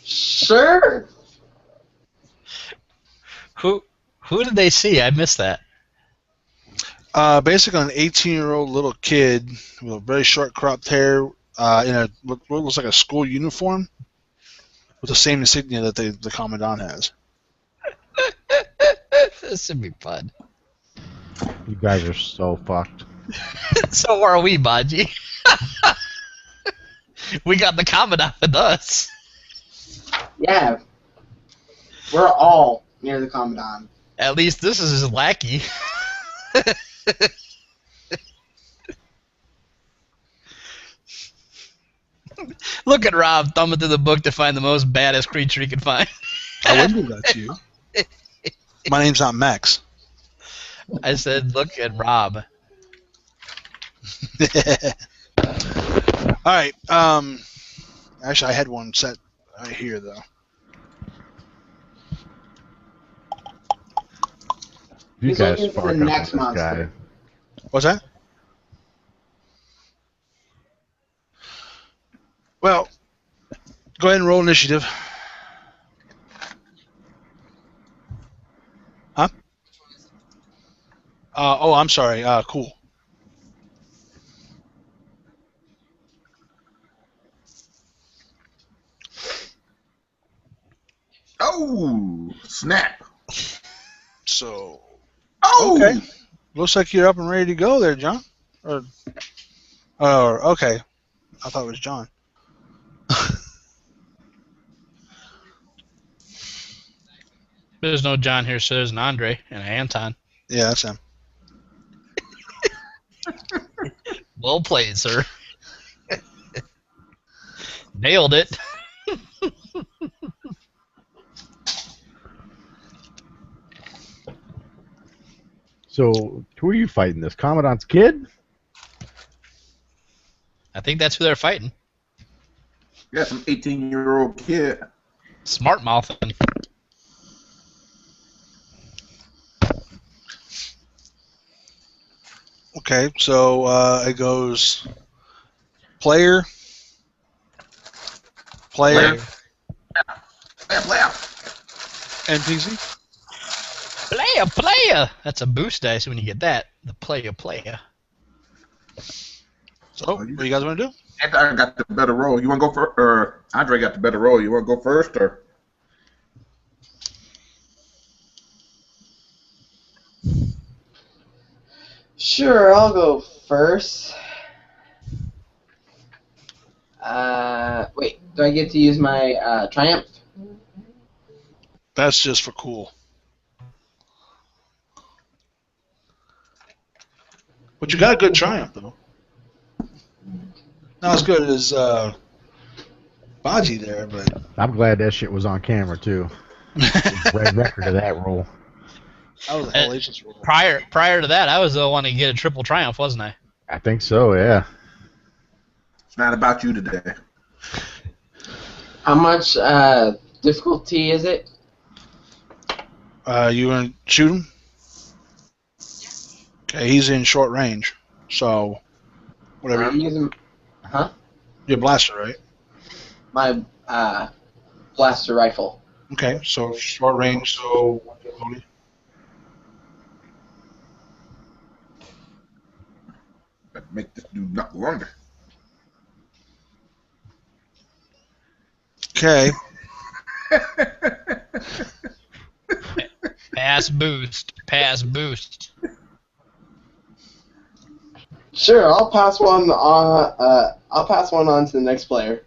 Sure. Who did they see? I missed that. Basically, an 18-year-old little kid with a very short cropped hair in what looks like a school uniform with the same insignia that the Commandant has. This should be fun. You guys are so fucked. So are we, Baji. We got the Commandant with us. Yeah. We're all near the Commandant. At least this is his lackey. Look at Rob thumbing through the book to find the most baddest creature he could find. I wouldn't do that to you. My name's not Max. I said, look at Rob. All right. Actually, I had one set right here, though. You He's guys looking for spark the up next with this monster. guy. What's that? Well, go ahead and roll initiative. Huh? Oh, I'm sorry. Cool. Oh, snap. So, Oh, okay. Looks like you're up and ready to go there, John. Or okay. I thought it was John. There's no John here, so there's an Andre and an Anton. Yeah, that's him. Well played, sir. Nailed it. So, who are you fighting? This Commandant's kid? I think that's who they're fighting. got some 18-year-old kid. Smart mouthing. Okay, so it goes player, Player. NPC. Player. That's a boost dice when you get that. The player. So, what do you guys want to do? I got the better roll. You want to go first? Or Andre got the better roll. You want to go first? Or Sure, I'll go first. Wait, do I get to use my triumph? That's just for cool. But you got a good triumph, though. Not as good as Baji there, but I'm glad that shit was on camera too. Red record of that roll. that was a hellacious roll. Prior to that, I was the one to get a triple triumph, wasn't I? I think so. Yeah. it's not about you today. How much difficulty is it? You want to shoot him? Okay, he's in short range, so whatever. I'm using, Your blaster, right? my blaster rifle. Okay, so short range, so what's your difficulty? Let's make this dude not longer. Okay, Pass boost. Sure, I'll pass one on. I'll pass one on to the next player.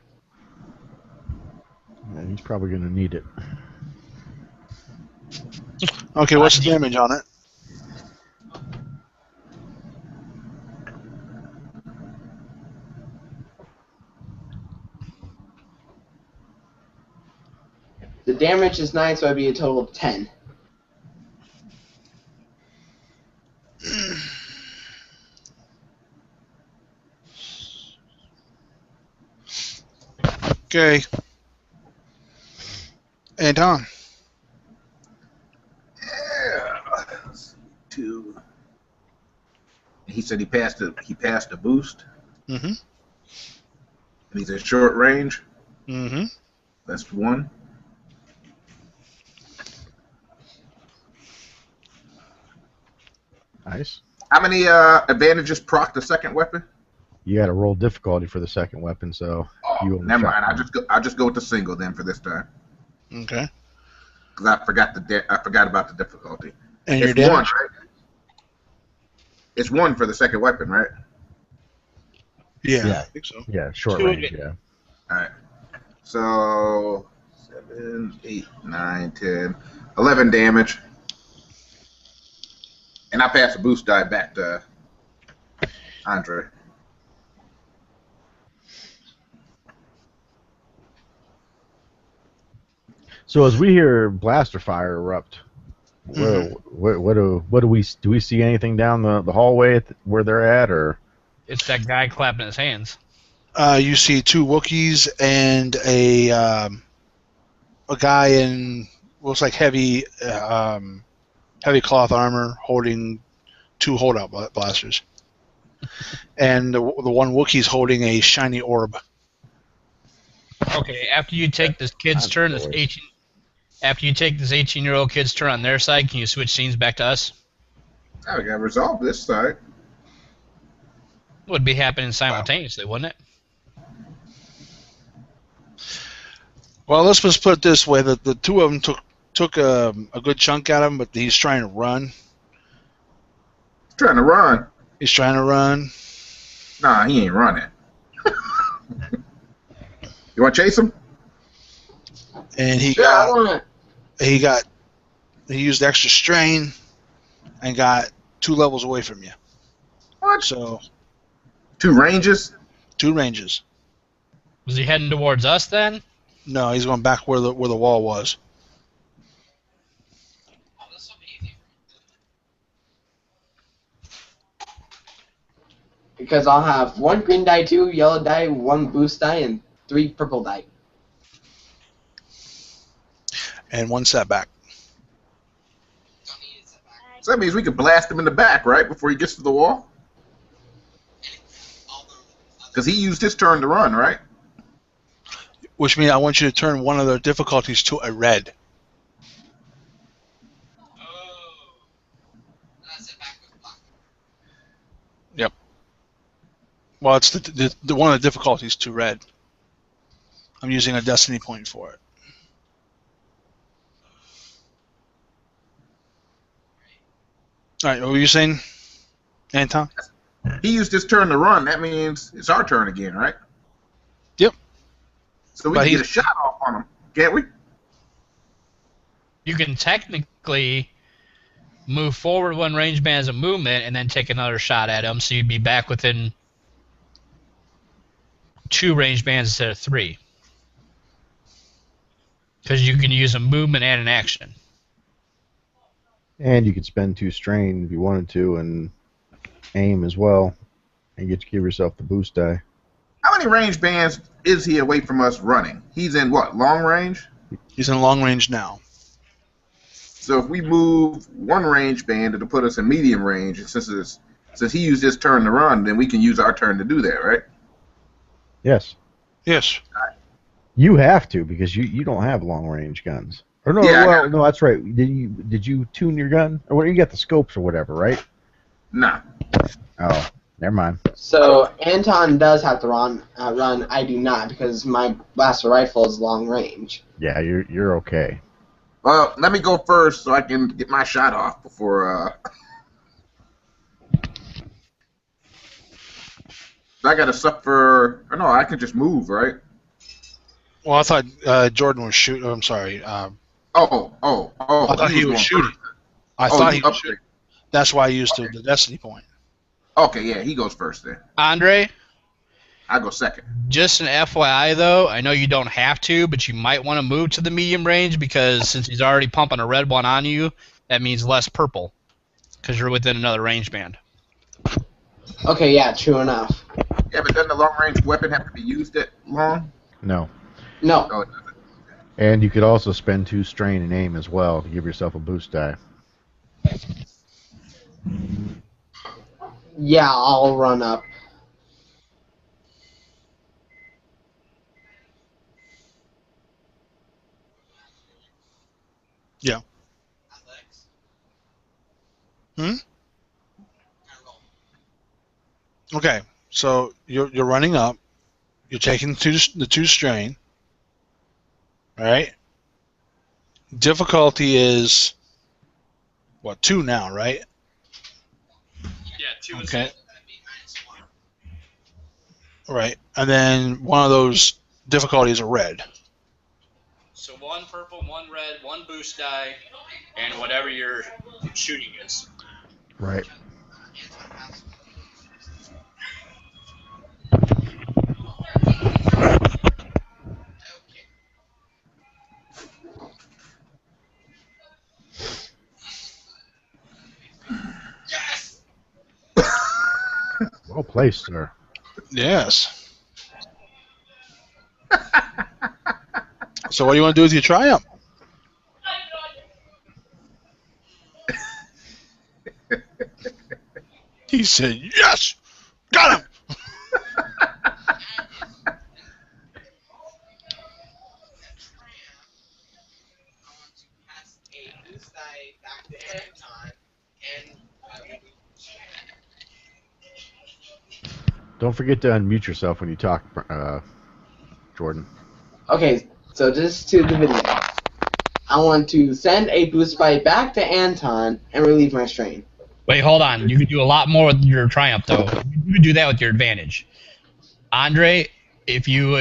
Yeah, he's probably gonna need it. okay. What's the damage on it? The damage is 9, so it'd be a total of 10. Okay. Anton. Yeah. Two. He said he passed the boost. Mm-hmm. And he's at short range. Mm-hmm. That's one. Nice. How many advantages proc the second weapon? You got to roll difficulty for the second weapon, so you Never overshot mind. one. I'll just go with the single then for this time. Okay. Because I forgot about the difficulty. And your It's one, damage? right? It's one for the second weapon, right? Yeah, Yeah. I think so. Yeah, short Two range. Yeah. All right. So 7, 8, 9, 10, 11 damage. And I pass the boost die back to Andre. So as we hear blaster fire erupt, what do we see anything down the hallway where they're at, or? It's that guy clapping his hands. You see two Wookiees and a guy in looks like heavy cloth armor holding two holdout blasters, and the one Wookiee's holding a shiny orb. Okay, after you take this kid's turn, after you take this 18-year-old kid's turn on their side, can you switch scenes back to us? Now we got to resolve this side. It would be happening simultaneously, wouldn't it? Well, let's just put it this way: that the two of them took a good chunk out of him, but he's trying to run. He's trying to run. He's trying to run. Nah, he ain't running. You want to chase him? And he Sure, I want to. he used extra strain and got 2 levels away from you. What? So 2 ranges? 2 ranges. Was he heading towards us then? No, he's going back where the wall was. Because I'll have 1 green die, 2 yellow die, 1 boost die, and 3 purple die. And 1 setback. Don't need it set back. So that means we could blast him in the back, right, before he gets to the wall? All the Because he used his turn to run, right? Which means I want you to turn one of the difficulties to a red. Oh. Not set back with block. Well, it's the one of the difficulties to red. I'm using a destiny point for it. All right, what were you saying, Anton? He used his turn to run. That means it's our turn again, right? Yep. So we But can get a he's- shot off on him, can't we? You can technically move forward one range band as a movement and then take another shot at him, so you'd be back within 2 range bands instead of 3. Because you can use a movement and an action. And you could spend 2 strain if you wanted to, and aim as well, and give yourself the boost die. How many range bands is he away from us running? He's in what, long range? He's in long range now. So if we move 1 range band, it'll put us in medium range. And since he used his turn to run, then we can use our turn to do that, right? Yes. Yes. You have to, because you don't have long range guns. Or no, Yeah, well, no, that's right. Did you tune your gun? Or you got the scopes or whatever, right? Nah. Oh, never mind. So Anton does have to run. I do not, because my blaster rifle is long range. Yeah, you're okay. Well, let me go first so I can get my shot off before. I gotta suffer. Or no, I can just move, right? Well, I thought Jordan was shooting. I'm sorry. Oh. I thought he was going shooting. first. I Oh, thought you he was up shooting. That's why I used the destiny point. Okay, yeah, he goes first then. Andre, I go second. just an FYI though, I know you don't have to, but you might want to move to the medium range because since he's already pumping a red one on you, that means less purple because you're within another range band. Okay, yeah, true enough. Yeah, but doesn't the long range weapon have to be used at long? No. No. No, it doesn't. And you could also spend 2 strain and aim as well to give yourself a boost die. Yeah, I'll run up. Yeah. Athletics. Hmm? Can I roll? Okay. So you're running up. You're taking the 2 strain. All right. Difficulty is what, 2 now, right? Yeah, 2 is Okay. That'd be -1. Right. And then one of those difficulties are red. So 1 purple, 1 red, 1 boost die, and whatever your shooting is. Right. Anton has. Okay. Yes. Well placed, sir. Yes. So what do you want to do with your triumph? He said, yes! Got him! I want to pass a boost die back to Anton and Don't forget to unmute yourself when you talk, Jordan. Okay, so just to the video. I want to send a boost bite back to Anton and relieve my strain. Wait, hold on. You could do a lot more with your triumph though. You could do that with your advantage. Andre, if you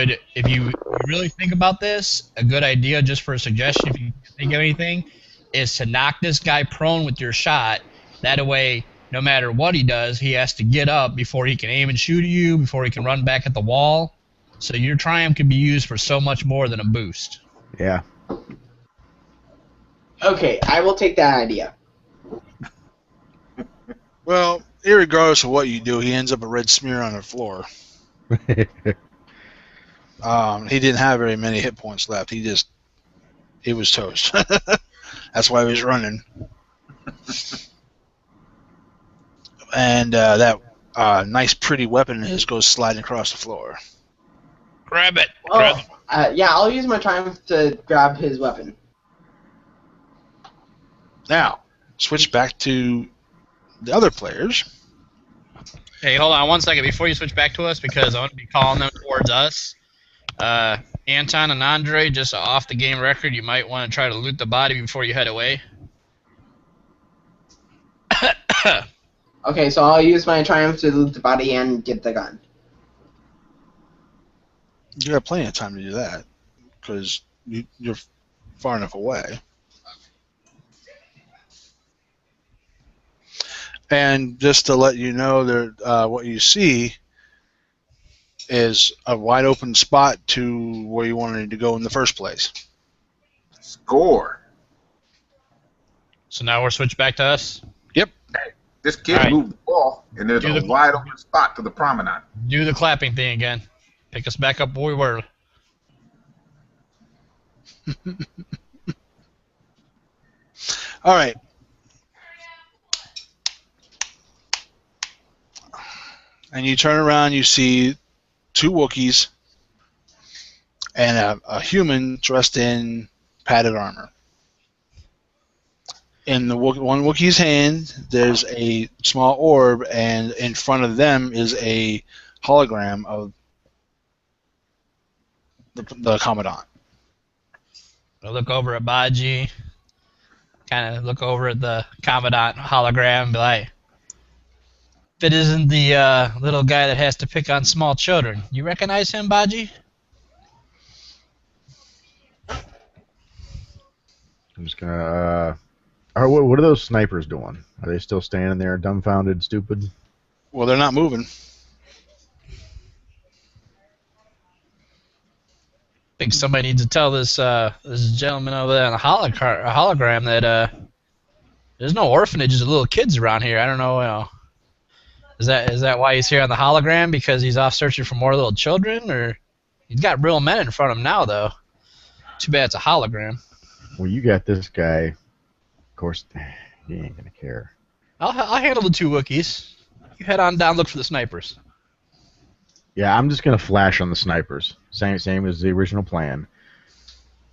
really think about this, a good idea just for a suggestion, if you think of anything, is to knock this guy prone with your shot. That way, no matter what he does, he has to get up before he can aim and shoot you, before he can run back at the wall. So your triumph can be used for so much more than a boost. Yeah. Okay, I will take that idea. Well, irregardless of what you do, he ends up a red smear on the floor. He didn't have very many hit points left. He was toast. That's why he was running. And that nice, pretty weapon of his goes sliding across the floor. Grab it. Oh, yeah, I'll use my triumph to grab his weapon. Now, switch back to the other players. Hey, hold on 1 second before you switch back to us, because I want to be calling them towards us. Anton and Andre, just off the game record, you might want to try to loot the body before you head away. Okay, so I'll use my triumph to loot the body and get the gun. You have plenty of time to do that, because you're far enough away. And just to let you know, what you see is a wide open spot to where you wanted to go in the first place. Score. So now we're switched back to us? Yep. This kid moved the ball, and there's Do a the- wide open spot to the promenade. Do the clapping thing again. Pick us back up where we were. All right. And you turn around, you see two Wookiees and a human dressed in padded armor. In the one Wookiee's hand, there's a small orb, and in front of them is a hologram of the Commandant. I look over at Baji, kind of look over at the Commandant hologram, and be like, if it isn't the little guy that has to pick on small children, you recognize him, Baji? I'm just gonna. What are those snipers doing? Are they still standing there, dumbfounded, stupid? Well, they're not moving. I think somebody needs to tell this gentleman over there on the hologram that there's no orphanages of little kids around here. I don't know. Is that why he's here on the hologram? Because he's off searching for more little children, or he's got real men in front of him now, though. Too bad it's a hologram. Well, you got this guy. Of course, he ain't gonna care. I'll handle the two Wookiees. You head on down, look for the snipers. Yeah, I'm just gonna flash on the snipers. Same as the original plan.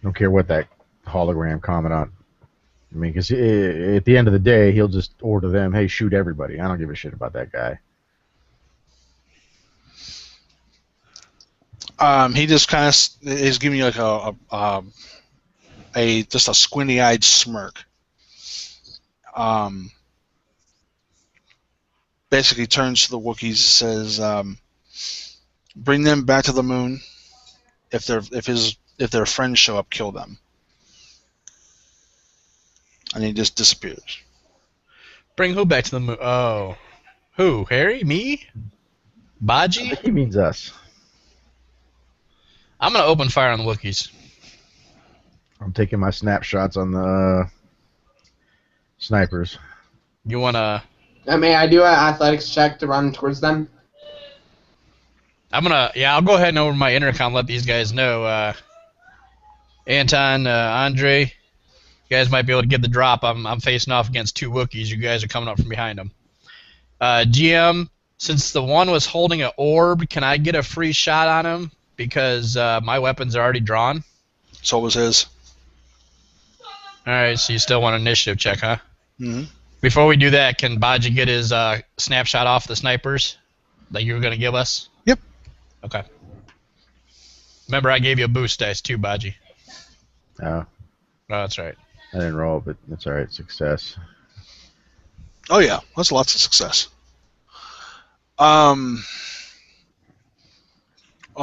Don't care what that hologram Commandant. I mean, because at the end of the day, he'll just order them, "Hey, shoot everybody." I don't give a shit about that guy. He just kind of is giving you like just a squinty-eyed smirk. Basically turns to the Wookiees, says, "Bring them back to the moon. If their friends show up, kill them." And he just disappears. Bring who back to the moon? Oh, who? Harry? Me? I Baji? think he means us. I'm gonna open fire on the Wookiees. I'm taking my snapshots on the snipers. You wanna? May I do an athletics check to run towards them? I'll go ahead and over my intercom let these guys know. Anton, Andre, you guys might be able to get the drop. I'm facing off against two Wookiees. You guys are coming up from behind them. GM, since the one was holding an orb, can I get a free shot on him? Because my weapons are already drawn. So was his. Alright, so you still want an initiative check, huh? Mm-hmm. Before we do that, can Baji get his snapshot off the snipers that you were going to give us? Yep. Okay. Remember, I gave you a boost dice too, Baji. Oh, that's right. I didn't roll, but that's all right. Success. Oh yeah, that's lots of success. Of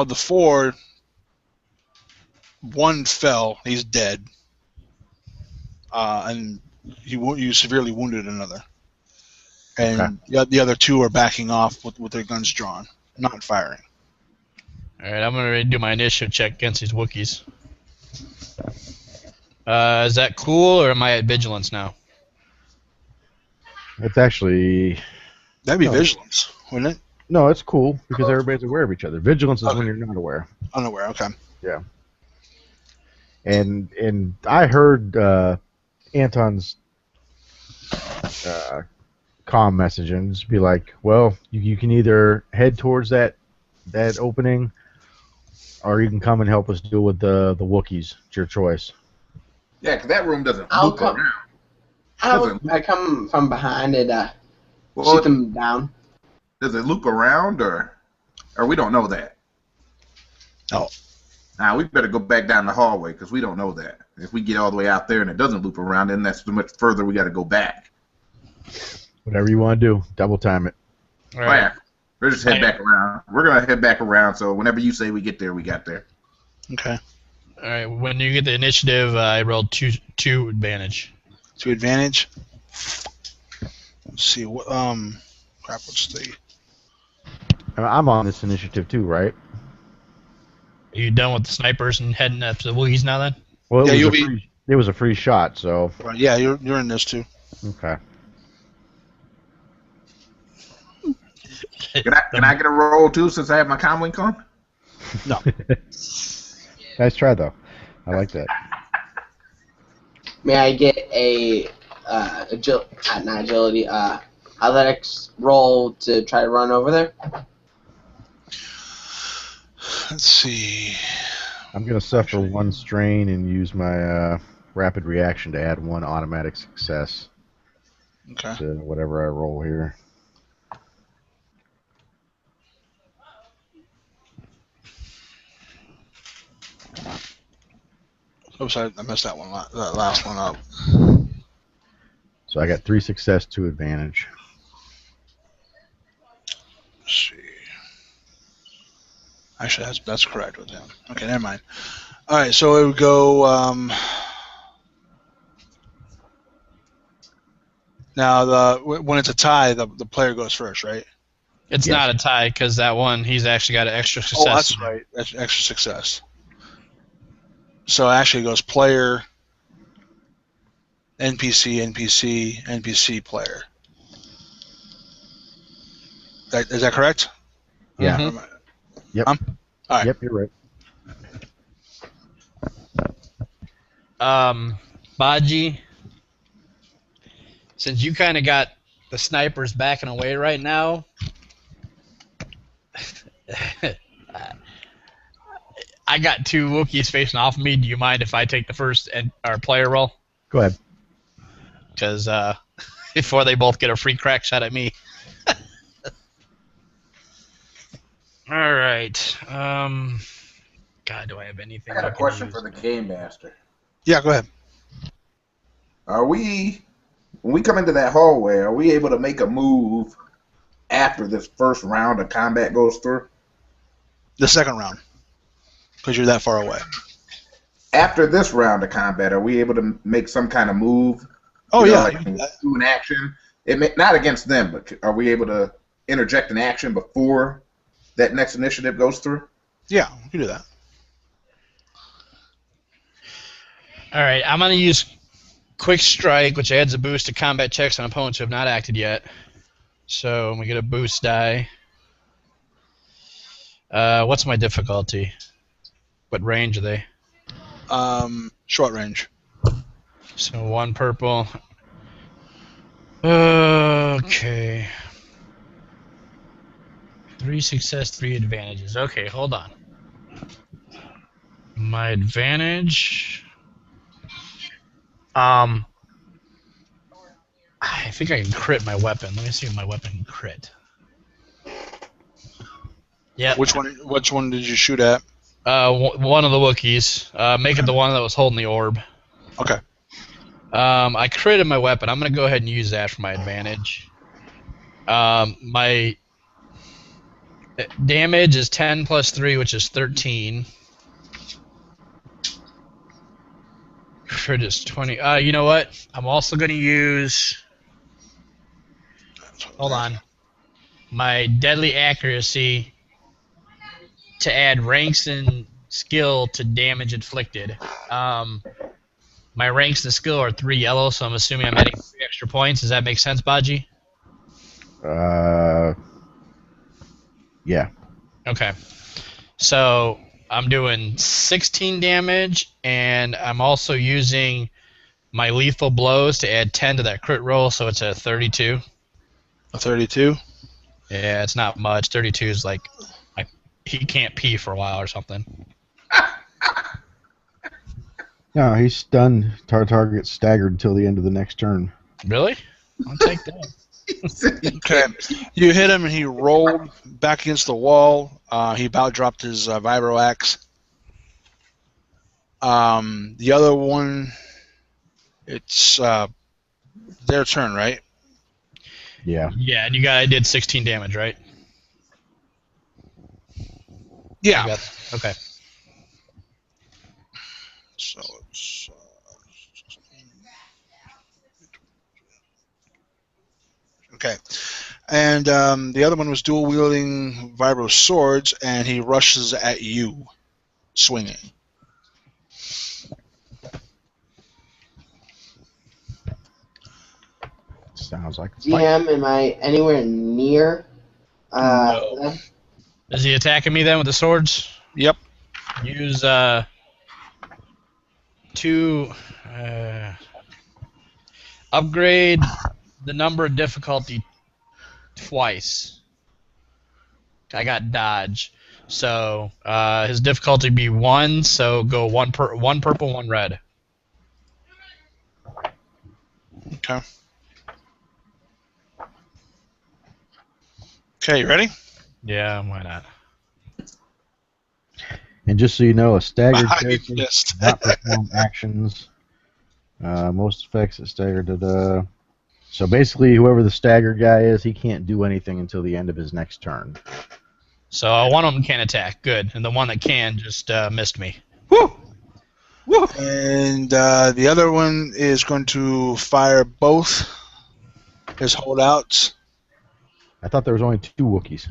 the four, one fell. He's dead. And you severely wounded another. And the other two are backing off with their guns drawn, not firing. Alright, I'm going to do my initiative check against these Wookiees. Is that cool, or am I at vigilance now? It's actually... That'd be vigilance, wouldn't it? No, it's cool, because everybody's aware of each other. Vigilance is when you're not aware. Unaware. Okay. Yeah. And I heard Anton's comm message and just be like, well, you can either head towards that opening, or you can come and help us deal with the Wookiees. It's your choice. Yeah, because that room doesn't I'll loop come. around. I come from behind and Well, shoot them down. does it loop around, or we don't know that? No. Now we better go back down the hallway because we don't know that. If we get all the way out there and it doesn't loop around, then that's too much further. We got to go back. Whatever you want to do, double time it. All Oh, right. yeah. We're just head back around. We're gonna head back around. So whenever you say we get there, we got there. Okay. All right. When you get the initiative, I rolled two advantage. 2 advantage. Let's see what crap. What's the? I'm on this initiative too, right? Are you done with the snipers and heading up to the Wookiees now then? Well, Yeah, it was a free shot, so Yeah, you're in this too. okay. Can I get a roll too since I have my comlink on? No. Nice try though. I like that. May I get a athletics roll to try to run over there? Let's see. I'm gonna suffer 1 strain and use my rapid reaction to add 1 automatic success Okay. to whatever I roll here. Oops, I messed that last one up. So I got 3 success, 2 advantage. Let's see. Actually, that's correct with him. Okay, never mind. All right, so it would go. Now, when it's a tie, the player goes first, right? It's Yes. not a tie because that one he's actually got an extra success. Oh, that's right. That's extra success. So actually, it goes player, NPC, NPC, NPC, player. Is that correct? Yeah. Mhm. Yep. All right. Yep, you're right. Baji, since you kind of got the snipers backing away right now, I got 2 Wookiees facing off of me. Do you mind if I take the first our player roll? Go ahead. Because before they both get a free crack shot at me. All right. God, do I have anything? I got I a can question use? for the game master. Yeah, go ahead. Are we, when we come into that hallway, are we able to make a move after this first round of combat goes through? The second round, because you're that far away. After this round of combat, are we able to make some kind of move? Oh, You know, yeah. like do an action. Not against them, but are we able to interject an action before that next initiative goes through? Yeah, you can do that. All right, I'm going to use Quick Strike, which adds a boost to combat checks on opponents who have not acted yet. So we get a boost die. What's my difficulty? What range are they? Short range. So 1 purple. Okay. 3 success, 3 advantages. Okay, hold on. My advantage. I think I can crit my weapon. Let me see if my weapon can crit. Yeah. Which one did you shoot at? One of the Wookiees. Make it the one that was holding the orb. Okay. I critted my weapon. I'm gonna go ahead and use that for my advantage. My damage is 10 plus 3, which is 13. Crit is 20. You know what? I'm also gonna use. Hold on. My deadly accuracy to add ranks and skill to damage inflicted. My ranks and skill are 3 yellow, so I'm assuming I'm adding 3 extra points. Does that make sense, Baji? Yeah. Okay. So I'm doing 16 damage, and I'm also using my lethal blows to add 10 to that crit roll, so it's a 32. A 32? Yeah, it's not much. 32 is like he can't pee for a while or something. No, he's stunned. Target staggered until the end of the next turn. Really? I'll take that. Okay. You hit him, and he rolled back against the wall. He about dropped his vibro axe. The other one, it's their turn, right? Yeah. Yeah, and I did 16 damage, right? Yeah. Okay. So it's okay. And the other one was dual wielding vibro swords, and he rushes at you, swinging. Sounds like a fight. GM, am I anywhere near? No. Them? Is he attacking me then with the swords? Yep. Use 2. Upgrade the number of difficulty twice. I got dodge, so his difficulty be 1. So go one purple, 1 red. Okay. Okay, you ready? Yeah, why not? And just so you know, a staggered You character missed. does not perform actions. Most effects at staggered. So basically, whoever the staggered guy is, he can't do anything until the end of his next turn. So one of them can't attack. Good, and the one that can just missed me. Woo! Woo! And the other one is going to fire both his holdouts. I thought there was only 2 Wookiees.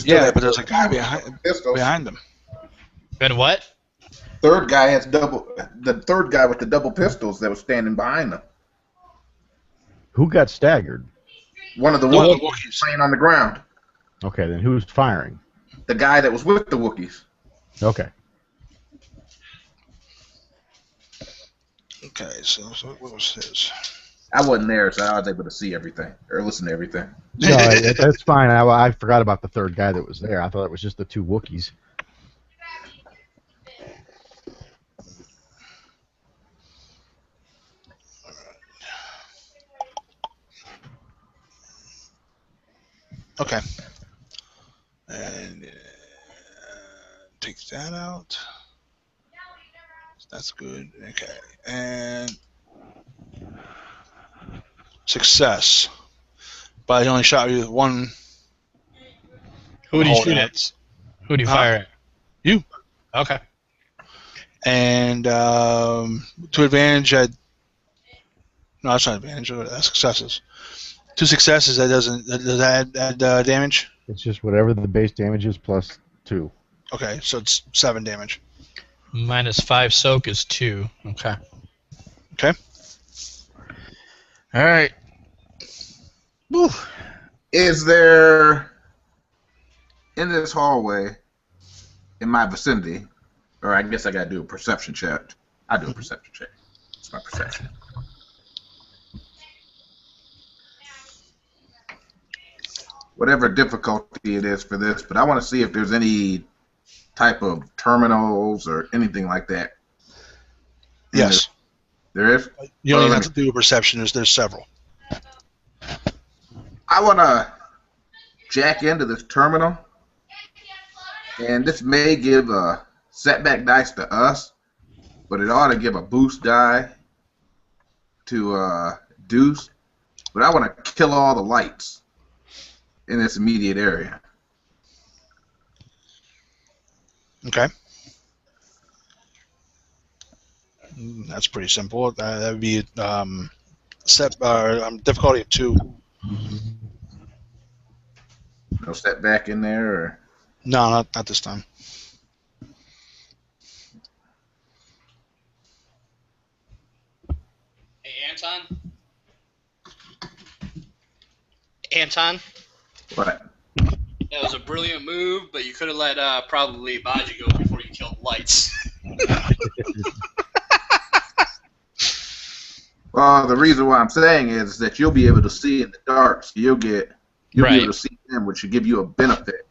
Yeah, but there's a guy behind them. And what? Third guy has the third guy with the double pistols that was standing behind them. Who got staggered? One of the Wookiees laying on the ground. Okay, then who's firing? The guy that was with the Wookiees. Okay. Okay, so what was his? I wasn't there, so I was able to see everything or listen to everything. No, that's fine. I forgot about the third guy that was there. I thought it was just the 2 Wookiees. Okay. And take that out. That's good. Okay. And success. But he only shot you with 1. Who did you shoot at? Who did you fire at? You. Okay. And to advantage, no, that's not advantage. That's successes. 2 successes. Does that add damage? It's just whatever the base damage is plus 2. Okay, so it's 7 damage. Minus 5 soak is 2. Okay. Okay. All right. Woo. Is there in this hallway in my vicinity, or I guess I gotta do a perception check. I do a perception check. It's my perception. Whatever difficulty it is for this, but I want to see if there's any type of terminals or anything like that. Yes. There is? You don't even have to do a perception. There's several. I want to jack into this terminal, and this may give a setback dice to us, but it ought to give a boost die to Deuce. But I want to kill all the lights in this immediate area. Okay. That's pretty simple. That would be difficulty of 2. No setback in there, or No, not this time. Hey, Anton? what? That was a brilliant move, but you could have let probably Baji go before kill the lights. Well, the reason why I'm saying is that you'll be able to see in the dark, so you'll be able to see them, which will give you a benefit.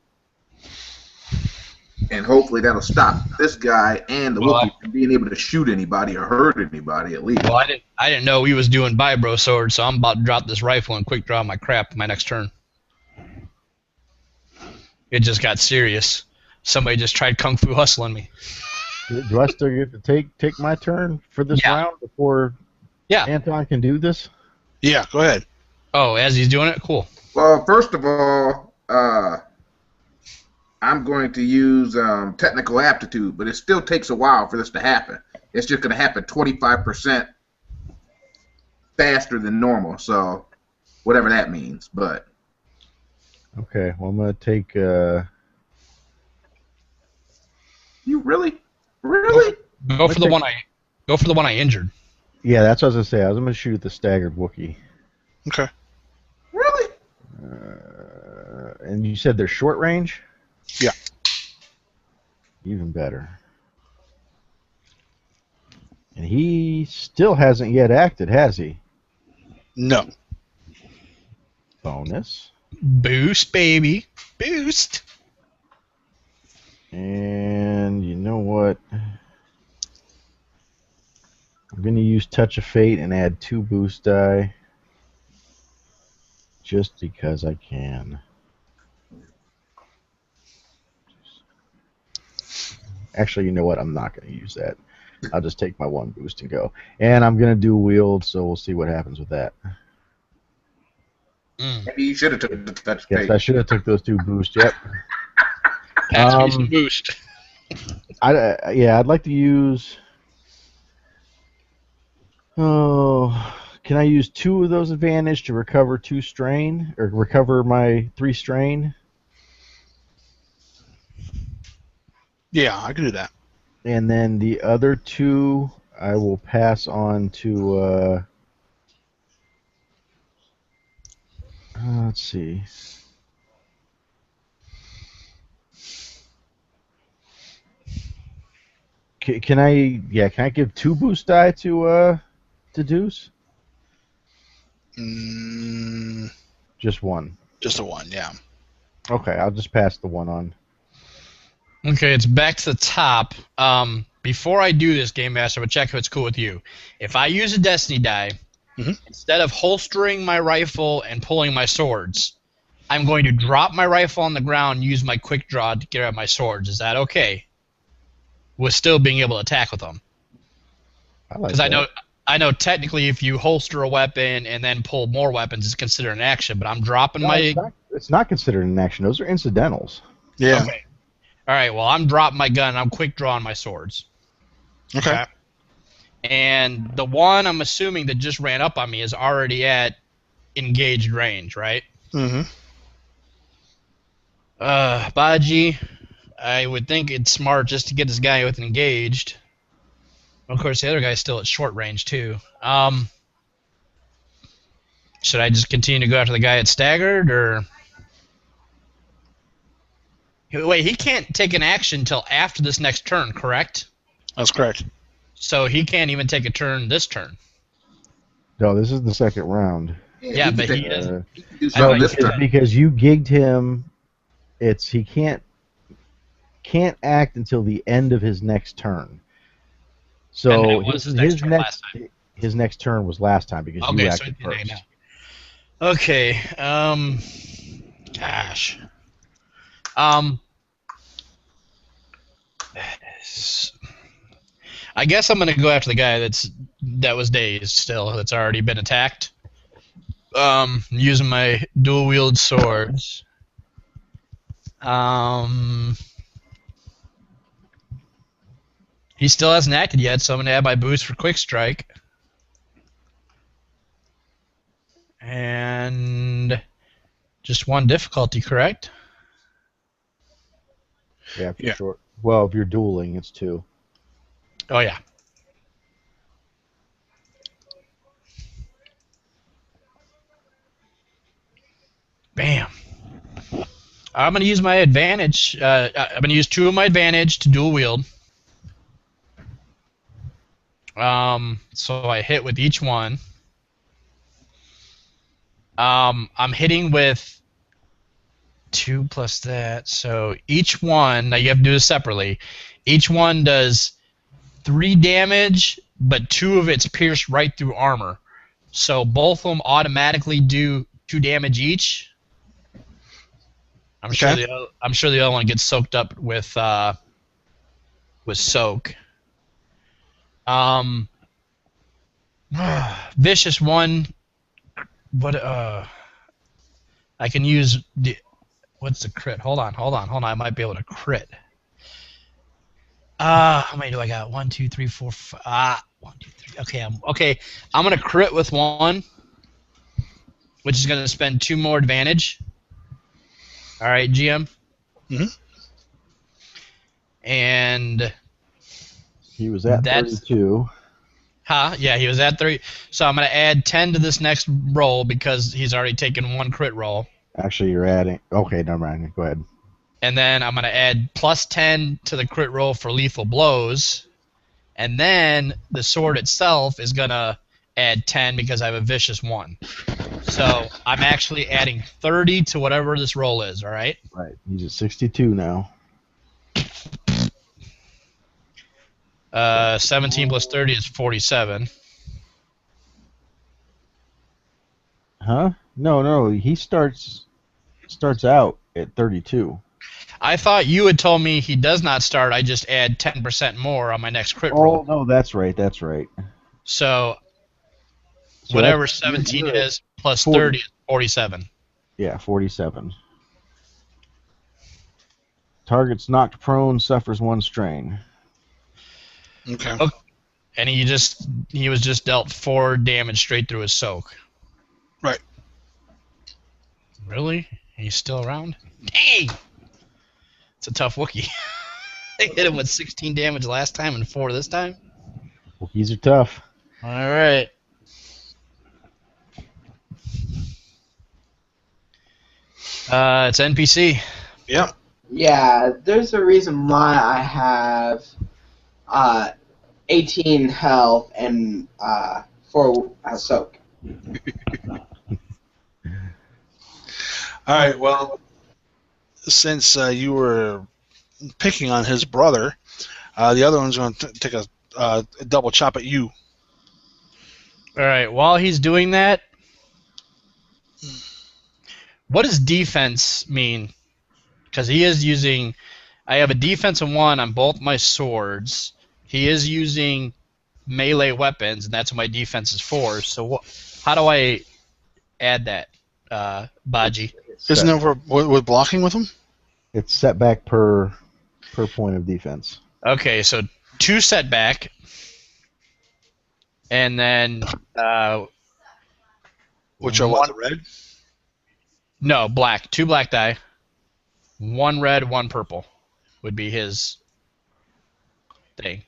And hopefully that'll stop this guy and the Wookiee from being able to shoot anybody or hurt anybody at least. Well, I didn't know he was doing vibro sword, so I'm about to drop this rifle and quick draw my crap my next turn. It just got serious. Somebody just tried kung fu hustling me. Do I still get to take my turn for this round before Anton can do this? Yeah, go ahead. Oh, as he's doing it? Cool. Well, first of all, I'm going to use technical aptitude, but it still takes a while for this to happen. It's just going to happen 25% faster than normal, so whatever that means. But okay, well, I'm going to take... You really? Go for the one I injured. Yeah, that's what I was going to say. I was going to shoot at the staggered Wookiee. Okay. Really? And you said they're short range? Yeah. Even better. And he still hasn't yet acted, has he? No. Bonus. Boost, baby. Boost. And you know what? I'm going to use Touch of Fate and add 2 boost die. Just because I can. Actually, you know what? I'm not going to use that. I'll just take my 1 boost and go. And I'm going to do wield, so we'll see what happens with that. Maybe you should have took the touch of Yes, fate. I should have took those 2 boosts. Yep. That's a boost. I'd like to use... Oh, can I use 2 of those advantage to recover 2 strain? Or recover my 3 strain? Yeah, I can do that. And then the other 2 I will pass on to... let's see. Can I give 2 boost die to Deuce? Just 1. Just a 1, yeah. Okay, I'll just pass the 1 on. Okay, it's back to the top. Before I do this, Game Master, I'm going to check if it's cool with you. If I use a Destiny die, instead of holstering my rifle and pulling my swords, I'm going to drop my rifle on the ground and use my quick draw to get at my swords. Is that okay? With still being able to attack with them. Because I know technically if you holster a weapon and then pull more weapons, it's considered an action. But I'm dropping my. It's not considered an action. Those are incidentals. Yeah. Okay. All right. Well, I'm dropping my gun. And I'm quick drawing my swords. Okay. And the one I'm assuming that just ran up on me is already at engaged range, right? Mm-hmm. Baji, I would think it's smart just to get this guy with engaged. Of course, the other guy's still at short range, too. Should I just continue to go after the guy at staggered, or... Wait, he can't take an action until after this next turn, correct? That's correct. So he can't even take a turn this turn. No, this is the second round. Yeah, but he doesn't. Because you gigged him, he can't act until the end of his next turn. So his next turn was last time because you acted first. Okay. Gosh. I guess I'm gonna go after the guy that was dazed still, that's already been attacked. Using my dual wield swords. He still hasn't acted yet, so I'm gonna add my boost for quick strike. And just 1 difficulty, correct? Yeah, for sure. Well, if you're dueling, it's 2. Oh, yeah. Bam. I'm going to use my advantage. I'm going to use 2 of my advantage to dual wield. So I hit with each one. I'm hitting with 2 plus that. So each one, now you have to do this separately. Each one does 3 damage, but 2 of it's pierced right through armor. So both of them automatically do 2 damage each. I'm sure the other one gets soaked up with soak. Vicious one. What I can use what's the crit? Hold on. I might be able to crit. How many do I got? 1, 2, 3, 4, 5. 1, 2, 3. Okay, I'm gonna crit with 1, which is gonna spend 2 more advantage. All right, GM. And he was at 32. Yeah, he was at 30. So I'm gonna add 10 to this next roll because he's already taken 1 crit roll. Actually, you're adding. Okay, never mind. Go ahead. And then I'm gonna add plus 10 to the crit roll for lethal blows. And then the sword itself is gonna add 10 because I have a vicious 1. So I'm actually adding 30 to whatever this roll is. All right. Right. He's at 62 now. 17 plus 30 is 47. Huh? No. He starts out at 32. I thought you had told me he does not start. I just add 10% more on my next crit roll. Oh no, that's right. So whatever 17 is plus 30 is 47. Yeah, 47. Target's knocked prone, suffers 1 strain. Okay. And he was just dealt 4 damage straight through his soak. Right. Really? He's still around? Dang! It's a tough Wookiee. I hit him with 16 damage last time and 4 this time. Wookiees are tough. All right. It's NPC. Yep. Yeah, there's a reason why I have 18 health and 4 soak. All right. Well, since you were picking on his brother, the other one's going to take a double chop at you. All right. While he's doing that, what does defense mean? Because he is using. I have a defense of 1 on both my swords. He is using melee weapons, and that's what my defense is for. So how do I add that, Baji? Isn't it with blocking with him? It's setback per point of defense. Okay, so 2 setback, and then which are what, the red? No, black. 2 black die. 1 red, 1 purple would be his thing.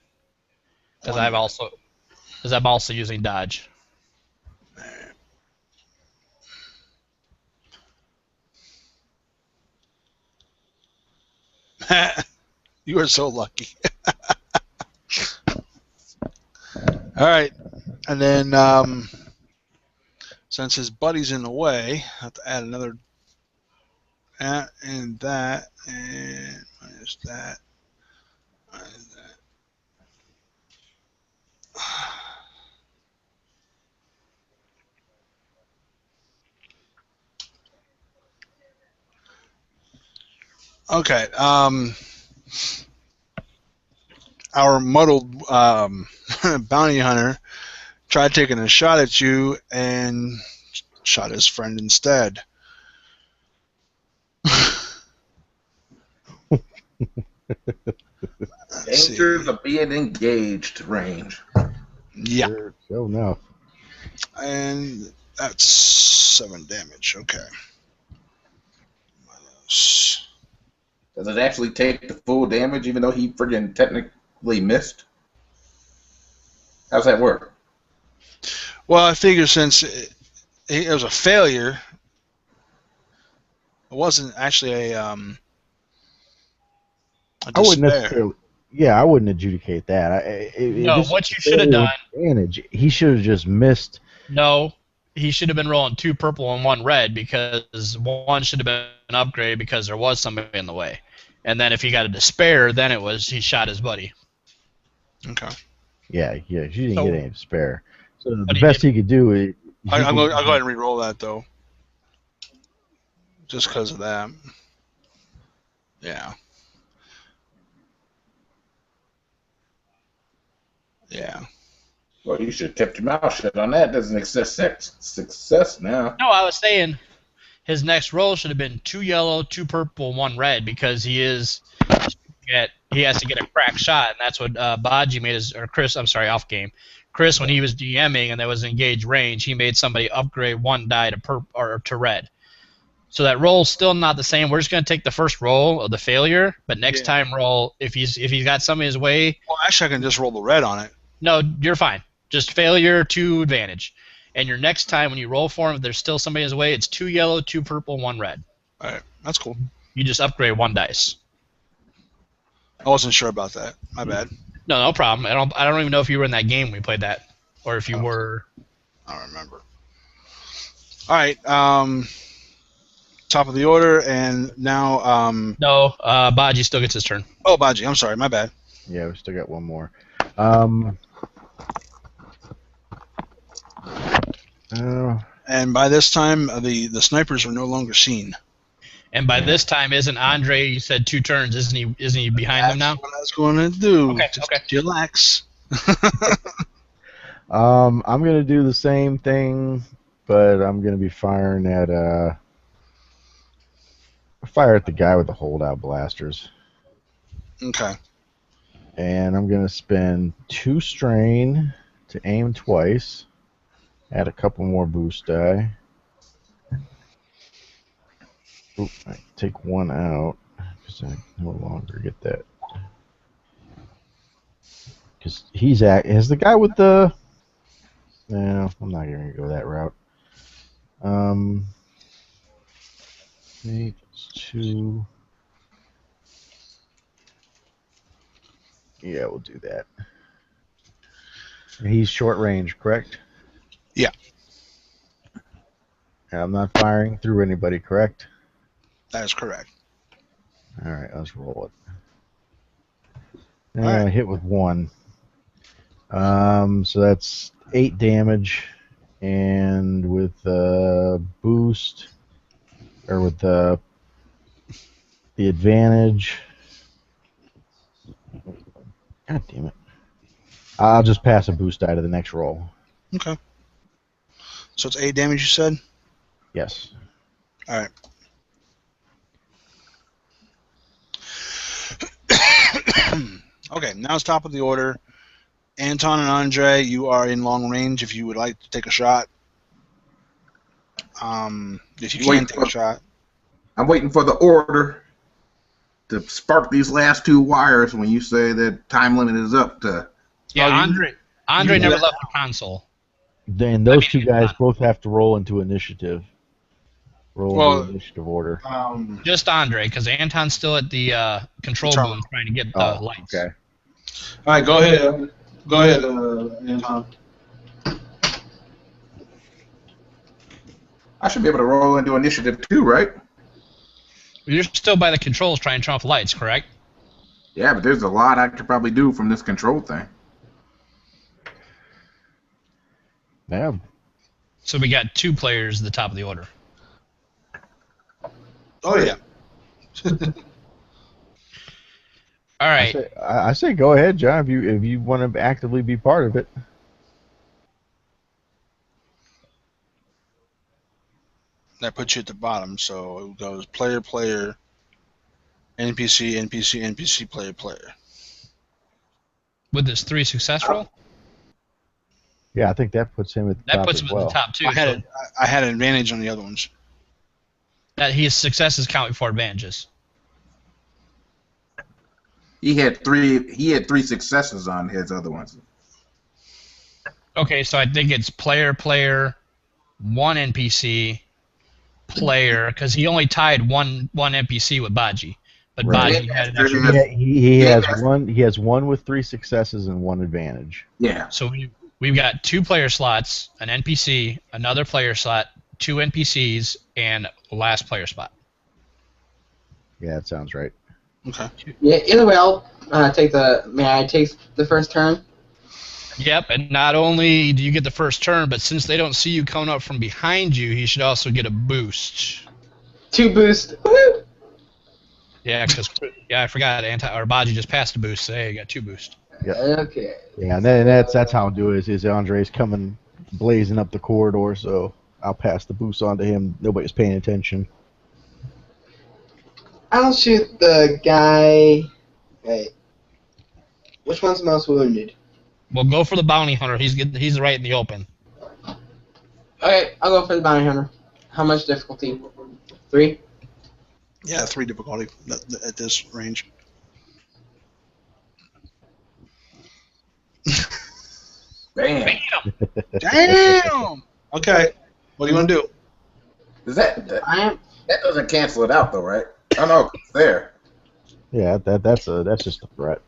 Because I'm also using dodge. You are so lucky. All right, and then since his buddy's in the way, I have to add another and that and minus that. Minus that. Okay. Our muddled bounty hunter tried taking a shot at you and shot his friend instead. Dangers of being engaged range. Yeah. Sure enough. And that's 7 damage. Okay. Minus. Does it actually take the full damage even though he friggin' technically missed? How's that work? Well, I figure since it was a failure, it wasn't actually a I wouldn't Yeah, I wouldn't adjudicate that. No, what you should have done. Advantage. He should have just missed. No, he should have been rolling 2 purple and 1 red because 1 should have been an upgrade because there was somebody in the way. And then if he got a despair, then it was he shot his buddy. Okay. Yeah, she didn't get any despair. So the he best he could do is. I'll go ahead and re-roll that though, just because of that. Yeah. Yeah. Well, you should have kept your mouth shut on that. Doesn't success now. No, I was saying his next roll should have been 2 yellow, 2 purple, 1 red because he has to get a crack shot, and that's what Baji made Chris. I'm sorry, off game. Chris, when he was DMing and there was engaged range, he made somebody upgrade 1 die to red. So that roll's still not the same. We're just gonna take the first roll of the failure, but next time roll if he's got somebody his way. Well, actually, I can just roll the red on it. No, you're fine. Just failure to advantage. And your next time when you roll for him, if there's still somebody his way, it's 2 yellow, 2 purple, 1 red. All right, that's cool. You just upgrade 1 dice. I wasn't sure about that. My bad. No problem. I don't even know if you were in that game when we played that, or if you were. I don't remember. All right. Top of the order, and now. No, Baji still gets his turn. Oh, Baji. I'm sorry. My bad. Yeah, we still got one more. And by this time, the snipers are no longer seen. And by this time, isn't Andre? You said 2 turns. Isn't he behind them now? That's what I was going to do. Okay. Just relax. I'm gonna do the same thing, but I'm gonna be firing at fire at the guy with the holdout blasters. Okay. And I'm gonna spend 2 strain to aim twice. Add a couple more boost die. Oop, I take 1 out because I no longer get that. Because has the guy with the. No, I'm not going to go that route. 8, 2. Yeah, we'll do that. He's short range, correct? Yeah. I'm not firing through anybody, correct? That is correct. All right, let's roll it. And I hit with 1. So that's 8 damage, and with boost, or with the advantage. God damn it! I'll just pass a boost die to the next roll. Okay. So it's 8 damage, you said? Yes. All right. Okay, now it's top of the order. Anton and Andre, you are in long range if you would like to take a shot. If you can take a shot. I'm waiting for the order to spark these last 2 wires when you say that time limit is up to. Yeah, Andre never left the console. Then those 2 guys both have to roll into initiative. Into initiative order. Just Andre, because Anton's still at the control booth trying to get the lights. Okay. All right, go ahead. Go ahead, Anton. I should be able to roll into initiative too, right? You're still by the controls trying to turn off lights, correct? Yeah, but there's a lot I could probably do from this control thing. Yeah. So we got 2 players at the top of the order. Oh yeah. All right. I say go ahead, John. If you want to actively be part of it. That puts you at the bottom, so it goes player, player, NPC, NPC, NPC, player, player. With this 3 success roll? Yeah, I think that puts him at the top. That puts him at the top too. I had an advantage on the other ones. That his successes count before advantages. He had 3 successes on his other ones. Okay, so I think it's player, player, 1 NPC, player, because he only tied one NPC with Baji. But Right. Baji had an Game extra. Master He Yeah, has that's- one. He has one with 3 successes and 1 advantage. Yeah. So we've got 2 player slots, an NPC, another player slot, 2 NPCs, and a last player spot. Yeah, that sounds right. Okay. Yeah, either way, I'll take the. May I take the first turn? Yep, and not only do you get the first turn, but since they don't see you coming up from behind you, he should also get a boost. 2 boost. Woo! Yeah, because I forgot Baji just passed a boost. So hey, you got 2 boosts. Yep. Okay. Yeah, and that's how I'll do it. Is Andre's coming blazing up the corridor, so I'll pass the boost on to him. Nobody's paying attention. I'll shoot the guy. Wait. Which one's most wounded? Well, go for the bounty hunter. He's right in the open. Okay, I'll go for the bounty hunter. How much difficulty? 3? Yeah, 3 difficulty at this range. Bam. Damn! Okay. What do you want to do? Is that I am. that doesn't cancel it out though, right? Oh no, it's there. Yeah, that's just a threat.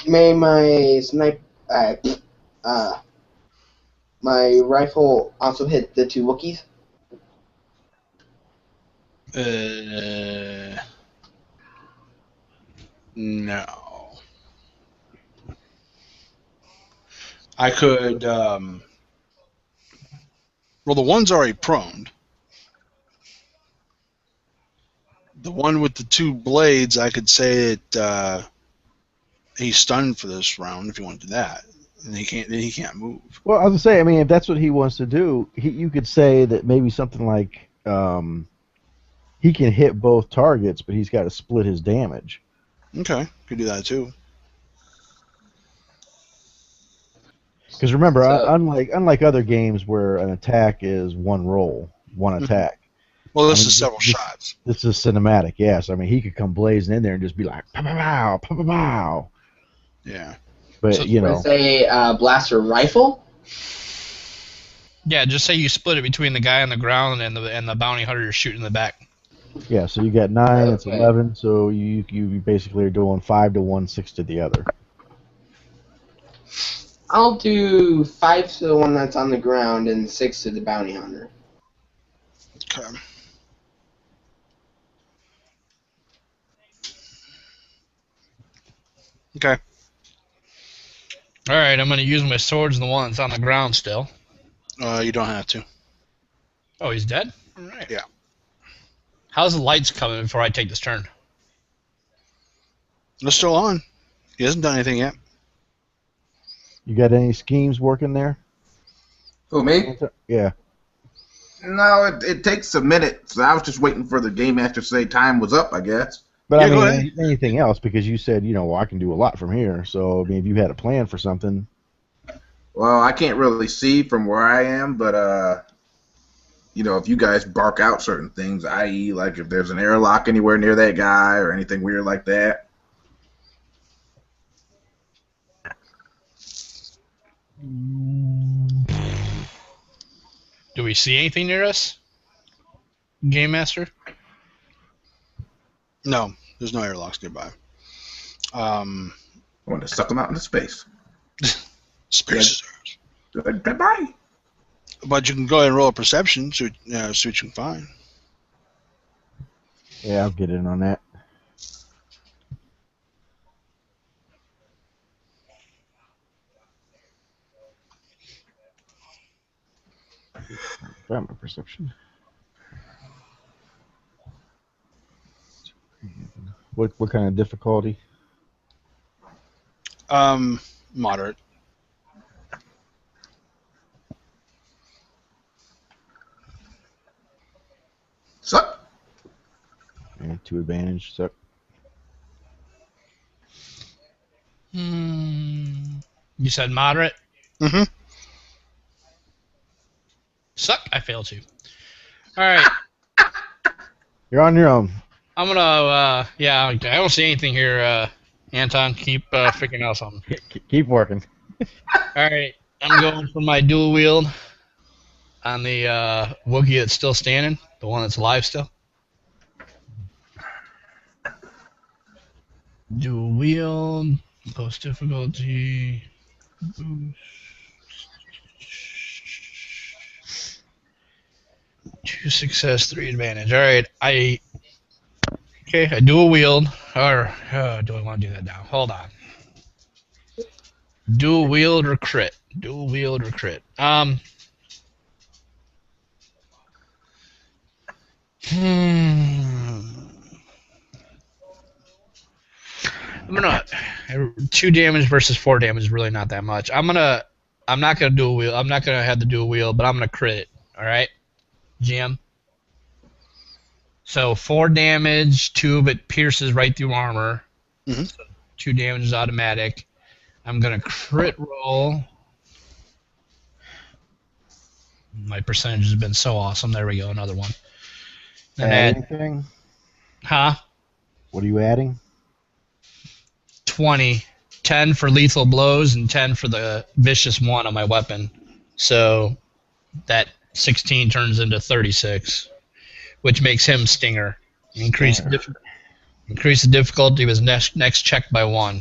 May my my rifle also hit the 2 Wookiees? No. I could. Well, the one's already prone. The one with the 2 blades, I could say that he's stunned for this round if you want to do that, and he can't move. Well, I was gonna say, I mean, if that's what he wants to do, you could say that maybe something like he can hit both targets, but he's got to split his damage. Okay, could do that too. Because remember, So- unlike other games where an attack is 1 roll, 1 attack. Well, this I mean, is several shots. This is cinematic, yes. I mean, he could come blazing in there and just be like, pow, pow, pow, pow, pow, pow. Yeah. But, So- you know, Say blaster rifle? Yeah, just say you split it between the guy on the ground and the bounty hunter you're shooting in the back. yeah, so you got 9, it's Okay. 11, so you basically are doing 5 to 1, 6 to the other. I'll do 5 to the one that's on the ground and 6 to the bounty hunter. Okay. Okay. All right, I'm going to use my swords and the one that's on the ground still. You don't have to. Oh, he's dead? All right. Yeah. How's the lights coming before I take this turn? They're still on. He hasn't done anything yet. You got any schemes working there? Who, me? Yeah. No, it takes a minute. So I was just waiting for the game master to say time was up, I guess. But Yeah, I go mean, ahead. anything else, because you said, well, I can do a lot from here. So, I mean, if you had a plan for something. Well, I can't really see from where I am, but if you guys bark out certain things, i.e., like if there's an airlock anywhere near that guy or anything weird like that. Do we see anything near us? Game Master? No, there's no airlocks nearby. I want to suck them out into space. Space. Bye-bye. But you can go ahead and roll a perception, see what you can find. Yeah, I'll get in on that. Got my perception. What kind of difficulty? Moderate. Suck. Yeah, 2 advantage. Suck. You said moderate? Mm-hmm. Suck, I failed to. Alright, You're on your own. I'm gonna, I don't see anything here, Anton. Keep figuring out something. Keep working. Alright, I'm going for my dual wield on the Wookiee that's still standing, The one that's alive still? Dual wield, post difficulty, boost. 2 success, 3 advantage. Alright, I dual wield. Or do I want to do that now? Hold on. Dual wield or crit? Dual wield or crit? I'm gonna 2 damage versus 4 damage is really not that much. I'm not gonna dual wield. I'm not gonna have the dual wield, but I'm gonna crit it. All right, GM. So 4 damage, 2 of it pierces right through armor. Mm-hmm. So 2 damage is automatic. I'm gonna crit roll. My percentage has been so awesome. There we go, another one. And Add anything? Huh? What are you adding? 20. 10 for lethal blows and 10 for the vicious one on my weapon. So that 16 turns into 36, which makes him Stinger. Increase the difficulty of his next check by 1.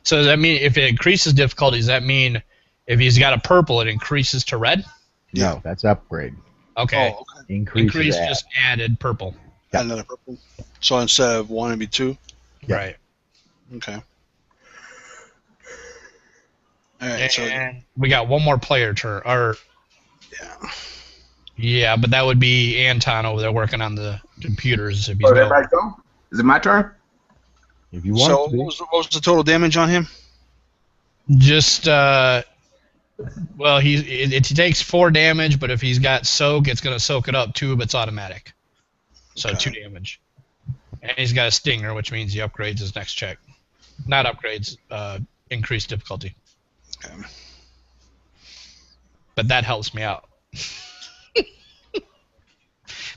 So does that mean if it increases difficulty, does that mean if he's got a purple, it increases to red? No, that's upgrade. Okay. Oh, okay. Increase just added purple. Yeah. Another purple. So instead of 1, it'd be 2? Yeah. Right. Okay. Alright, so we got one more player turn. yeah. Yeah, but that would be Anton over there working on the computers. If he's Did everybody go? Is it my turn? If you want So to be. what was the total damage on him? Just well, it takes 4 damage, but if he's got soak, it's gonna soak it up 2, but it's automatic. So Okay. 2 damage. And he's got a stinger, which means he upgrades his next check. Not upgrades, increased difficulty. Okay. But that helps me out.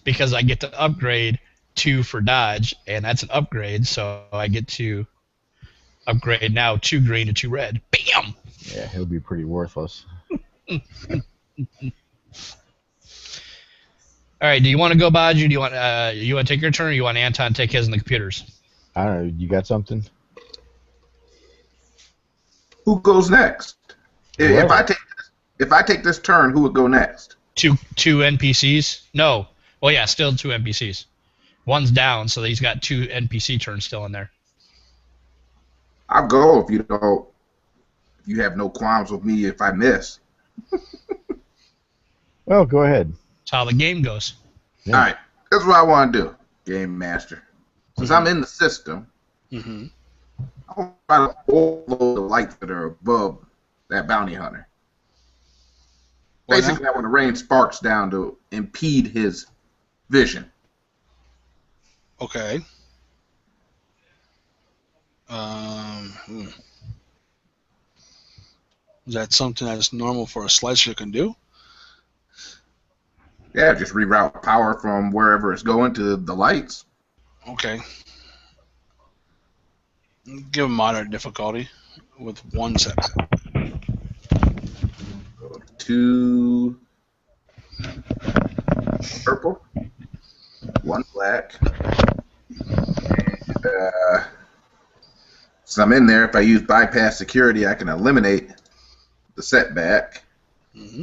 Because I get to upgrade 2 for dodge, and that's an upgrade, so I get to upgrade now 2 green to 2 red. Bam! Yeah, he'll be pretty worthless. All right, do you want to go, Baju? Do you want to take your turn, or you want Anton take his in the computers? I don't know. You got something? Who goes next? If I take this turn, who would go next? Two NPCs? No. Well, yeah, still 2 NPCs. One's down, so he's got 2 NPC turns still in there. I'll go if you don't. If you have no qualms with me if I miss. Well, go ahead. That's how the game goes. Yeah. All right, that's what I want to do, Game Master. Since I'm in the system, Mm-hmm. I want to try to overload the lights that are above that bounty hunter. Basically, I want to rain sparks down to impede his vision. Okay. Is that something that's normal for a slicer can do? Yeah, just reroute power from wherever it's going to the lights. Okay. Give him moderate difficulty with 1 setback. 2 purple, 1 black. And, since I'm in there, if I use bypass security, I can eliminate the setback. Mm-hmm.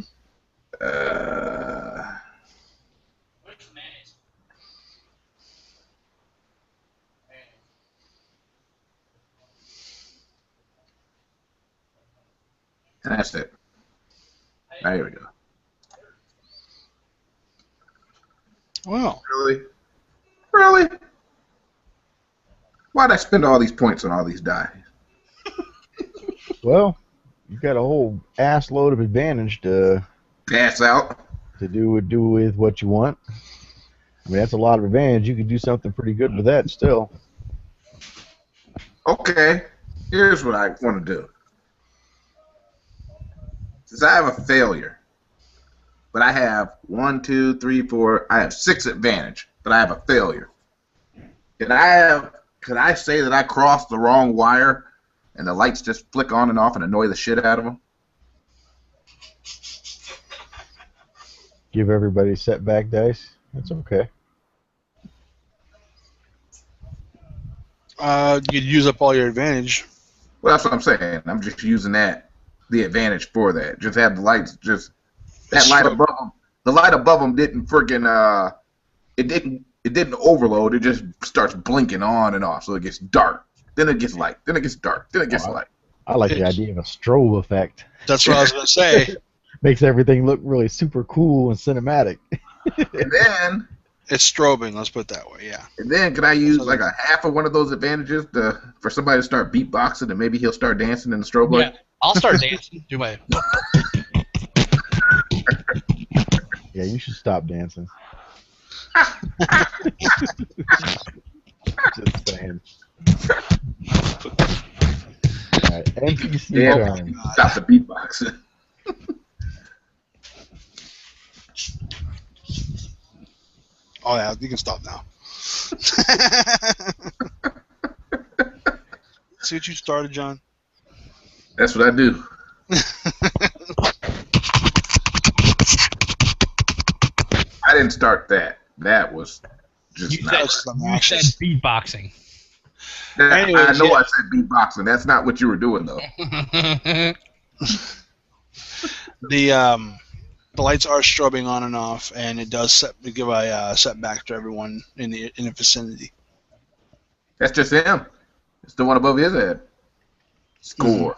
And that's it. There we go. Well, Really? Really? Why'd I spend all these points on all these die? Well, you got a whole ass load of advantage to Pass out. do with what you want. I mean, that's a lot of advantage. You could do something pretty good with that still. Okay, here's what I want to do. Since I have a failure, but I have 1, 2, 3, 4, I have 6 advantage, but I have a failure. Could I say that I crossed the wrong wire and the lights just flick on and off and annoy the shit out of them? Give everybody setback dice. That's okay. You'd use up all your advantage. Well, that's what I'm saying. I'm just using the advantage for that. Just have the lights, just that light above them. The light above them didn't freaking it didn't overload. It just starts blinking on and off, so it gets dark. Then it gets light. Then it gets dark. Then it gets light. I like the idea of a strobe effect. That's what I was gonna say. Makes everything look really super cool and cinematic. And then it's strobing. Let's put it that way. Yeah. And then can I use like a half of one of those advantages for somebody to start beatboxing and maybe he'll start dancing in the strobe light? Yeah, I'll start dancing. Do my. Yeah, you should stop dancing. Just saying. Alright, NPC turn. Stop the beatboxing. Oh yeah, you can stop now. See what you started, John? That's what I do. I didn't start that. That was just You said beatboxing. Anyways, I know I said beatboxing. That's not what you were doing, though. The lights are strobing on and off, and it does give a setback to everyone in the vicinity. That's just him. It's the one above his head. Score.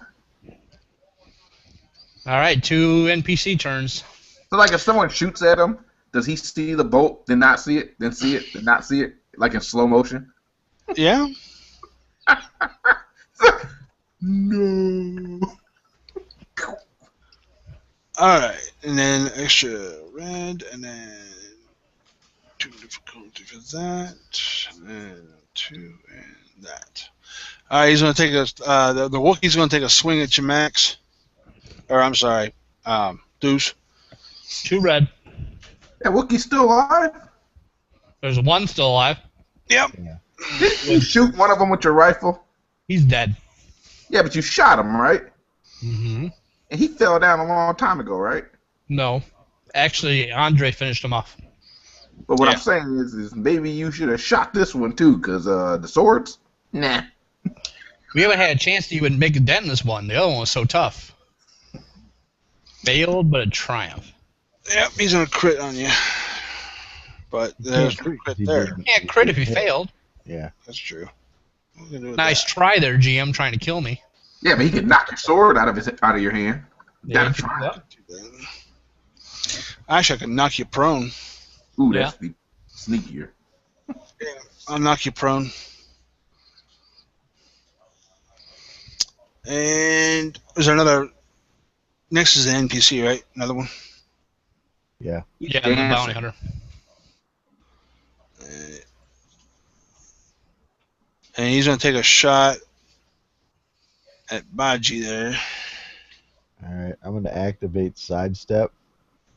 All right, 2 NPC turns. So, like, if someone shoots at him, does he see the bolt, then not see it, then see it, then not see it, like in slow motion? Yeah. No. Alright, and then extra red, and then 2 difficulty for that, and 2 and that. Alright, he's going to take the Wookiee's going to take a swing at you, Max. Or, I'm sorry, Deuce. 2 red. Yeah, Wookiee's still alive? There's 1 still alive. Yep. Yeah. Didn't you shoot one of them with your rifle? He's dead. Yeah, but you shot him, right? Mm-hmm. And he fell down a long time ago, right? No. Actually, Andre finished him off. But what I'm saying is maybe you should have shot this one, too, because the swords? Nah. We haven't had a chance to even make a dent in this one. The other one was so tough. Failed, but a triumph. Yep, he's going to crit on you. But there's no crit there. You can't crit if you failed. Yeah. That's true. Nice try there, GM, trying to kill me. Yeah, but he could knock your sword out of your hand. Yeah, Actually, I can knock you prone. Ooh, that's sneakier. Yeah, I'll knock you prone. And is there another? Next is an NPC, right? Another one. Yeah. Yeah, the bounty hunter. And he's going to take a shot at Baji there. Alright, I'm going to activate Sidestep,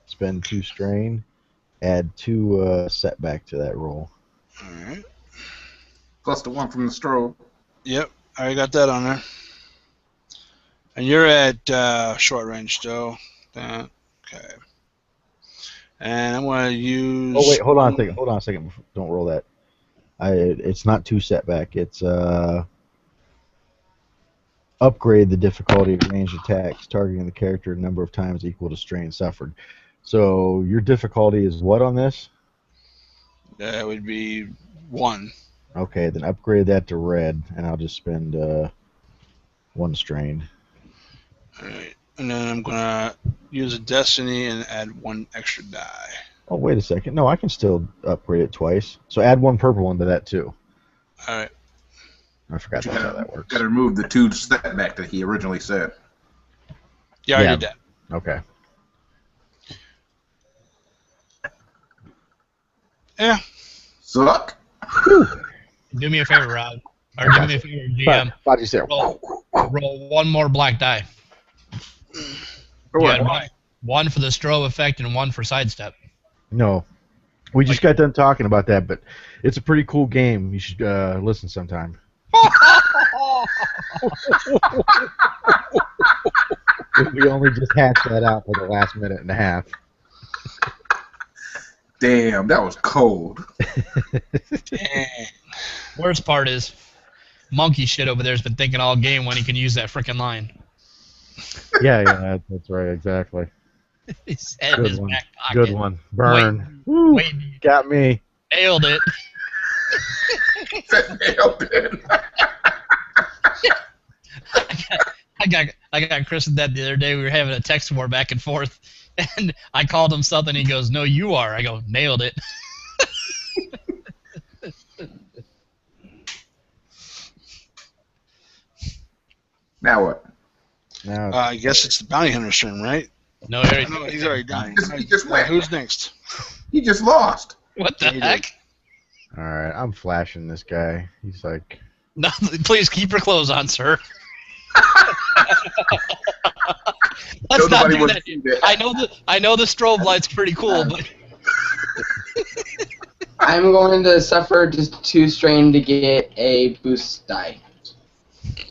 spend 2 strain, add 2 setback to that roll. Alright. Plus the 1 from the strobe. Yep, I already got that on there. And you're at short range still. Okay. And I'm going to use... Oh, wait, hold on a second. Don't roll that. It's not 2 setback. It's upgrade the difficulty of ranged attacks targeting the character a number of times equal to strain suffered. So your difficulty is what on this? That would be 1. Okay, then upgrade that to red, and I'll just spend 1 strain. Alright, and then I'm going to use a destiny and add 1 extra die. Oh, wait a second. No, I can still upgrade it twice. So add 1 purple one to that, too. Alright. I forgot that's how that works. Got to remove the 2 setback that he originally said. Yeah, I did that. Okay. Yeah. Suck. Do me a favor, Rob. Or do me a favor, GM. Roll 1 more black die. For what? Yeah, 1 for the strobe effect and 1 for sidestep. No. We just got done talking about that, but it's a pretty cool game. You should listen sometime. We only just hatched that out for the last minute and a half. Damn, that was cold. Dang. Worst part is, monkey shit over there has been thinking all game when he can use that freaking line. Yeah, that's right, exactly. His head in Good his one. back pocket. Good one. Burn. Woo, Wait, got me. nailed it. Nailed it. I got Chris and Dad the other day. We were having a text war back and forth, and I called him something. He goes, "No, you are." I go, "Nailed it." Now what? Now I guess it's the bounty hunter's turn, right? No, No, he's already done. He just went. Who's next? He just lost. what the He did. heck? all right, I'm flashing this guy. He's like, No, please keep your clothes on, sir. Let's not Nobody do wants that. to see that. I know the strobe light's pretty cool, but I'm going to suffer just 2 strain to get a boost die.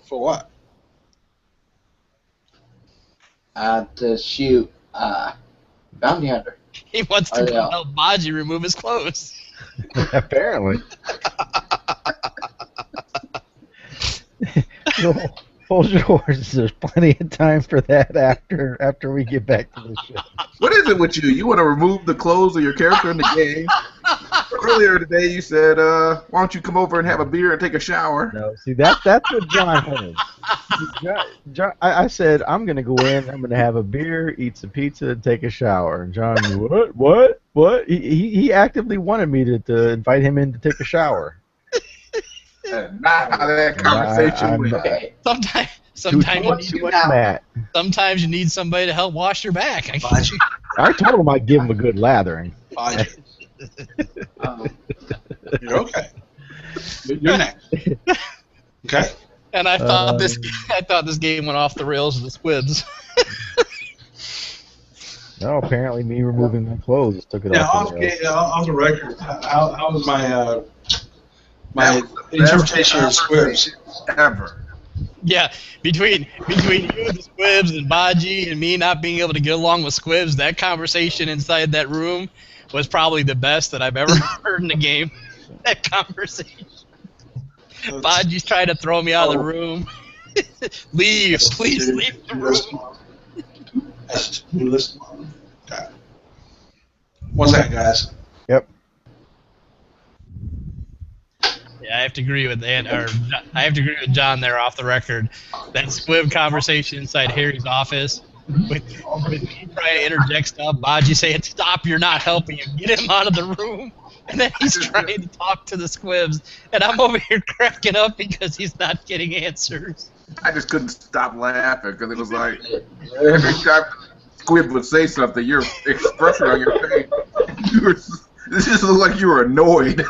For what? To shoot bounty hunter. he wants to Oh, go yeah. help Baji remove his clothes. apparently. Hold your horses. There's plenty of time for that after we get back to the ship. What is it with you? You want to remove the clothes of your character in the game? Earlier today you said, why don't you come over and have a beer and take a shower? No, see that's what John heard. John, I said I'm gonna go in. I'm gonna have a beer, eat some pizza, and take a shower. And John, what? He actively wanted me to invite him in to take a shower. Not how that conversation went. Okay. Sometimes you need somebody to help wash your back. I told him I'd give him a good lathering. You're okay. You're next. Okay. And I thought this game went off the rails with the squibs. No, apparently me removing my clothes took it off. Off the record, how was my That was the interpretation of best squibs? Ever. Yeah, between you, the squibs, and Baji, and me not being able to get along with squibs, that conversation inside that room was probably the best that I've ever heard in a game. That conversation. Baji's trying to throw me out of the room. Leave, please leave the room. You listen. Okay. One second, guys. Yep. Yeah, I have to agree with John there off the record. That squib conversation inside Harry's office with me trying to interject stuff, Baji saying, "Stop, you're not helping him. Get him out of the room." And then he's trying to talk to the squibs, and I'm over here cracking up because he's not getting answers. I just couldn't stop laughing because it was like every time Squib would say something, your expression on your face, this just looked like you were annoyed.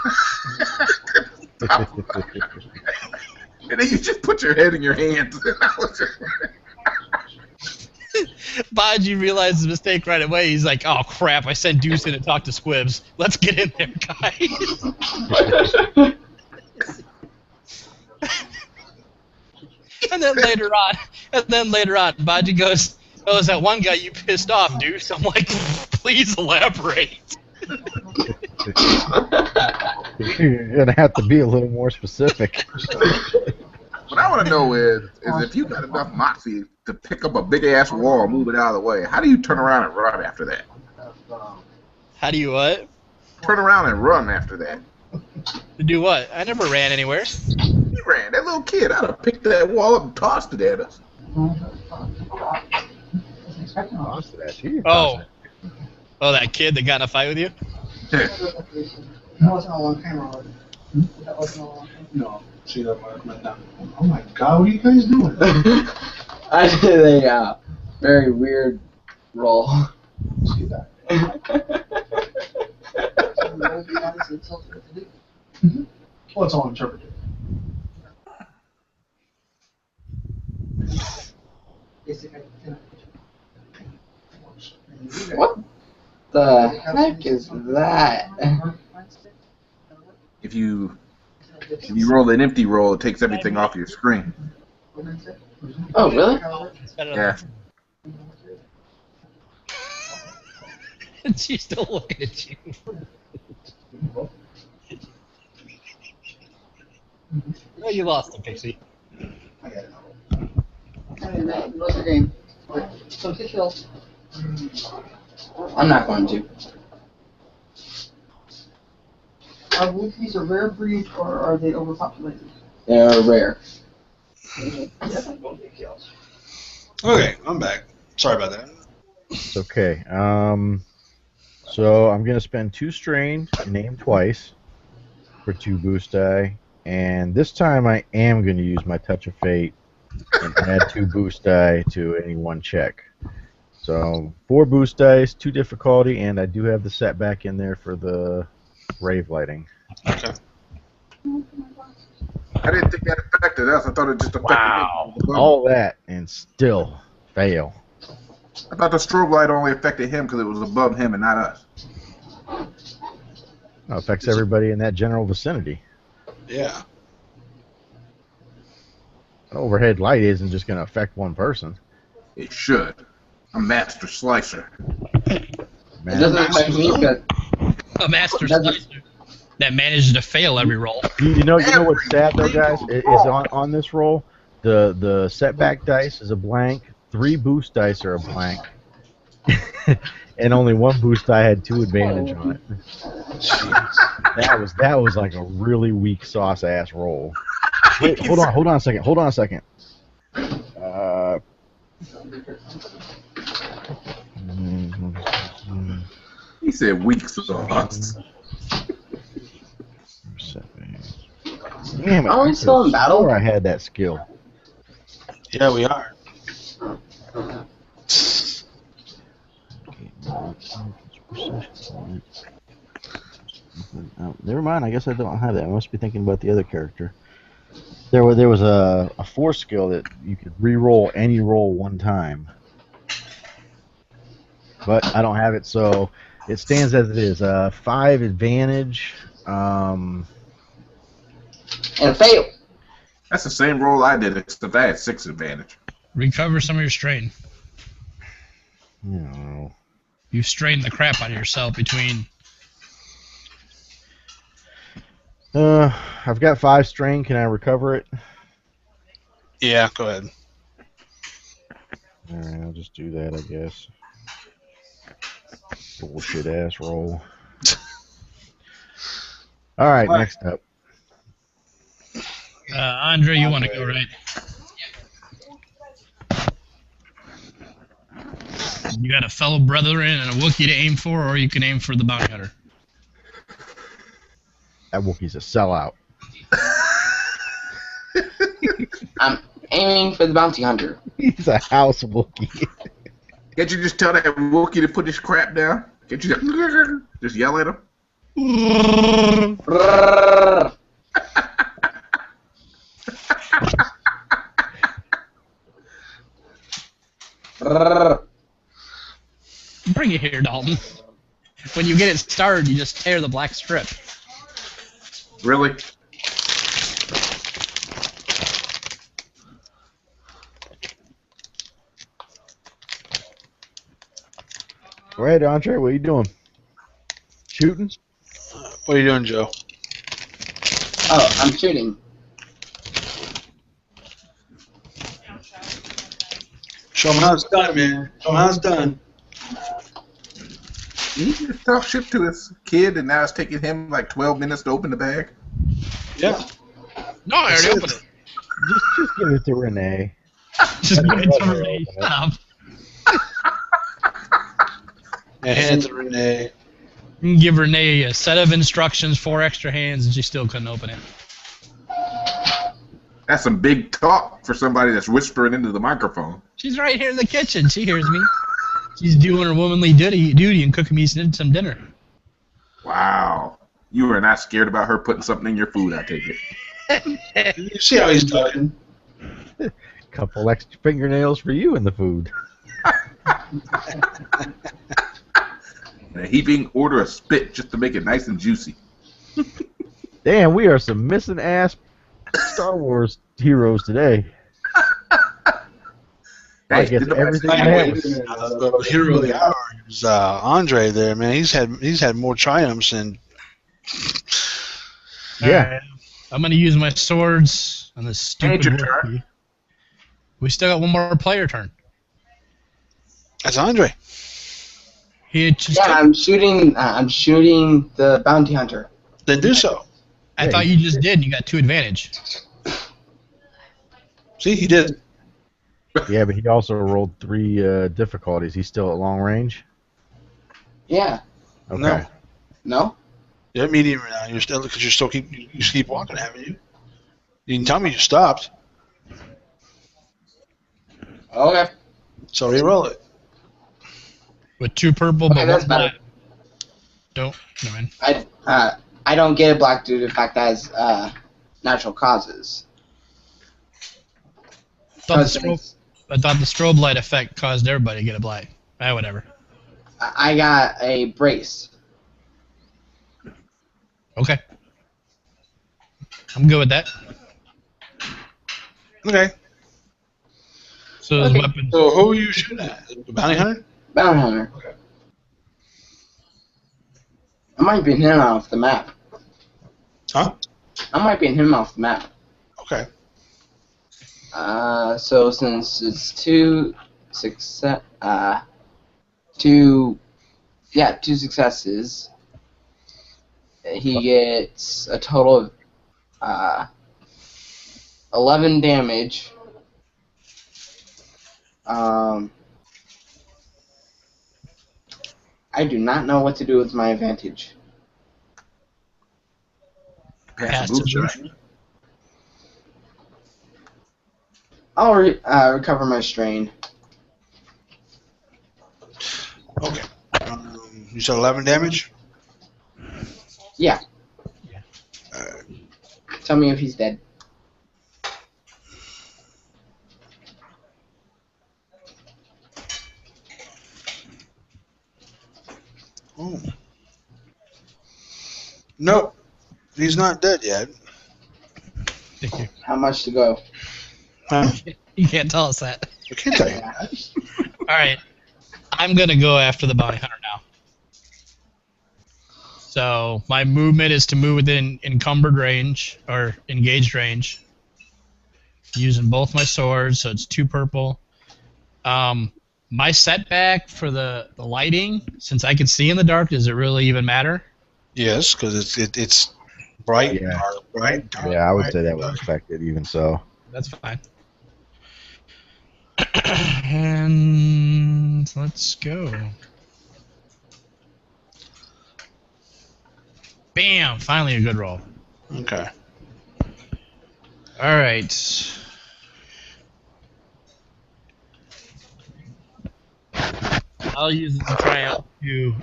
And then you just put your head in your hands. And I was just Baji realized his mistake right away. He's like, "Oh crap! I sent Deuce in to talk to Squibs. Let's get in there, guys." And then later on, Baji goes, "Oh, is that one guy you pissed off, Deuce?" I'm like, "Please elaborate." You're gonna have to be a little more specific. What I want to know is if you got enough moxie to pick up a big ass wall and move it out of the way, how do you turn around and run after that? How do you what? Turn around and run after that. To do what? I never ran anywhere. You ran. That little kid, I'd have picked that wall up and tossed it at us. Oh, that kid that got in a fight with you? That wasn't a long time ago. That wasn't a long time. No. See that went down. Oh my God! What are you guys doing? I did a very weird roll. See that? Well, it's all interpreted. What the heck is that? If you roll an empty roll, it takes everything off your screen. Oh, really? Yeah. She's still looking at you. No, you lost the Pixie. Hey, lost the game. So get kills. I'm not going to. Are Wookiees a rare breed or are they overpopulated? They're rare. Definitely won't get kills. Okay, I'm back. Sorry about that. It's okay. So I'm gonna spend 2 strain and aim twice for 2 boost die, and this time I am gonna use my touch of fate and add 2 boost die to any one check. So 4 boost dice, 2 difficulty, and I do have the setback in there for the rave lighting. Okay. I didn't think that affected us. I thought it just affected Wow, him. all that and still fail. I thought the strobe light only affected him because it was above him and not us. No, it affects everybody in that general vicinity. Yeah. An overhead light isn't just gonna affect one person. It should. A master slicer. It doesn't affect me because A master slicer that manages to fail every roll. You know what's sad though, guys? Is on this roll, the setback dice is a blank, 3 boost dice are a blank, and only 1 boost die had 2 advantage on it. That was like a really weak sauce ass roll. Wait, hold on a second. He said weak sauce. Damn it! Are we still in battle? I had that skill. Yeah, we are. Oh, never mind. I guess I don't have that. I must be thinking about the other character. There was a force skill that you could re-roll any roll 1 time, but I don't have it, so it stands as it is. 5 advantage. And fail. That's the same roll I did, except I had 6 advantage. Recover some of your strain. No. You strained the crap out of yourself between. I've got 5 strain. Can I recover it? Yeah, go ahead. Alright, I'll just do that, I guess. Bullshit ass roll. Alright, next up. Andre, you want to go, right? You got a fellow brethren and a Wookiee to aim for, or you can aim for the bounty hunter. That Wookiee's a sellout. I'm aiming for the bounty hunter. He's a house Wookiee. Can't you just tell that Wookiee to put his crap down? Can't you just yell at him? Bring it here, Dalton. When you get it started, you just tear the black strip. Really? Go ahead, Andre. What are you doing? Shooting? What are you doing, Joe? Oh, I'm shooting. Show him how it's done, man. Show him how it's done. He just talk shit to his kid, and now it's taking him like 12 minutes to open the bag. Yeah. No, I already opened it. Just give it to Renee. Just give it to Renee. Shut up. Yeah, hand it to Renee. You can give Renee a set of instructions, 4 extra hands, and she still couldn't open it. That's some big talk for somebody that's whispering into the microphone. She's right here in the kitchen. She hears me. She's doing her womanly duty and cooking me some dinner. Wow. You are not scared about her putting something in your food, I take it. You see how he's talking. Couple extra fingernails for you in the food. And a heaping order of spit just to make it nice and juicy. Damn, we are some missing ass Star Wars heroes today. I guess everything I had was The hero of the hour is Andre there, man. He's had more triumphs than. Yeah. Alright. I'm gonna use my swords on this stupid Major rookie. turn. We still got one more player turn. That's Andre. He just Yeah, I'm shooting the bounty hunter. Then do so. I thought you just did and you got 2 advantage. See, he did. Yeah, but he also rolled 3 difficulties. He's still at long range? Yeah. Okay. No? You're at medium right now. You're still because you keep walking, haven't you? You can tell me you stopped. Okay. So re-roll it. With 2 purple, Okay, but that's 1 better. black. Never mind. I don't get it black due to the fact that it's natural causes. I thought the strobe light effect caused everybody to get a black. Whatever. I got a brace. Okay. I'm good with that. Okay. So his weapon. So who are you shooting at? The bounty hunter? Bounty hunter. Okay. I might be him off the map. Huh? I might be him off the map. Okay. So since it's 2 successes, he gets a total of 11 damage. I do not know what to do with my advantage. Pass the boost die. I'll recover my strain. Okay. You said 11 damage? Yeah. Tell me if he's dead. Oh. Nope. He's not dead yet. Thank you. How much to go? Huh? You can't tell us that. I can't tell you that. Alright. I'm gonna go after the bounty hunter now. So my movement is to move within encumbered range or engaged range. Using both my swords, so it's 2 purple. My setback for the lighting, since I can see in the dark, does it really even matter? Yes, because it's bright, Yeah. dark, bright, dark. Yeah, I would bright, say that dark. was affected even so. That's fine. And let's go. Bam! Finally a good roll. Okay. Alright. I'll use the triumph to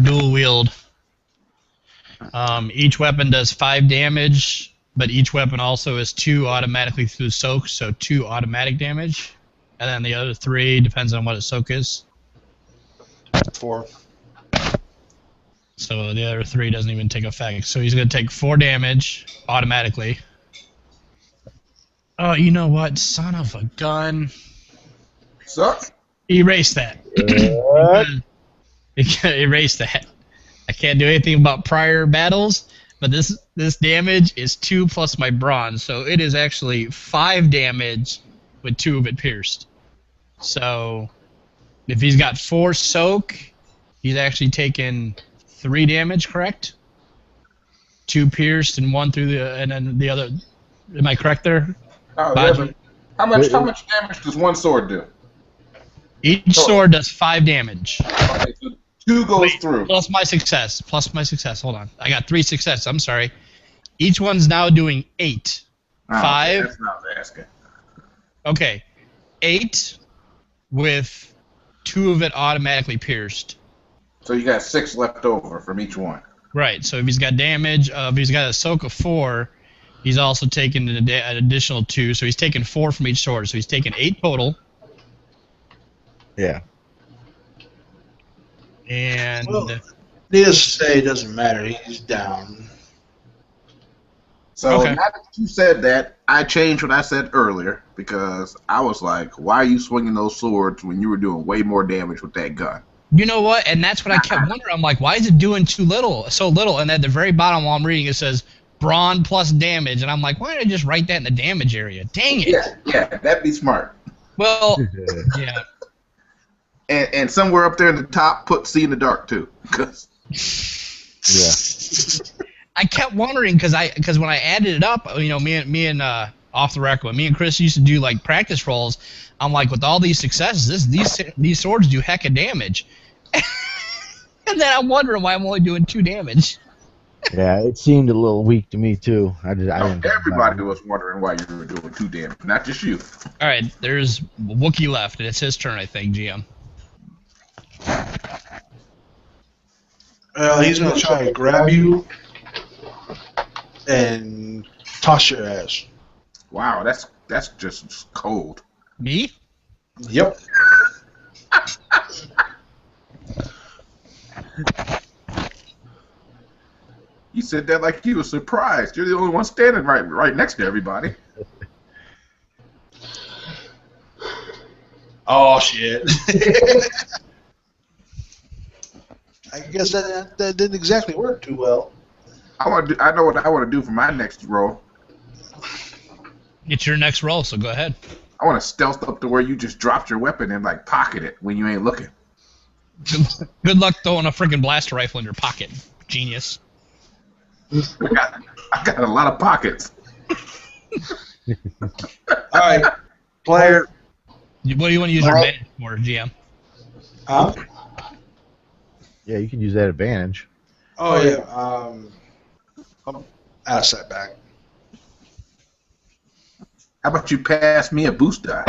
dual wield. Each weapon does 5 damage, but each weapon also is 2 automatically through soak, so 2 automatic damage. And then the other 3 depends on what a soak is. 4. So the other 3 doesn't even take effect. So he's going to take 4 damage automatically. Oh, you know what? Son of a gun. Sucks. Erase that. Erase that. I can't do anything about prior battles, but this damage is 2 plus my bronze, so it is actually 5 damage with 2 of it pierced. So if he's got 4 soak, he's actually taken 3 damage, correct? 2 pierced and 1 through and then the other. Am I correct there? Oh, yeah, but how much damage does one sword do? Each sword does 5 damage. Okay, so 2 goes through. Plus my success. Hold on. I got 3 successes. I'm sorry. Each one's now doing 8. Oh, 5. Okay, that's not asking. Okay. 8 with 2 of it automatically pierced. So you got 6 left over from each one. Right. So if he's got damage, if he's got a soak of 4, he's also taken an additional 2. So he's taken 4 from each sword. So he's taken 8 total. Yeah. And Well, needless to say, it doesn't matter. He's down. So Okay. now that you said that, I changed what I said earlier because I was like, why are you swinging those swords when you were doing way more damage with that gun? You know what? And that's what I kept wondering. I'm like, why is it doing so little? And at the very bottom while I'm reading, it says brawn plus damage. And I'm like, why did I just write that in the damage area? Dang it. Yeah, that'd be smart. Well, yeah. And somewhere up there in the top, put See in the Dark too. Yeah. I kept wondering because when I added it up, you know, me and off the record, me and Chris used to do like practice rolls. I'm like, with all these successes, these swords do heck of damage. And then I'm wondering why I'm only doing 2 damage. Yeah, it seemed a little weak to me too. I didn't. Everybody was wondering why you were doing 2 damage, not just you. All right, there's Wookiee left, and it's his turn, I think, GM. He's gonna try and grab you and toss your ass. Wow, that's just cold. Me? Yep. You said that like you were surprised. You're the only one standing right next to everybody. Oh shit. I guess that didn't exactly work too well. I know what I want to do for my next roll. It's your next roll, so go ahead. I want to stealth up to where you just dropped your weapon and like pocket it when you ain't looking. Good luck throwing a freaking blaster rifle in your pocket, genius. I got a lot of pockets. All right, player. What do you want to use your advantage for, GM? Huh? Yeah, you can use that advantage. Oh yeah. I'm out of setback. How about you pass me a boost die?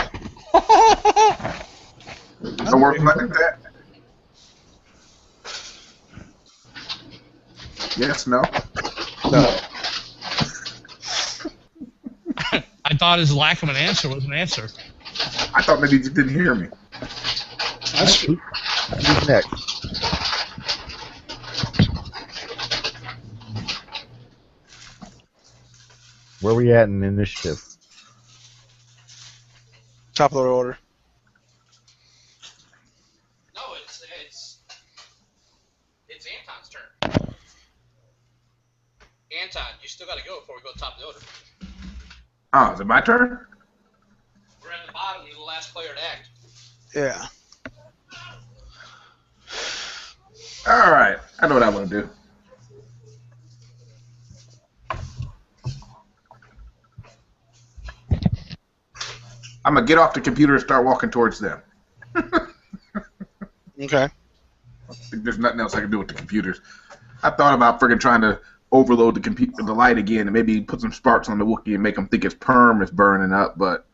Don't work like that. Yes, no. No. I thought his lack of an answer was an answer. I thought maybe you just didn't hear me. That's true. Who's next? Where are we at in initiative? Top of the order. No, it's Anton's turn. Anton, you still got to go before we go top of the order. Oh, is it my turn? We're at the bottom. You're the last player to act. Yeah. All right. I know what I want to do. I'm going to get off the computer and start walking towards them. Okay. There's nothing else I can do with the computers. I thought about friggin' trying to overload the light again and maybe put some sparks on the Wookiee and make them think its perm is burning up, but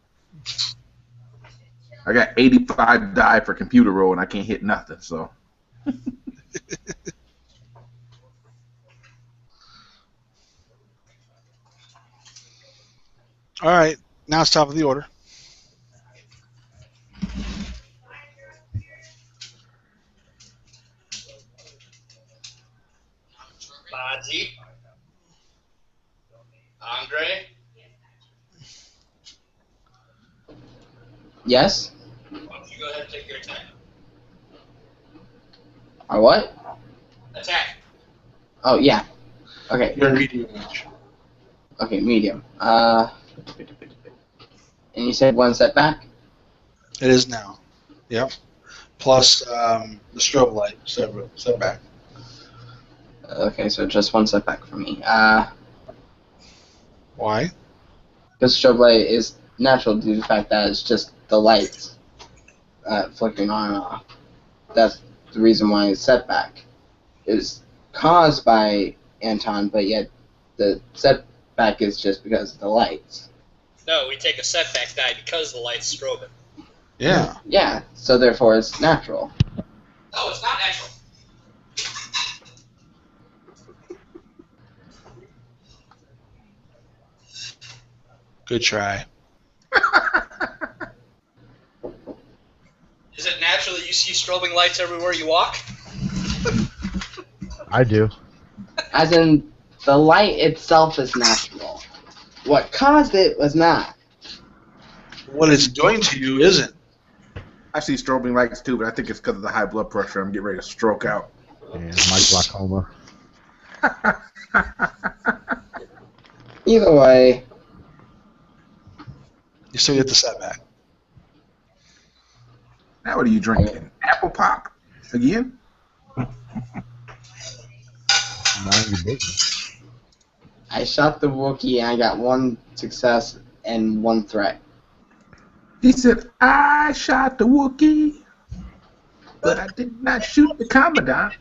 I got 85 die for computer roll and I can't hit nothing, so. All right. Now it's top of the order. Baji. Andre. Yes? Why don't you go ahead and take your attack? Or what? Attack. Oh, yeah. Okay. You're medium range. Okay, medium. And you said 1 setback? It is now. Yep. Plus the strobe light setback. Okay, so just 1 setback for me. Why? Because strobe light is natural due to the fact that it's just the lights flickering on and off. That's the reason why it's setback. It's caused by Anton, but yet the setback is just because of the lights. No, we take a setback die because the light's strobing. Yeah. Yeah, so therefore it's natural. No, it's not natural. Good try. Is it natural that you see strobing lights everywhere you walk? I do. As in, the light itself is natural. What caused it was not. What it's doing to you isn't. I see strobing lights too, but I think it's because of the high blood pressure. I'm getting ready to stroke out. And my glaucoma. Either way, You still get the setback. Now what are you drinking? Apple pop? Again? Mind your business. I shot the Wookiee and I got 1 success and 1 threat. He said, I shot the Wookiee, but I did not shoot the Commandant.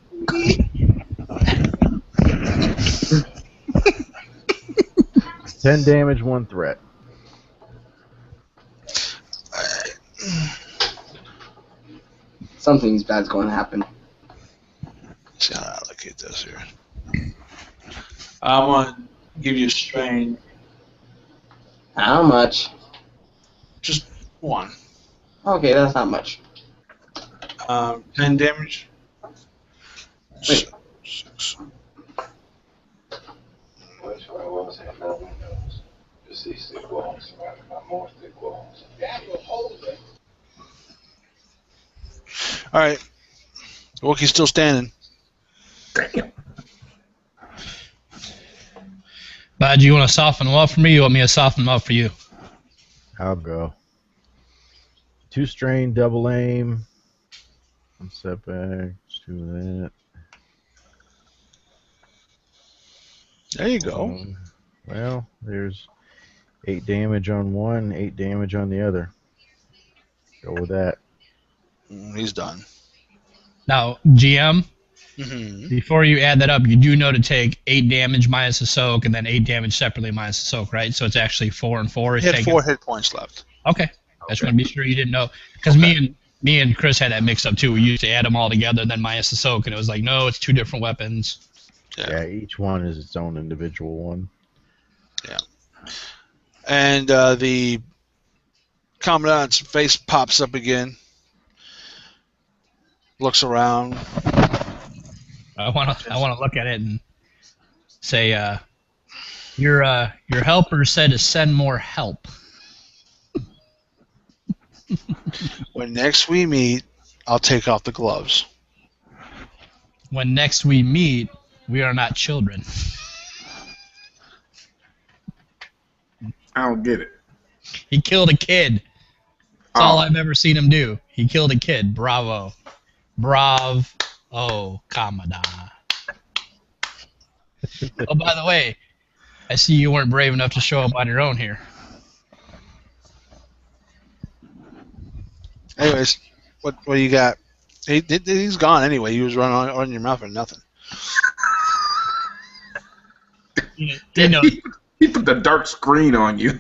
10 damage, 1 threat. Something's bad's going to happen. Let's see how to allocate this here. I'm gonna give you a strain. How much? Just 1. Okay, that's not much. 10 damage. Wait. 6. That's what I was having no windows. Just these thick walls, surrounded by more thick walls. All right. Wookiee's still standing. Damn. Bud, you want to soften them up for me? You want me to soften them up for you? I'll go. 2 strain, double aim. 1 setback. 2 of that. There you go. Well, there's 8 damage on one, 8 damage on the other. Go with that. He's done. Now, GM, Mm-hmm. before you add that up, you do know to take 8 damage minus the soak and then 8 damage separately minus the soak, right? So it's actually 4 and 4. He had 4 hit points left. Okay. I just want to be sure you didn't know. Because me and Chris had that mixed up too. We used to add them all together and then minus the soak, and it was like, no, it's 2 different weapons. Yeah, each one is its own individual one. Yeah. And the Commandant's face pops up again. Looks around. I want to look at it and say, your helper said to send more help. When next we meet, I'll take off the gloves. When next we meet, we are not children. I don't get it. He killed a kid. That's all I've ever seen him do. He killed a kid. Bravo. Bravo, Commandant. Oh, by the way, I see you weren't brave enough to show up on your own here. Anyways, what do you got? He's gone anyway. He was running on your mouth for nothing. You know, He put the dark screen on you.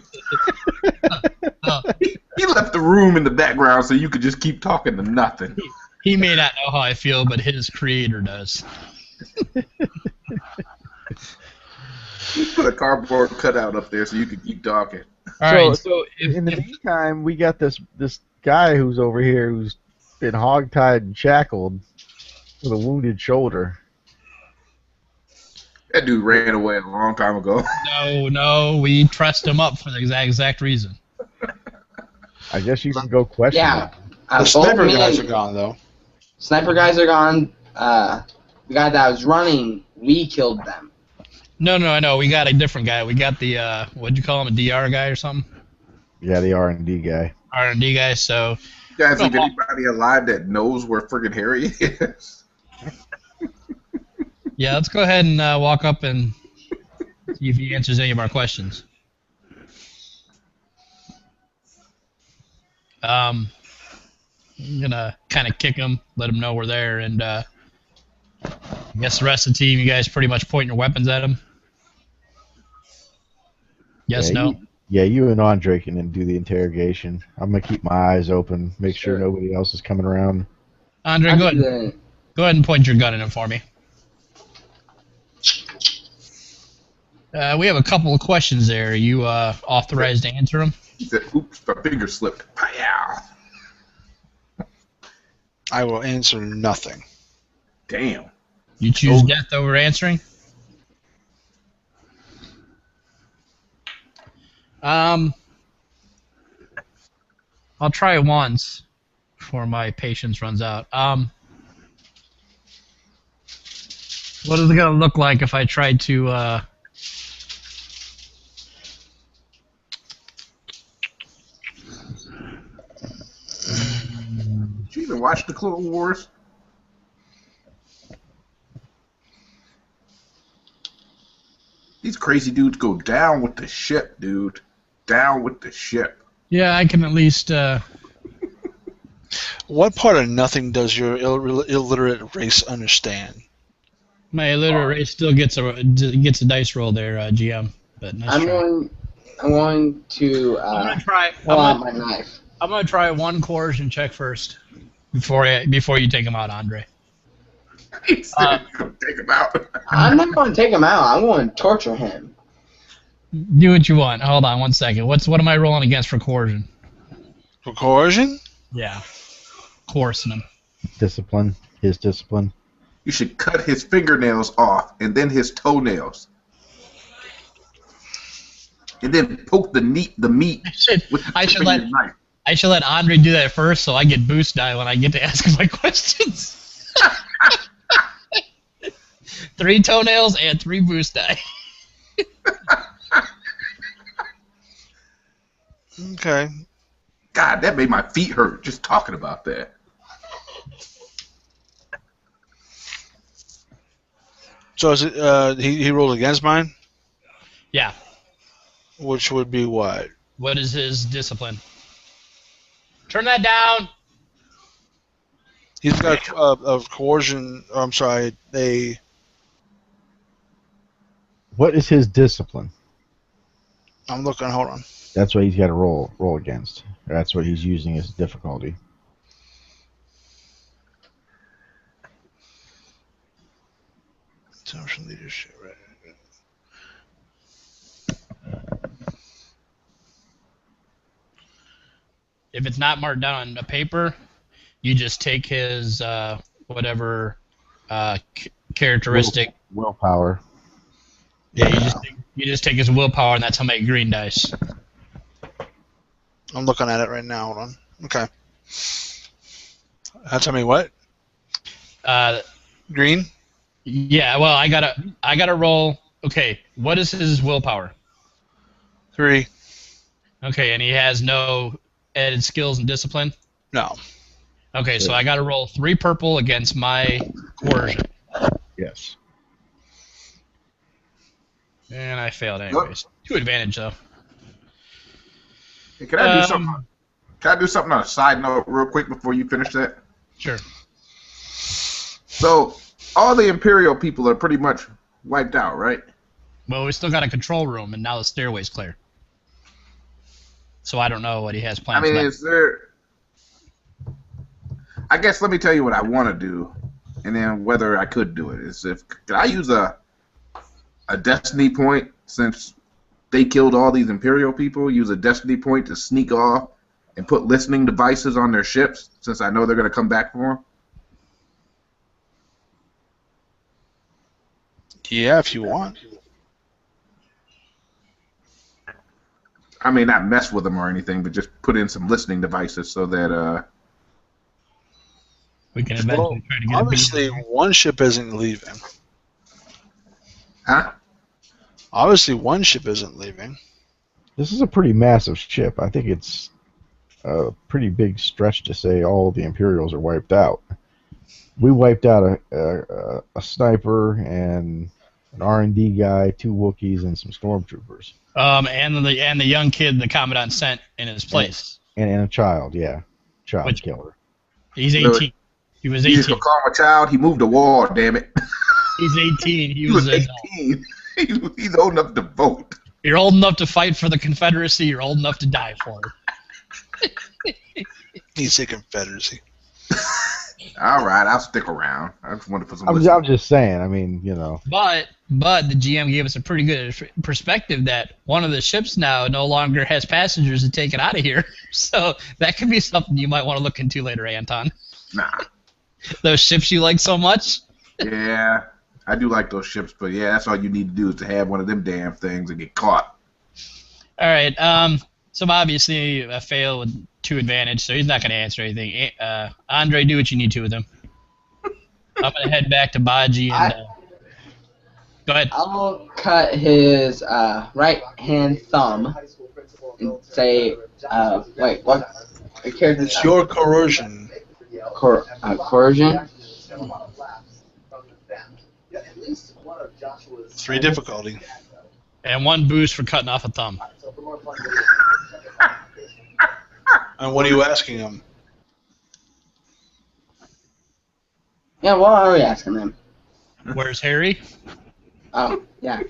He left the room in the background so you could just keep talking to nothing. he may not know how I feel, but his creator does. He put a cardboard cutout up there so you could keep talking. All right. So in the meantime, we got this guy who's over here who's been hogtied and shackled with a wounded shoulder. That dude ran away a long time ago. No, we trussed him up for the exact reason. I guess you can go question Yeah. him. The sniper guys are gone, though. Sniper guys are gone. The guy that was running, we killed them. No, I know. We got a different guy. We got the, what'd you call him, a DR guy or something? Yeah, the R&D guy. R&D guy, so... You guys think anybody alive that knows where friggin' Harry is? Yeah, let's go ahead and walk up and see if he answers any of our questions. I'm gonna kind of kick him, let him know we're there, and I guess the rest of the team, you guys pretty much point your weapons at him. Yes, no? You and Andre can then do the interrogation. I'm going to keep my eyes open, make sure nobody else is coming around. Andre, go ahead and point your gun at him for me. We have a couple of questions there. Are you authorized to answer them? He said, oops, my finger slipped. Pow! I will answer nothing. Damn. You choose death over answering? I'll try once before my patience runs out. What is it gonna look like if I try to? Did you even watch the Clone Wars? These crazy dudes go down with the ship, dude. Down with the ship. Yeah, I can at least. What part of nothing does your illiterate race understand? My illiterate race still gets a dice roll there, GM. But nice try. I'm going to I'm gonna try. pull out my knife. I'm gonna try one coercion check first before you take him out, Andre. He said he's gonna take him out. I'm not going to take him out. I'm going to torture him. Do what you want. Hold on one second. What am I rolling against for coercion? For coercion? Yeah, coercing him. Discipline. His discipline. You should cut his fingernails off and then his toenails. And then poke the meat with the knife. I should let Andre do that first, so I get boost die when I get to ask him my questions. 3 toenails and 3 boost die. Okay. God, that made my feet hurt just talking about that. So is it, he rolled against mine? Yeah. Which would be what? What is his discipline? Turn that down. He's got a coercion. I'm sorry, a. What is his discipline? I'm looking. Hold on. That's what he's got to roll against. That's what he's using as difficulty. Social leadership, right? If it's not marked down on a paper, you just take his whatever characteristic. Willpower. Yeah, you just take his willpower, and that's how many green dice. I'm looking at it right now. Hold on. Okay. Tell me what? Green. Yeah. Well, I gotta roll. Okay. What is his willpower? 3. Okay, and he has no added skills and discipline? No. Okay, so I got to roll 3 purple against my coercion. Yes. And I failed anyways. 2 advantage, though. Hey, can I do something? Can I do something on a side note real quick before you finish that? Sure. So, all the Imperial people are pretty much wiped out, right? Well, we still got a control room, and now the stairway's clear. So I don't know what he has planned. I mean, is there... I guess let me tell you what I want to do, and then whether I could do it. Could I use a destiny point, since they killed all these Imperial people, use a destiny point to sneak off and put listening devices on their ships, since I know they're going to come back for them? Yeah, if you want. I mean, not mess with them or anything, but just put in some listening devices so that we can eventually try to get. Obviously, one ship isn't leaving. Huh? Obviously, one ship isn't leaving. This is a pretty massive ship. I think it's a pretty big stretch to say all the Imperials are wiped out. We wiped out a sniper and an R&D guy, 2 Wookiees, and some stormtroopers. And the young kid the Commandant sent in his place. And a child, yeah. Child killer. He's 18. He was 18. You just gonna call him a child? He moved the wall, damn it. He's 18. He was 18. He's old enough to vote. You're old enough to fight for the Confederacy. You're old enough to die for it. He's a Confederacy. All right, I'll stick around. I just wanted to put some. I'm just saying. I mean, you know. But the GM gave us a pretty good perspective that one of the ships now no longer has passengers to take it out of here. So that could be something you might want to look into later, Anton. Nah. Those ships you like so much. Yeah, I do like those ships, but yeah, that's all you need to do is to have one of them damn things and get caught. All right. So obviously a fail with 2 advantage, so he's not going to answer anything. Andre, do what you need to with him. I'm going to head back to Baji and go ahead. I'll cut his right hand thumb and say, wait, what? It's your coercion. Coercion? 3 difficulty. And 1 boost for cutting off a thumb. And what are you asking him? Yeah, what are we asking him? Where's Harry? Oh, yeah.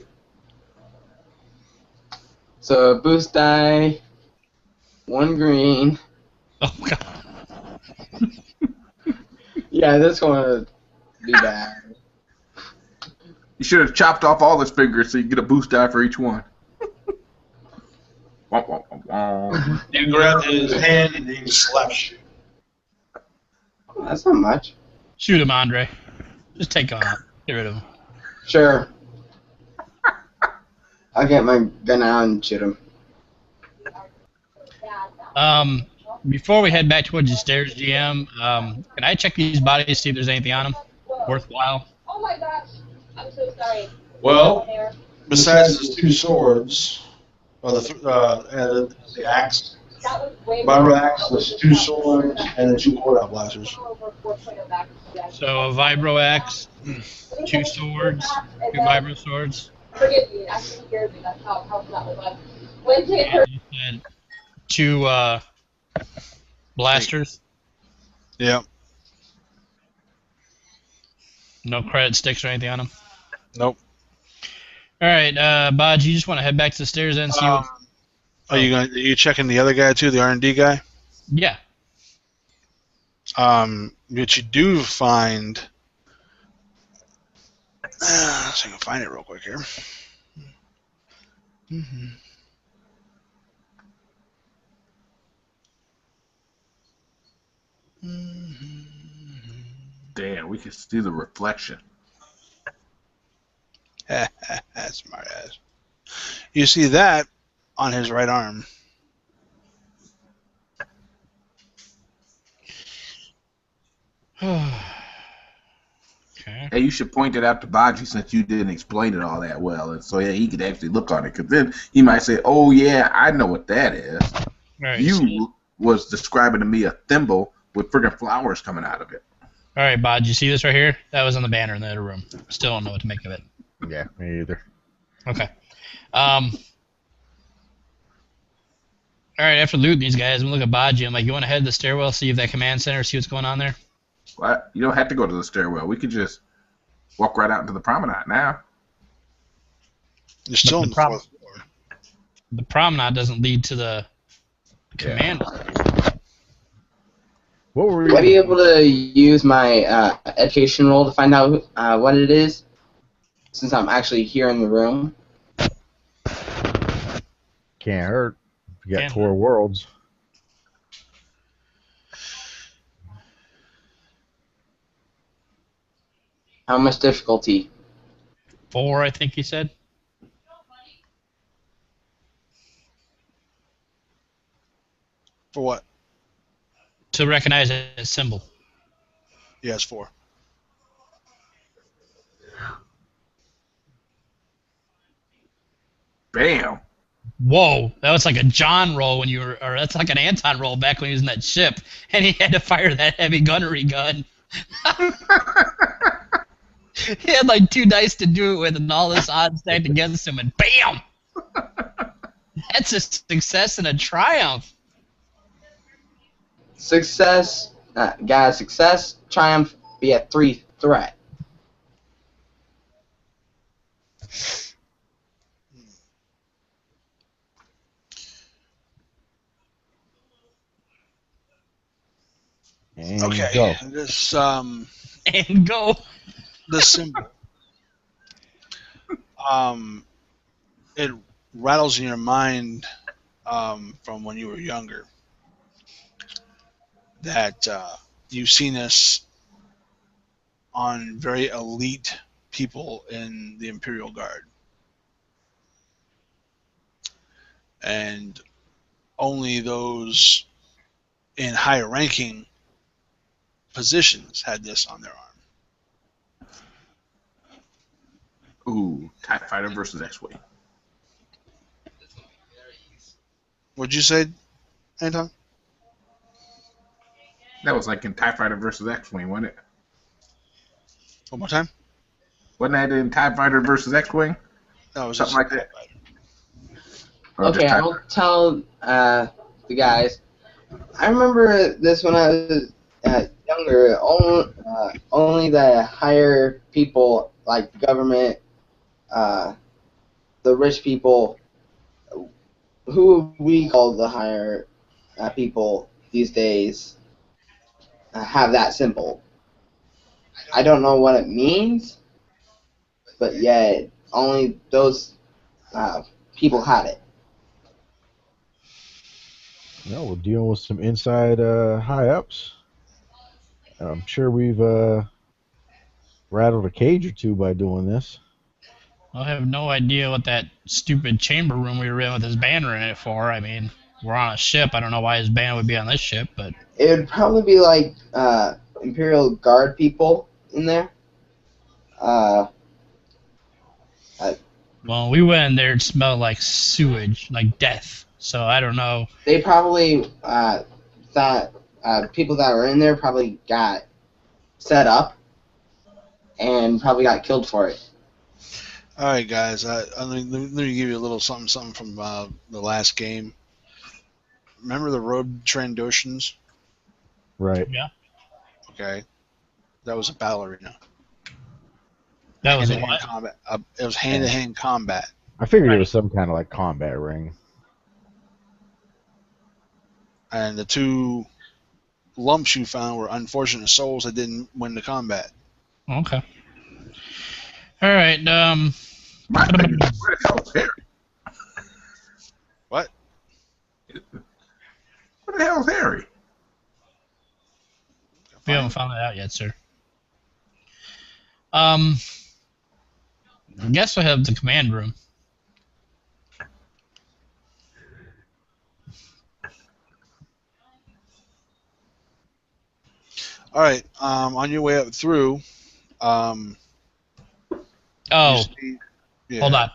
So, boost die, 1 green. Oh, God. Yeah, this one would be bad. You should have chopped off all his fingers so you get a boost die for each one. You grab his hand and he slaps you. That's not much. Shoot him, Andre. Just take him out. Get rid of him. Sure. I'll get my gun out and shoot him. Before we head back towards the stairs, GM, can I check these bodies to see if there's anything on them worthwhile? Oh my gosh. I'm so sorry. Well, besides the 2 swords, or the axe, That was way vibro axe, there's 2 swords, and then 2 quarter blasters. So a vibro axe, 2 swords, 2 vibro swords. Forgive me, it actually scared me. That's how that was like. Wednesday it And hurt. you said 2 blasters. Yep. No credit sticks or anything on them. Nope. All right, Bodge, you just want to head back to the stairs and see what... Are you checking the other guy too, the R&D guy? Yeah. But you do find. So I can find it real quick here. Damn, we can see the reflection. Smart ass. You see that on his right arm. Okay. Hey, you should point it out to Baji since you didn't explain it all that well, and so yeah, he could actually look on it. Because then he might say, "Oh yeah, I know what that is." Right, you was describing to me a thimble with friggin' flowers coming out of it. All right, Bodge, you see this right here? That was on the banner in the other room. Still don't know what to make of it. Yeah, me either. Okay. All right, after looting these guys, I'm going to look at Bodge. I'm like, you want to head to the stairwell, see if that command center, see what's going on there? Well, you don't have to go to the stairwell. We could just walk right out into the promenade now. You're still on the 4th floor. The promenade doesn't lead to the command center. What were Would I be able to use my education roll to find out what it is? Since I'm actually here in the room. Can't hurt. You got 4 worlds. How much difficulty? 4, I think you said. For what? To recognize a symbol. Yes, 4. Bam. Whoa, that was like a John roll when you were, or that's like an Anton roll back when he was in that ship, and he had to fire that heavy gunnery gun. He had like 2 dice to do it with, and all this odds stacked against him, and bam! That's a success and a triumph. Success, guys, success, triumph, be a 3 threat. And okay. go. This And go. The symbol. It rattles in your mind from when you were younger that you've seen this on very elite people in the Imperial Guard. and only those in higher ranking positions had this on their arm. Ooh, TIE Fighter versus X-Wing. What'd you say, Anton? That was like in TIE Fighter versus X-Wing, wasn't it? One more time? Wasn't that in TIE Fighter versus X-Wing? No, it was Something like that. Or Okay, just TIE I'll tell the guys. I remember this when I was younger. Only the higher people, like the government, the rich people, who we call the higher people these days, have that symbol. I don't know what it means, but yet only those people had it. No, we're dealing with some inside high ups. I'm sure we've rattled a cage or two by doing this. I have no idea what that stupid chamber room we were in with his banner in it for. I mean, we're on a ship. I don't know why his banner would be on this ship, but It would probably be like Imperial Guard people in there. well, we went in there, it smelled like sewage, like death. So I don't know. They probably thought people that were in there probably got set up and probably got killed for it. All right, guys. Let me give you a little something from the last game. Remember the road Trandoshans? Right. Yeah. Okay. That was a battle arena. That was a Hand-to-hand what? combat. It was hand-to-hand combat. I figured it was some kind of like combat ring. And the two lumps you found were unfortunate souls that didn't win the combat. Okay. All right. My thing is, where the hell is Harry? What? Where the hell is Harry? We haven't found that out yet, sir. I guess we have the command room. All right. On your way up through. Oh, Yeah. hold on.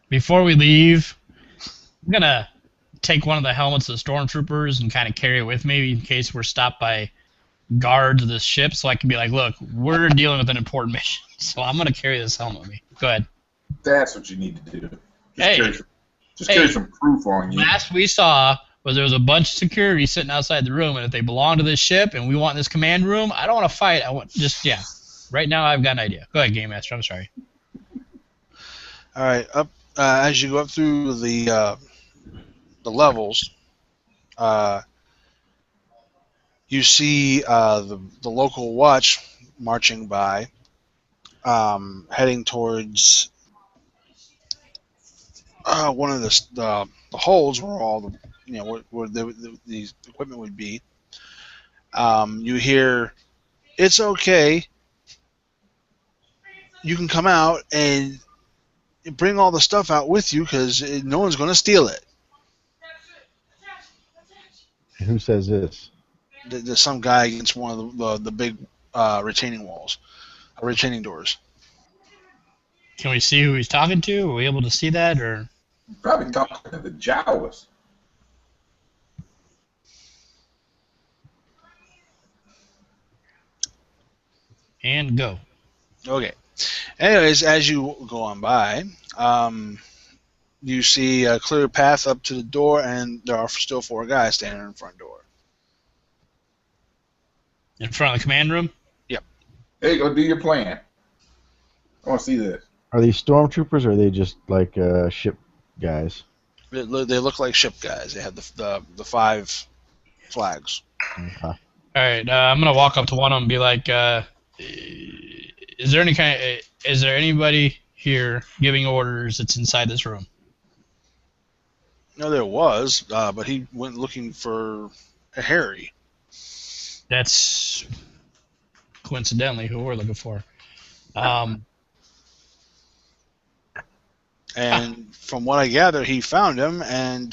Before we leave, I'm gonna take one of the helmets of the stormtroopers and kind of carry it with me in case we're stopped by guards of this ship, so I can be like, look, we're dealing with an important mission, so I'm gonna carry this helmet with me. Go ahead. That's what you need to do. Hey. Carry some proof on you. Last we saw was there was a bunch of security sitting outside the room, and if they belong to this ship and we want this command room, I don't want to fight. I want yeah. Right now, I've got an idea. Go ahead, Game Master. I'm sorry. All right. Up as you go up through the levels, you see the local watch marching by, heading towards one of the holds where all the where the equipment would be. You hear, "It's okay. You can come out and bring all the stuff out with you because no one's going to steal it." And who says this? There's some guy against one of the big retaining walls, retaining doors. Can we see who he's talking to? Are we able to see that, or Probably talking to the Jawas. and go? Okay. Anyways, as you go on by, you see a clear path up to the door, and there are still 4 guys standing in the front door. In front of the command room? Yep. Hey, go do your plan. I want to see this. Are these stormtroopers or are they just like ship guys? They look like ship guys. They have the 5 flags. Okay. All right. I'm gonna walk up to one of them and be like, "Is there anybody here giving orders that's inside this room?" No, there was, but he went looking for a Harry. That's coincidentally who we're looking for. And from what I gather, he found him and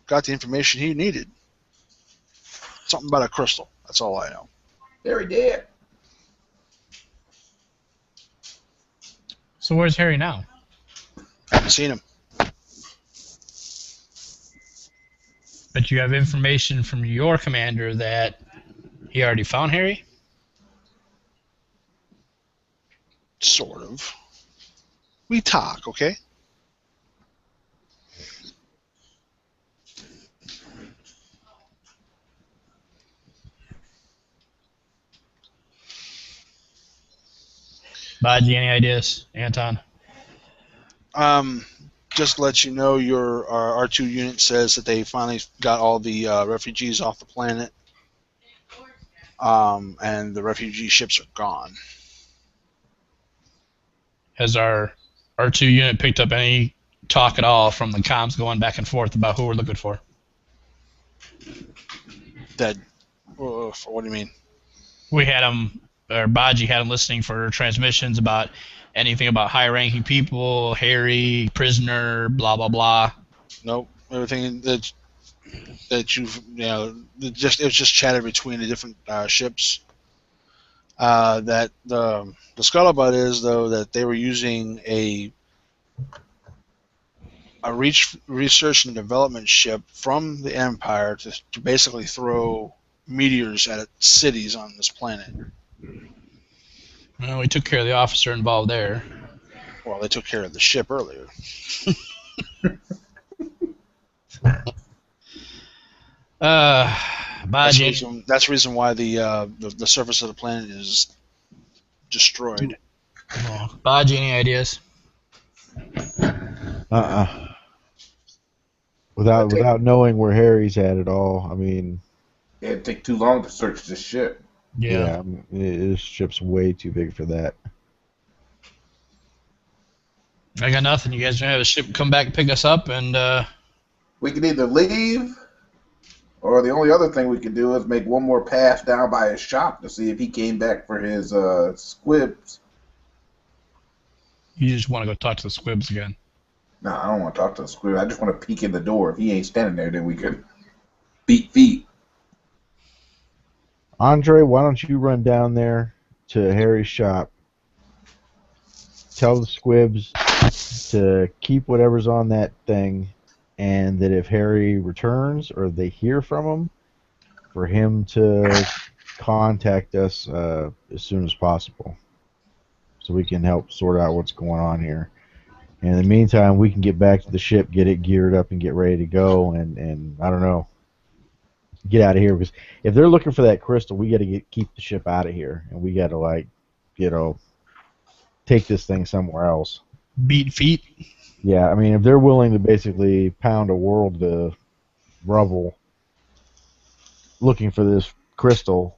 got the information he needed. Something about a crystal. That's all I know. Harry dead. So where's Harry now? Haven't seen him. But you have information from your commander that he already found Harry? Sort of. We talk, okay? Baji, any ideas? Anton? Just to let you know, your R2 unit says that they finally got all the refugees off the planet, and the refugee ships are gone. Has our R2 unit picked up any talk at all from the comms going back and forth about who we're looking for? That, what do you mean? We had them, or Baji had them listening for transmissions about anything about high-ranking people, Harry, prisoner, blah blah blah. Nope. Everything that you've it was just chatter between the different ships. That the scuttlebutt is though that they were using a research and development ship from the Empire to basically throw meteors at cities on this planet. Well, we took care of the officer involved there. Well, they took care of the ship earlier. Baji. That's the reason why the surface of the planet is destroyed. Oh, Baji, any ideas? Without knowing where Harry's at all, I mean... It'd take too long to search this ship. Yeah, I mean, this ship's way too big for that. I got nothing. You guys gonna have a ship come back and pick us up, and we can either leave, or the only other thing we could do is make one more pass down by his shop to see if he came back for his squibs. You just want to go talk to the squibs again. No, I don't want to talk to the squib. I just want to peek in the door. If he ain't standing there, then we could beat feet. Andre, why don't you run down there to Harry's shop, tell the squibs to keep whatever's on that thing, and that if Harry returns or they hear from him, for him to contact us as soon as possible so we can help sort out what's going on here. And in the meantime, we can get back to the ship, get it geared up, and get ready to go, and I don't know, get out of here. Because if they're looking for that crystal, we got to keep the ship out of here, and we got to, take this thing somewhere else. Beat feet? Yeah, I mean, if they're willing to basically pound a world to rubble looking for this crystal,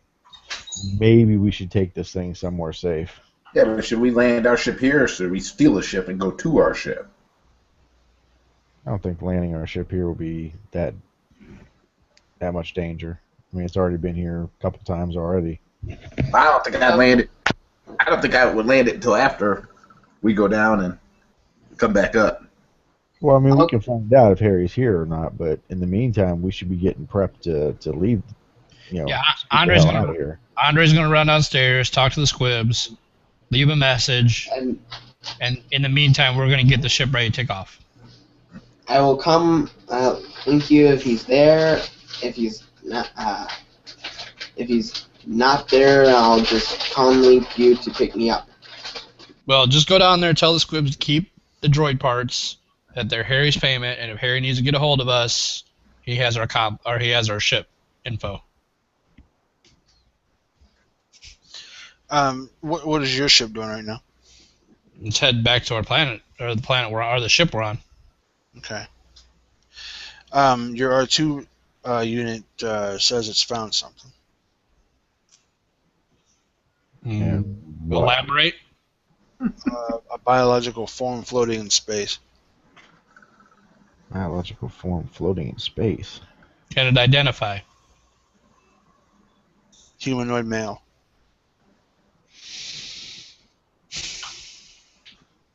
maybe we should take this thing somewhere safe. Yeah, but should we land our ship here, or should we steal a ship and go to our ship? I don't think landing our ship here will be that much danger. I mean, it's already been here a couple times already. I don't think I'd land it. I don't think I would land it until after we go down and come back up. Well, I mean, we can find out if Harry's here or not, but in the meantime, we should be getting prepped to leave. Yeah, Andre's gonna run downstairs, talk to the squibs, leave a message, and in the meantime, we're gonna get the ship ready to take off. I will come link you if he's there. If he's not there, I'll just come link you to pick me up. Well, just go down there, tell the squibs to keep the droid parts, that they're Harry's payment, and if Harry needs to get a hold of us, he has our ship info. What is your ship doing right now? Let's head back to our planet, or the planet the ship we're on. Okay. Your R2 unit says it's found something. Elaborate. A biological form floating in space. Biological form floating in space. Can it identify? Humanoid male.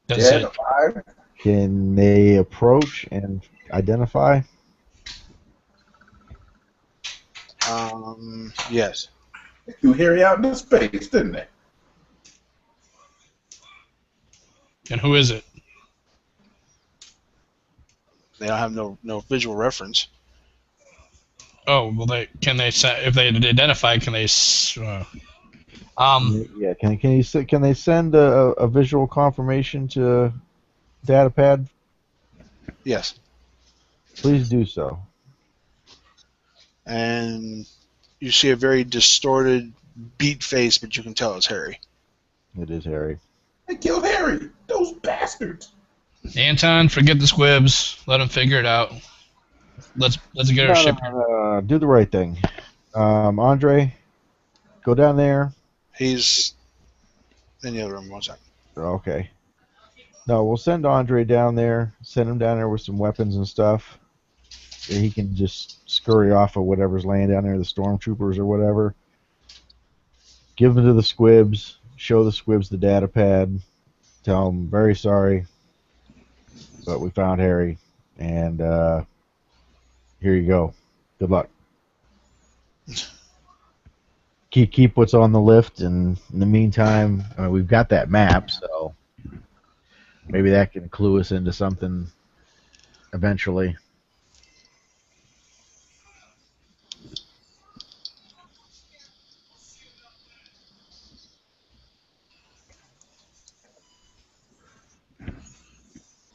Does it? Can they approach and identify? Yes. They threw Harry out into space, didn't they? And who is it? They don't have no visual reference. Oh, well, if they identify, can they? Yeah. Can they send a visual confirmation to Datapad? Yes. Please do so. And you see a very distorted, beat face, but you can tell it's Harry. It is Harry. They killed Harry. Those bastards. Anton, forget the squibs. Let them figure it out. Let's get our ship here. No. Do the right thing. Andre, go down there. He's in the other room. 1 second. Okay. No, we'll send Andre down there. Send him down there with some weapons and stuff. And he can just scurry off of whatever's laying down there, the stormtroopers or whatever. Give them to the squibs. Show the squibs the data pad. Tell them, very sorry, but we found Harry. And here you go. Good luck. Keep what's on the lift, and in the meantime, we've got that map, so maybe that can clue us into something eventually.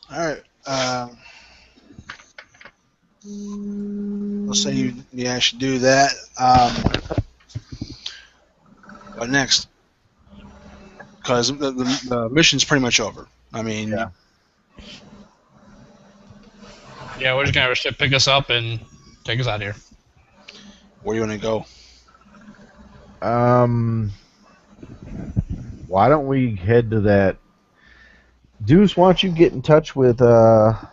All right. Let's say you actually do that. What next? Because the mission's pretty much over. I mean, Yeah, we're just gonna have our ship pick us up and take us out of here. Where do you want to go? Why don't we head to that? Deuce, why don't you get in touch with what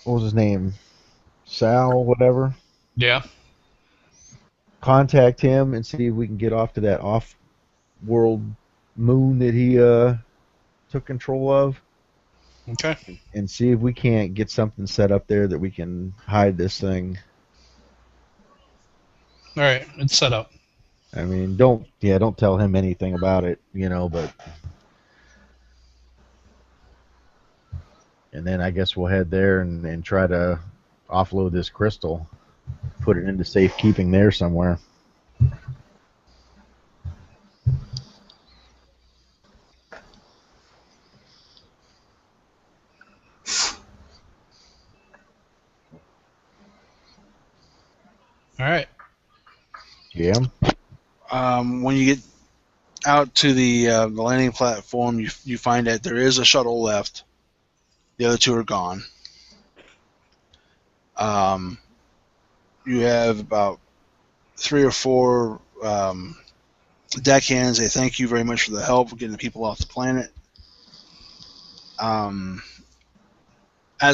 was his name? Sal, whatever. Yeah. Contact him and see if we can get off to that off-world moon that he took control of. Okay. And see if we can't get something set up there that we can hide this thing. All right, it's set up. I mean, don't tell him anything about it, but. And then I guess we'll head there and try to offload this crystal, put it into safekeeping there somewhere. All right. Yeah. When you get out to the landing platform, you find that there is a shuttle left. The other two are gone. You have about 3 or 4 deckhands. They thank you very much for the help getting the people off the planet. As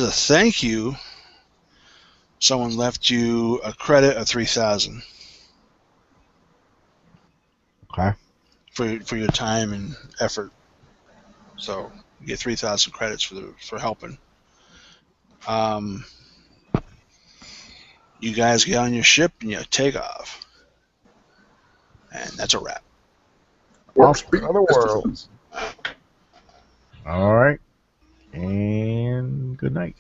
a thank you, someone left you a credit of 3,000. Okay. For your time and effort. So you get 3,000 credits for helping. You guys get on your ship and you take off. And that's a wrap. Off to other worlds. All right. And good night.